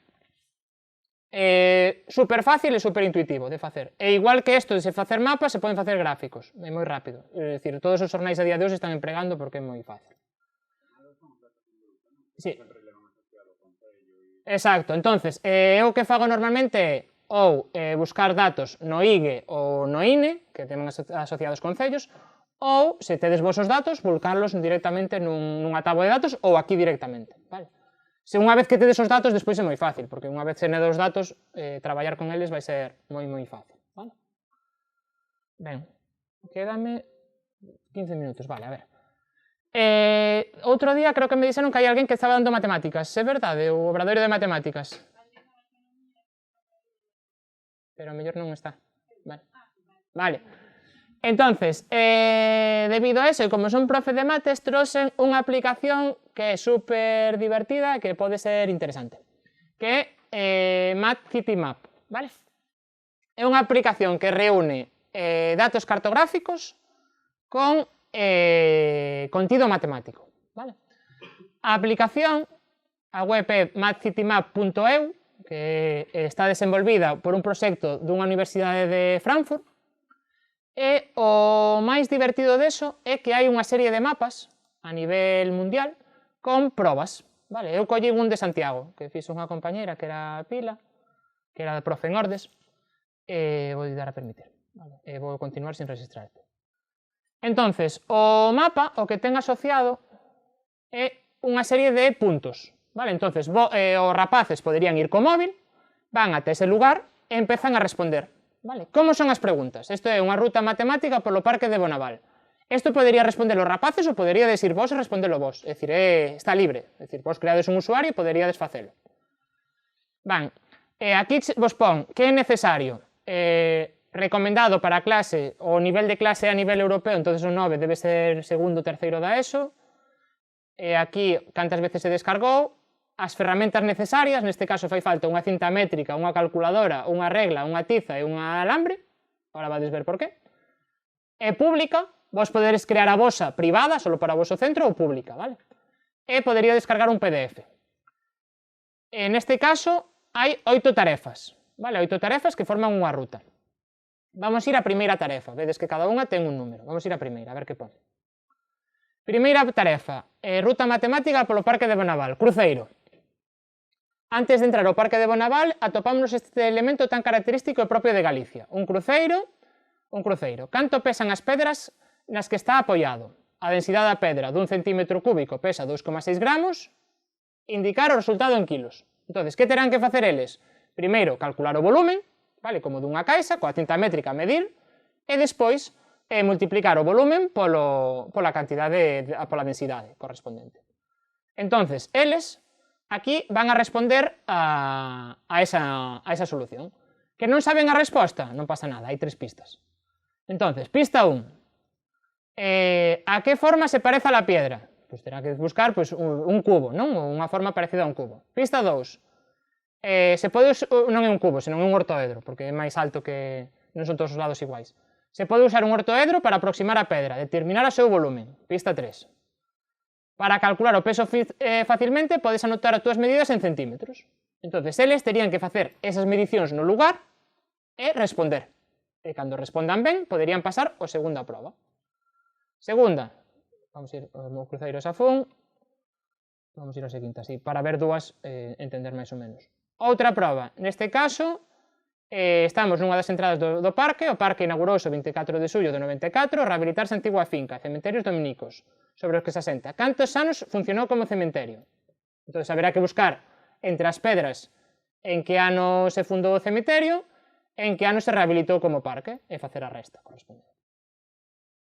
super fácil e super intuitivo de facer. E igual que isto de se facer mapas, se poden facer gráficos, é moi rápido. É dicir, todos os xornais a día de hoxe están empregando porque é moi fácil. Sí. Exacto, entonces, eu que fago normalmente é ou buscar datos no IGE ou no INE, que temen asociados concellos, ou, se tedes vos os datos, volcarlos directamente nunha táboa de datos ou aquí directamente, vale? Se unha vez que tedes os datos, despois é moi fácil, porque unha vez tenedes os datos, traballar con eles vai ser moi fácil, vale? Ben, quédame 15 minutos, vale, a ver. Outro día creo que me dixeron que hai alguén que estaba dando matemáticas, é verdade? O obradoiro de matemáticas. Pero a mellor non está. Vale. Entonces, debido a eso, como son profe de mates, trouxen unha aplicación que é super divertida e que pode ser interesante, que é MathCityMap, vale? É unha aplicación que reúne datos cartográficos con contido matemático, vale? A aplicación, a web é mathcitymap.eu, que está desenvolvida por un proxecto dunha universidade de Frankfurt, e o máis divertido deso é que hai unha serie de mapas a nivel mundial con probas, vale? Eu collín un de Santiago, que fixo unha compañeira que era Pila, que era profe en Ordes, e vou dar a permitir, vale? E vou continuar sin registrarte. Entonces, o mapa o que ten asociado é unha serie de puntos, vale? Entonces, os rapaces poderían ir co móvil, van até ese lugar e empezan a responder, vale? Como son as preguntas? Isto é unha ruta matemática polo Parque de Bonaval. Isto podería responder os rapaces ou podería decir vos e respondelo vos, é dicir, está libre, é dicir, vos creades un usuario e poderíades facelo. Van, aquí vos pon que é necesario recomendado para a clase, o nivel de clase a nivel europeo, entonces o 9 debe ser segundo, terceiro da ESO, e aquí cantas veces se descargou, as ferramentas necesarias, neste caso fai falta unha cinta métrica, unha calculadora, unha regla, unha tiza e un alambre, ahora vades ver por qué, é pública, vos poderes crear a vosa privada, solo para o voso centro, ou pública, vale? E podería descargar un PDF. Neste caso, hai 8 tarefas, vale? 8 tarefas que forman unha ruta. Vamos ir á primeira tarefa, vedes que cada unha ten un número, vamos ir á primeira, a ver que pon. Primeira tarefa, ruta matemática polo Parque de Bonaval, cruceiro. Antes de entrar ao Parque de Bonaval, atopámonos este elemento tan característico e propio de Galicia. Un cruceiro. Canto pesan as pedras nas que está apoiado? A densidade da pedra dun centímetro cúbico pesa 2,6 gramos, indicar o resultado en kilos. Entón, que terán que facer eles? Primeiro, calcular o volumen, vale, como dunha caixa, coa cinta métrica a medir, e despois multiplicar o volumen pola densidade correspondente. Entón, eles aquí van a responder a esa solución. Que non saben a resposta? Non pasa nada, hai 3 pistas. Entón, pista 1. A que forma se parece a la piedra? Pois terá que buscar un cubo, non? Ou unha forma parecida a un cubo. Pista 2. Non é un cubo, senón un ortoedro, porque é máis alto que non son todos os lados iguais. Se pode usar un ortoedro para aproximar a pedra, determinar o seu volumen. Pista 3. Para calcular o peso facilmente, podes anotar as túas medidas en centímetros. Entón, eles terían que facer esas medicións no lugar e responder. E cando respondan ben, poderían pasar a segunda proba. Segunda, vamos ir ao meu cruceiro Safón, vamos ir ao seguinte así, para ver dúas, entender máis ou menos. Outra proba, neste caso, estamos nunha das entradas do parque, o parque inaugurouse o 24 de xullo de 94, rehabilitarse a antigua finca, cementerios dominicos, sobre os que se asenta. Cantos anos funcionou como cementerio? Entón, haberá que buscar entre as pedras en que ano se fundou o cementerio, en que ano se rehabilitou como parque, e facer a resta correspondente.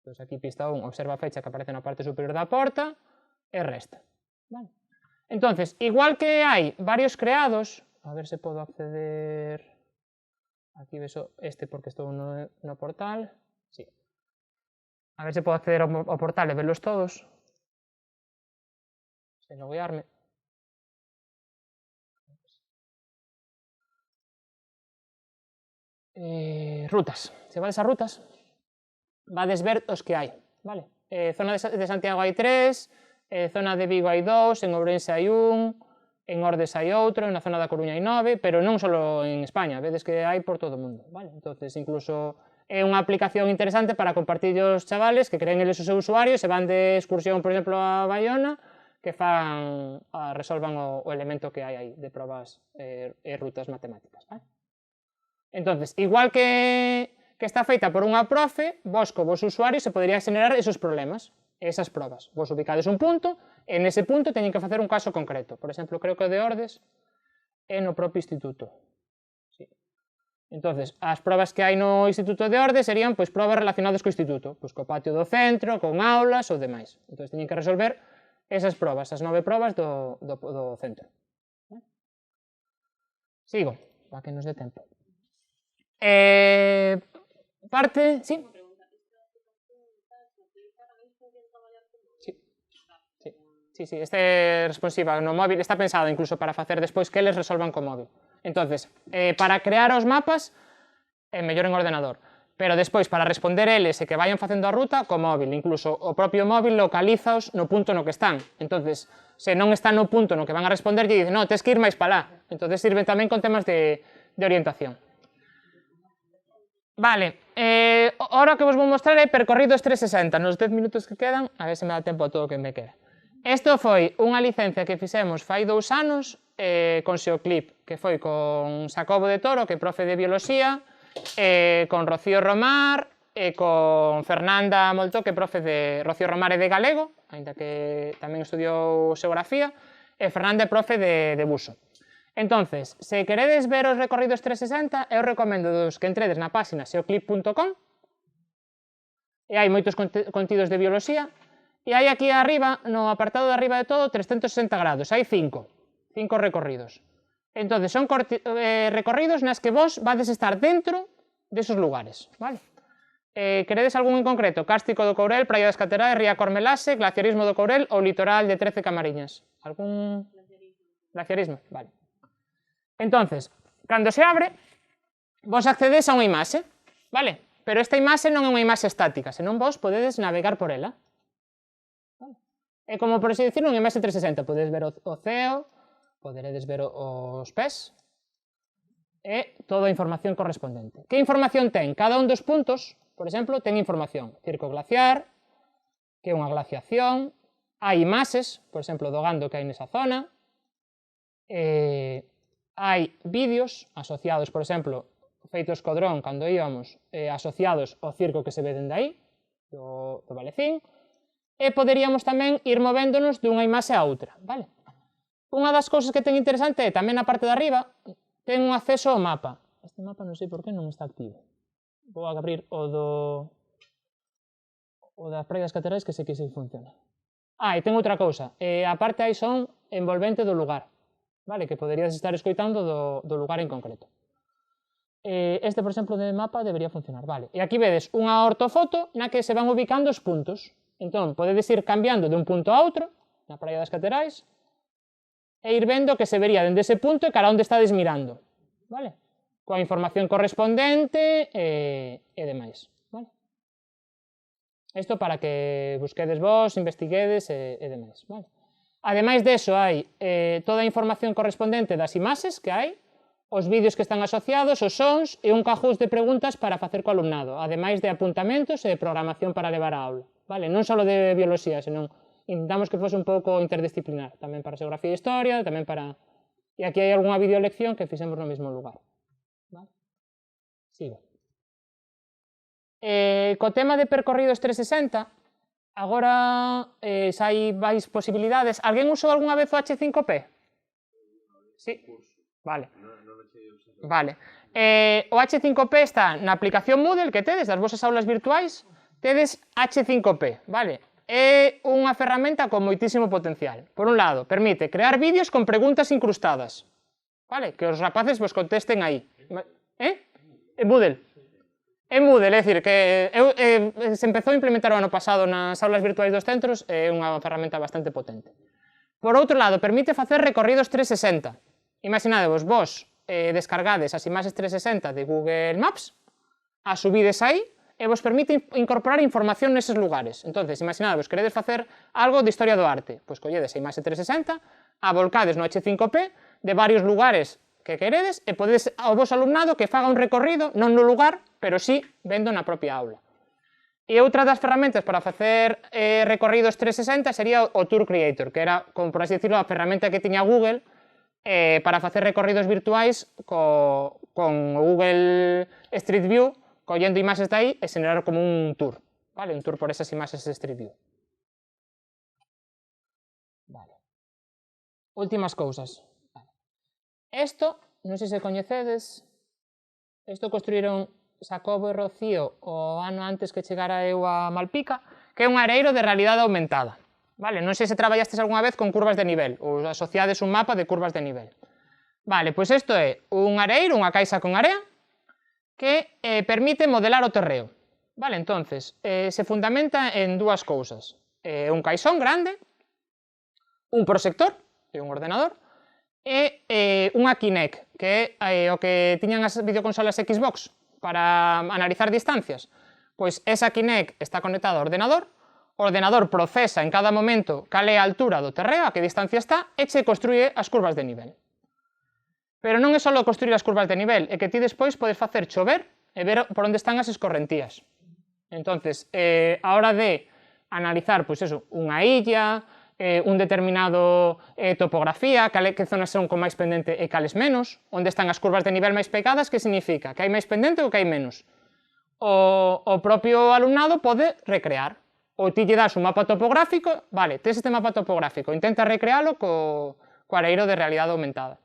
Entón, aquí pista 1, observa a fecha que aparece na parte superior da porta, e resta. Vale. Entón, igual que hai varios creados, a ver se podo acceder, aquí vexo este porque estou no portal, sí. A ver se podo acceder ao portal e verlos todos, sen loguearme. Rutas, se vades a rutas, vades ver os que hai, vale? Zona de Santiago hai 3, zona de Vigo hai 2, en Ourense hai 1, en Ordes hai outro, na zona da Coruña hai 9, pero non só en España, vedes que hai por todo o mundo, vale? Entonces, incluso é unha aplicación interesante para compartir os chavales que creen eles o seu usuario, se van de excursión, por exemplo, a Baiona, que resolvan o elemento que hai aí de probas e rutas matemáticas, vale? Entonces, igual que está feita por unha profe, vos co vos usuarios se podería xenerar esos problemas, esas probas. Vos ubicades un punto, e nese punto teñen que facer un caso concreto. Por exemplo, creo que o de Ordes é no propio instituto. Sí. Entonces, as probas que hai no instituto de Ordes serían pois probas relacionadas co instituto, pois co patio do centro, con aulas ou demais. Entón, teñen que resolver esas probas, as 9 probas do centro. Sigo, para que nos dé tempo. Parte, sí. Sí, este é responsiva no móvil, está pensado incluso para facer despois que eles resolvan co móvil. Entonces, para crear os mapas, é mellor en ordenador, pero despois para responder eles e que vayan facendo a ruta, co móvil, incluso o propio móvil localizaos no punto no que están. Entonces, se non están no punto no que van a responder, lle dicen, no, tes que ir máis para lá. Entonces, sirve tamén con temas de orientación. Vale, ahora o que vos vou mostrar é percorridos 360, nos 10 minutos que quedan, a ver se me dá tempo a todo o que me queda. Isto foi unha licencia que fixemos fai 2 anos con Xeoclip, que foi con Xacobo de Toro, que é profe de bioloxía, con Rocío Romar, e con Fernanda Moltó, que é profe de Rocío Romar e de galego, aínda que tamén estudiou xeografía, e Fernanda é profe de buso. Entonces, se queredes ver os recorridos 360, eu recomendo que entredes na página xeoclip.com, e hai moitos contidos de bioloxía, e hai aquí arriba, no apartado de arriba de todo, 360 grados, hai 5 recorridos. Entón, son recorridos nas que vos vades estar dentro desos lugares, vale? Queredes algún en concreto? Cástico do Courel, Praia das Catedrais, Ría Cormelase, Glaciarismo do Courel ou Litoral de 13 Camariñas? Algún? Glaciarismo, vale. Entonces, cando se abre, vos accedes a unha imaxe, vale? Pero esta imaxe non é unha imaxe estática, senón vos podedes navegar por ela. É como, por así dicirlo, unha imaxe 360. Podedes ver o ceo, poderedes ver os pés, e toda a información correspondente. Que información ten? Cada un dos puntos, por exemplo, ten información. Circo glaciar, que é unha glaciación, hai imaxes, por exemplo, do gando que hai nesa zona, hai vídeos asociados, por exemplo, feitos co dron cando íbamos, asociados ao circo que se ve dende aí, do Valecín, e poderíamos tamén ir movéndonos dunha imaxe a outra, vale? Unha das cousas que ten interesante é tamén na parte de arriba ten un acceso ao mapa. Este mapa non sei por que non está activo. Vou abrir o das Praias das Catedrais, que sei que se funciona. E ten outra cousa, a parte aí son envolvente do lugar, vale? Que poderías estar escoitando do lugar en concreto. Este, por exemplo, de mapa debería funcionar, vale? E aquí vedes unha ortofoto na que se van ubicando os puntos. Entón, podedes ir cambiando de un punto a outro, na Praia das Catedrais, e ir vendo que se vería dende ese punto e cara onde estades mirando, vale? Coa información correspondente e demais, vale? Isto para que busquedes vos, investiguedes e demais, vale? Ademais deso, hai toda a información correspondente das imaxes que hai, os vídeos que están asociados, os sons e un cajús de preguntas para facer co alumnado, ademais de apuntamentos e programación para levar a aula, vale? Non só de bioloxía, senón intentamos que fose un pouco interdisciplinar, tamén para xeografía e historia, tamén para... E aquí hai algunha videolección que fixemos no mesmo lugar, vale? Sigo. Co tema de percorridos 360, agora xa hai máis posibilidades. Alguén usou algunha vez o H5P? Sí? Vale. Vale. O H5P está na aplicación Moodle que tedes das vosas aulas virtuais, tedes H5P, vale? É unha ferramenta con moitísimo potencial. Por un lado, permite crear vídeos con preguntas incrustadas, vale? Que os rapaces vos contesten aí. En Moodle. En Moodle, é dicir, que se empezou a implementar o ano pasado nas aulas virtuais dos centros, é unha ferramenta bastante potente. Por outro lado, permite facer recorridos 360. Imaginadevos, vos descargades as imaxes 360 de Google Maps, as subides aí, e vos permite incorporar información neses lugares. Entonces, imaginadevos, queredes facer algo de historia do arte, pois colledes a imaxe 360, volcades no H5P de varios lugares que queredes e podedes ao vosso alumnado que faga un recorrido, non no lugar, pero sí vendo na propia aula. E outra das ferramentas para facer recorridos 360 sería o Tour Creator, que era, como por así decirlo, a ferramenta que tiña Google para facer recorridos virtuais con o Google Street View, collendo imaxes de aí e xenerar como un tour, vale? Un tour por esas imaxes de Street View. Vale. Últimas cousas. Isto, non sei se coñecedes, isto construíron Xacobo e Rocío o ano antes que chegara eu a Malpica, que é un areiro de realidade aumentada. Vale, non sei se traballastes algunha vez con curvas de nivel ou asociades un mapa de curvas de nivel. Vale, pois isto é un areiro, unha caixa con area, que permite modelar o terreo. Vale, entonces, se fundamenta en dúas cousas. Un caixón grande, un proxector, que é un ordenador, e unha Kinect, que é o que tiñan as videoconsolas Xbox para analizar distancias. Pois esa Kinect está conectada ao ordenador, o ordenador procesa en cada momento cal é a altura do terreo, a que distancia está, e se construye as curvas de nivel. Pero non é só construir as curvas de nivel, é que ti despois podes facer chover e ver por onde están as escorrentías. Entonces, a hora de analizar, pois eso, unha illa, un determinado topografía, que zonas son con máis pendente e cales menos, onde están as curvas de nivel máis pegadas, que significa? Que hai máis pendente ou que hai menos. O propio alumnado pode recrear. Ou ti lle das un mapa topográfico, vale, tes este mapa topográfico, intenta recrealo co areiro de realidade aumentada.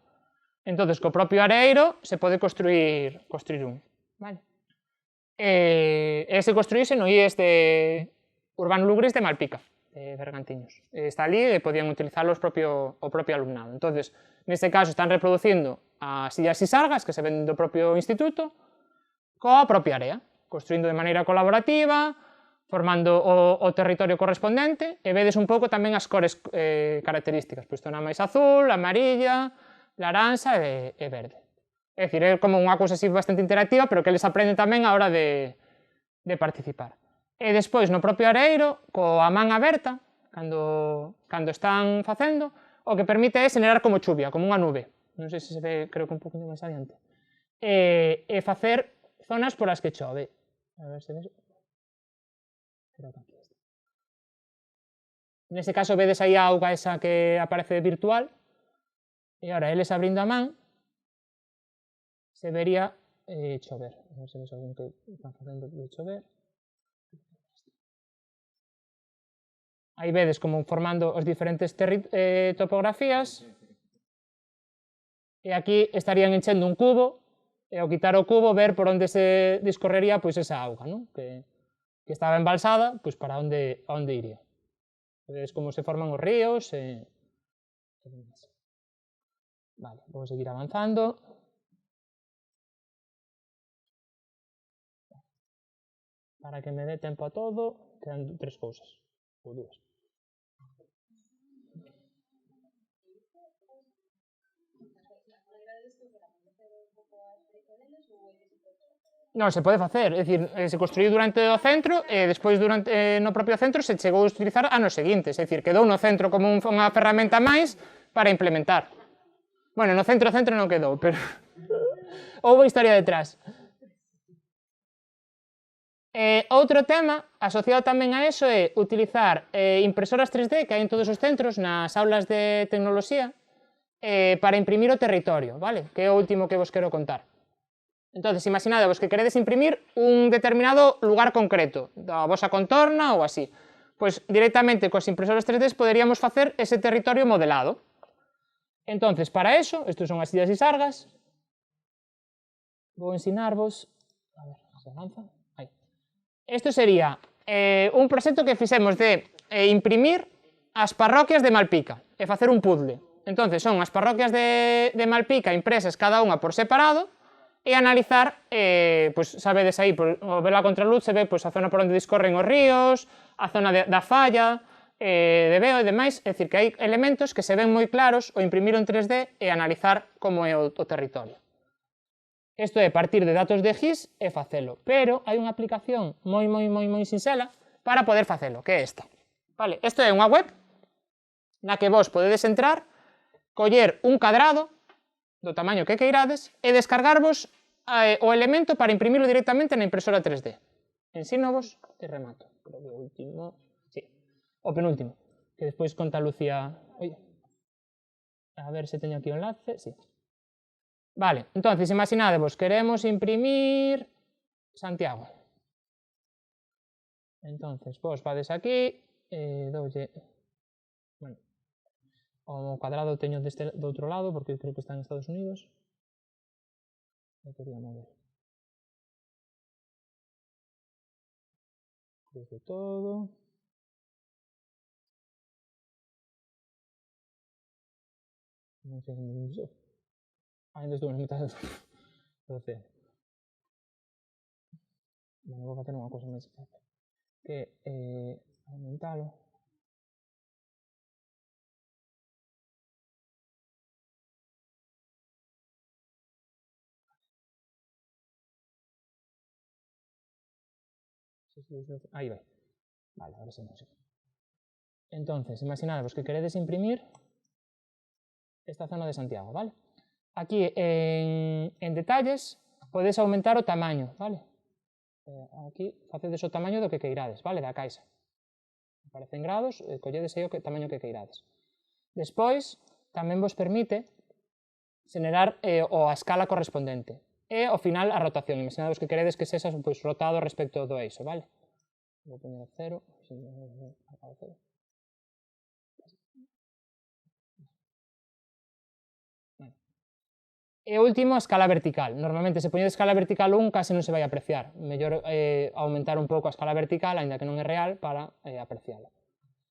Entón, co propio areiro se pode construir un. Vale. Ese construíse no IES de Urbano Lugris de Malpica, de Bergantiños. Está ali e podían utilizarlo o propio alumnado. Entón, neste caso, están reproducindo as illas Sisargas, que se ven do propio instituto, coa propia area, construindo de maneira colaborativa, formando o territorio correspondente, e vedes un pouco tamén as cores características, pois zona máis azul, amarilla, laranxa e verde. É dicir, é como unha cousa así bastante interactiva, pero que eles aprenden tamén a hora de participar. E despois, no propio areiro, coa man aberta, cando están facendo, o que permite é xenerar como chuvia, como unha nube. Non sei se se ve, creo que un poquinho máis adiante. E facer zonas por as que chove. A ver se ves. Creo que aquí está. Nese caso vedes aí a auga esa que aparece virtual, e agora eles abrindo a man, se vería chover. A ver se ves algún que están facendo de chover. Aí vedes como formando os diferentes topografías, e aquí estarían enchendo un cubo, e ao quitar o cubo ver por onde se discorrería pois esa auga, non? Que estaba embalsada, pois para onde iría. Vedes como se forman os ríos e demais. Vale, vou seguir avanzando. Para que me dé tempo a todo, quedan 3 cousas, ou 2. Non, se pode facer, é dicir, se construíu durante o centro e despois no propio centro se chegou a utilizar anos seguintes, é dicir, quedou no centro como unha ferramenta máis para implementar. Bueno, no centro non quedou, pero houve historia detrás. Outro tema asociado tamén a eso é utilizar impresoras 3D que hai en todos os centros nas aulas de tecnoloxía para imprimir o territorio, vale? Que é o último que vos quero contar. Entón, imaginadevos que queredes imprimir un determinado lugar concreto, da vosa contorna ou así. Pois directamente coas impresoras 3D poderíamos facer ese territorio modelado. Entón, para eso, estes son as illas Sisargas, vou ensinarvos, a ver, se avanza, aí. Isto sería un proxecto que fixemos de imprimir as parroquias de Malpica e facer un puzzle. Entón, son as parroquias de Malpica impresas cada unha por separado, e analizar, pois sabedes aí, o velo a contraluz se ve a zona por onde discorren os ríos, a zona da falla, de veo e demais, é dicir, que hai elementos que se ven moi claros o imprimir en 3D e analizar como é o territorio. Isto é partir de datos de GIS e facelo, pero hai unha aplicación moi sinxela para poder facelo, que é esta. Vale, isto é unha web na que vos podedes entrar coller un cadrado do tamaño que queirades e descargarvos o elemento para imprimirlo directamente na impresora 3D. Ensínovos e remato. Creo que o último... Sí, o penúltimo. Que despois conta Lucía... Oi. A ver se teño aquí o enlace. Sí. Vale, entonces, imaginadevos, queremos imprimir Santiago. Entonces, vos vades aquí, doulle... Bueno, o cuadrado teño do outro lado, porque creo que está en Estados Unidos. Eu quería mover. Cruz de todo. Non sei onde me iso. Ainda estou na metade do océano. Bueno, vou facer unha cousa máis fácil. Que aumentalo. Aí vai. Vale, ahora sí non sei. Entonces, imaginadvos que queredes imprimir esta zona de Santiago, vale? Aquí en detalles podes aumentar o tamaño, vale? Aquí facedes o tamaño do que queirades, vale? Da caixa. Aparecen grados, colledes aí o tamaño que queirades. Despois, tamén vos permite xenerar a escala correspondente. E, ao final, a rotación. Imaginadvos que queredes que sexas rotado respecto do eixo, vale? Vou poñer 0. E o último, a escala vertical. Normalmente, se poñedes escala vertical 1, case non se vai apreciar. Mellor aumentar un pouco a escala vertical, aínda que non é real, para apreciala.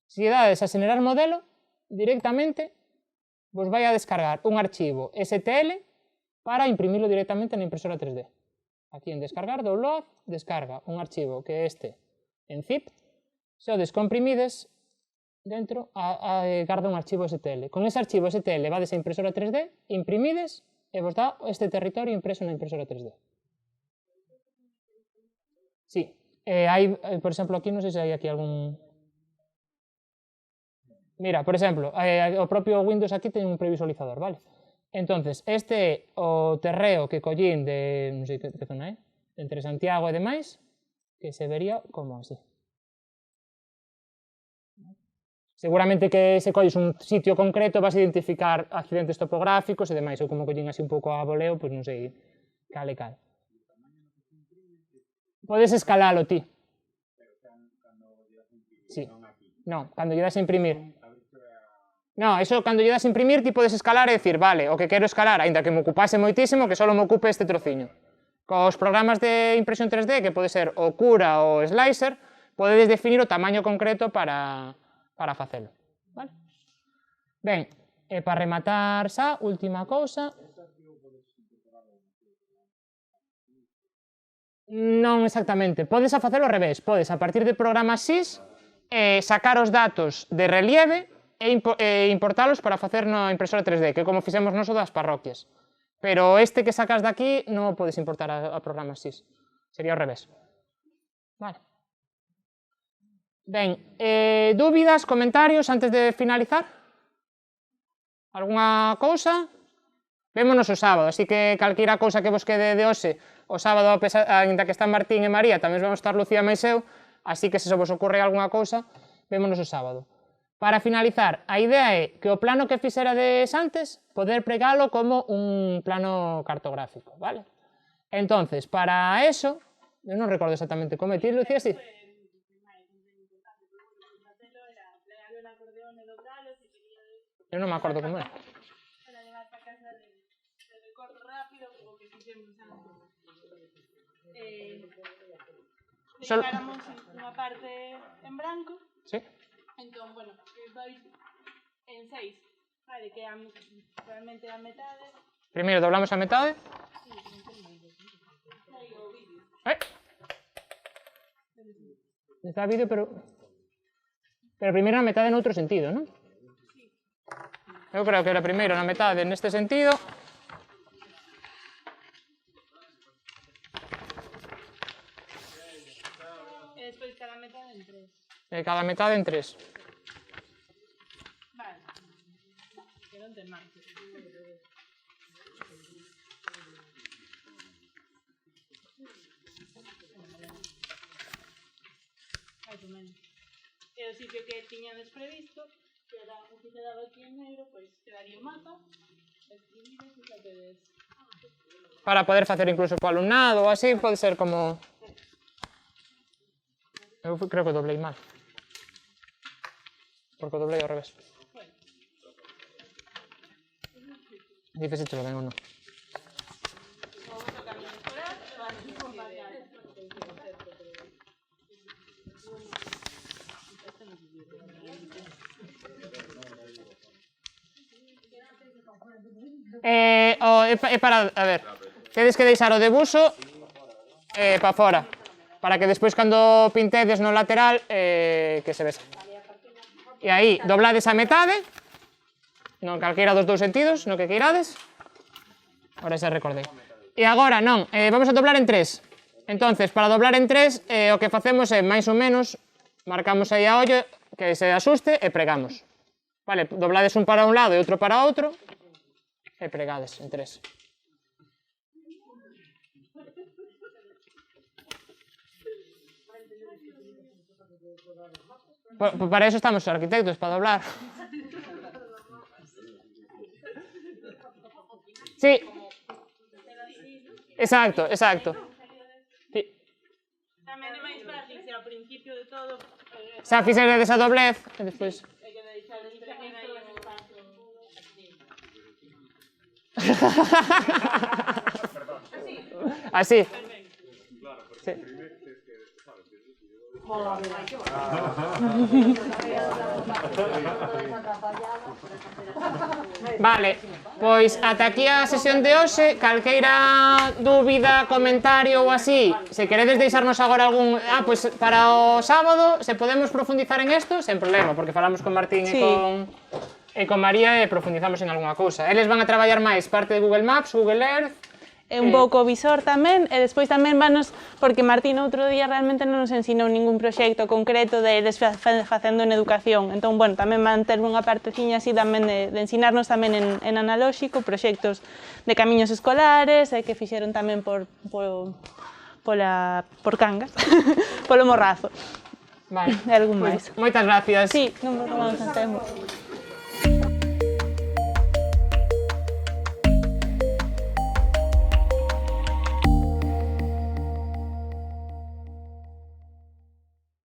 Se lle dades a xenerar modelo, directamente vos vai a descargar un archivo STL para imprimirlo directamente na impresora 3D. Aquí en descargar, download, descarga un archivo que é este en zip, se o descomprimides, dentro garda un archivo STL. Con ese archivo STL vades a impresora 3D, imprimides e vos dá este territorio impreso na impresora 3D. Sí, hai, por exemplo, aquí non sei se hai aquí algún... Mira, por exemplo, o propio Windows aquí ten un previsualizador, vale? Entonces, este é o terreo que collín de, non sei que zona é, entre Santiago e demais, que se vería como así. Seguramente que se colles un sitio concreto vas a identificar accidentes topográficos e demais, ou como collín así un pouco a voleo, pois non sei cal e cal. Podes escalalo ti. Sí. Non, cando lle das a imprimir. No, eso cando lle das a imprimir ti podes escalar e dicir, vale, o que quero escalar, aínda que me ocupase moitísimo, que só me ocupe este trociño. Cos programas de impresión 3D, que pode ser o Cura ou Slicer, podedes definir o tamaño concreto para facelo. Vale? Ben, e para rematar xa, última cousa. Non exactamente, podes a facelo ao revés, podes a partir de programas SIS sacar os datos de relieve e importalos para facer na impresora 3D, que é como fixemos noso das parroquias. Pero este que sacas de aquí non o podes importar a programas SIS, sería ao revés. Vale. Ben, dúbidas, comentarios antes de finalizar? Alguna cousa? Vémonos o sábado, así que calquera cousa que vos quede de hoxe, o sábado, ainda que están Martín e María, tamén vamos estar Lucía e eu, así que se vos ocorre alguna cousa, vémonos o sábado. Para finalizar, a idea é que o plano que fixerades antes, poder pregalo como un plano cartográfico, vale? Entonces, para eso, eu non recordo exactamente como é, ti, Lucía, sí? Eu non me acordo como é. Dejáramos unha parte en branco. Sí. Entón, bueno, que vais en 6, vale, que realmente a metade. Primeiro doblamos a metade. Sí, aí o vídeo. Está o vídeo, pero primeiro na metade noutro sentido, non? Sí. Eu creo que era primeiro na metade neste sentido. E despois cada metade en 3. E cada metade en 3. Vale. Quedou non ten máis. Mais ou menos. E o sitio que tiñades previsto, que era o que quedaba aquí en negro, pois quedaría o mapa, escribides e xa tedes... Para poder facer incluso co alumnado ou así, pode ser como... Eu creo que doblei mal. Porque o doblei ao revés. Dices se lo ben ou non. Para, a ver, tedes que deixar o debuxo para fora, para que despois cando pintedes no lateral que se vexa. E aí doblades a metade, non calquera dos dous sentidos, no que queirades. Ahora xa recordei. E agora non, vamos a doblar en 3. Entonces, para doblar en 3, o que facemos é máis ou menos, marcamos aí a ollo que se asuste e pregamos. Vale, doblades un para un lado e outro para outro, e pregades en 3. Para eso estamos os arquitectos, para doblar. Sí. Exacto, exacto. Sí. Tamén é máis fácil se ao principio de todo... Xa fixeredes a doblez e despois... Así. Sí. Vale, pois ata aquí a sesión de hoxe. Calqueira dúbida, comentario ou así, se queredes deixarnos agora algún... pois para o sábado, se podemos profundizar en isto, sen problema, porque falamos con Martín e con María e profundizamos en algunha cousa. Eles van a traballar máis parte de Google Maps, Google Earth... É un pouco visor tamén, e despois tamén vanos, porque Martín outro día realmente non nos ensinou ningún proxecto concreto de eles facendo en educación. Entón, bueno, tamén van ter unha parteciña así tamén de ensinarnos tamén en analóxico, proxectos de camiños escolares, e que fixeron tamén por Cangas, polo Morrazo. Vale, E algún máis. Moitas gracias. Sí, non nos tomamos tempo.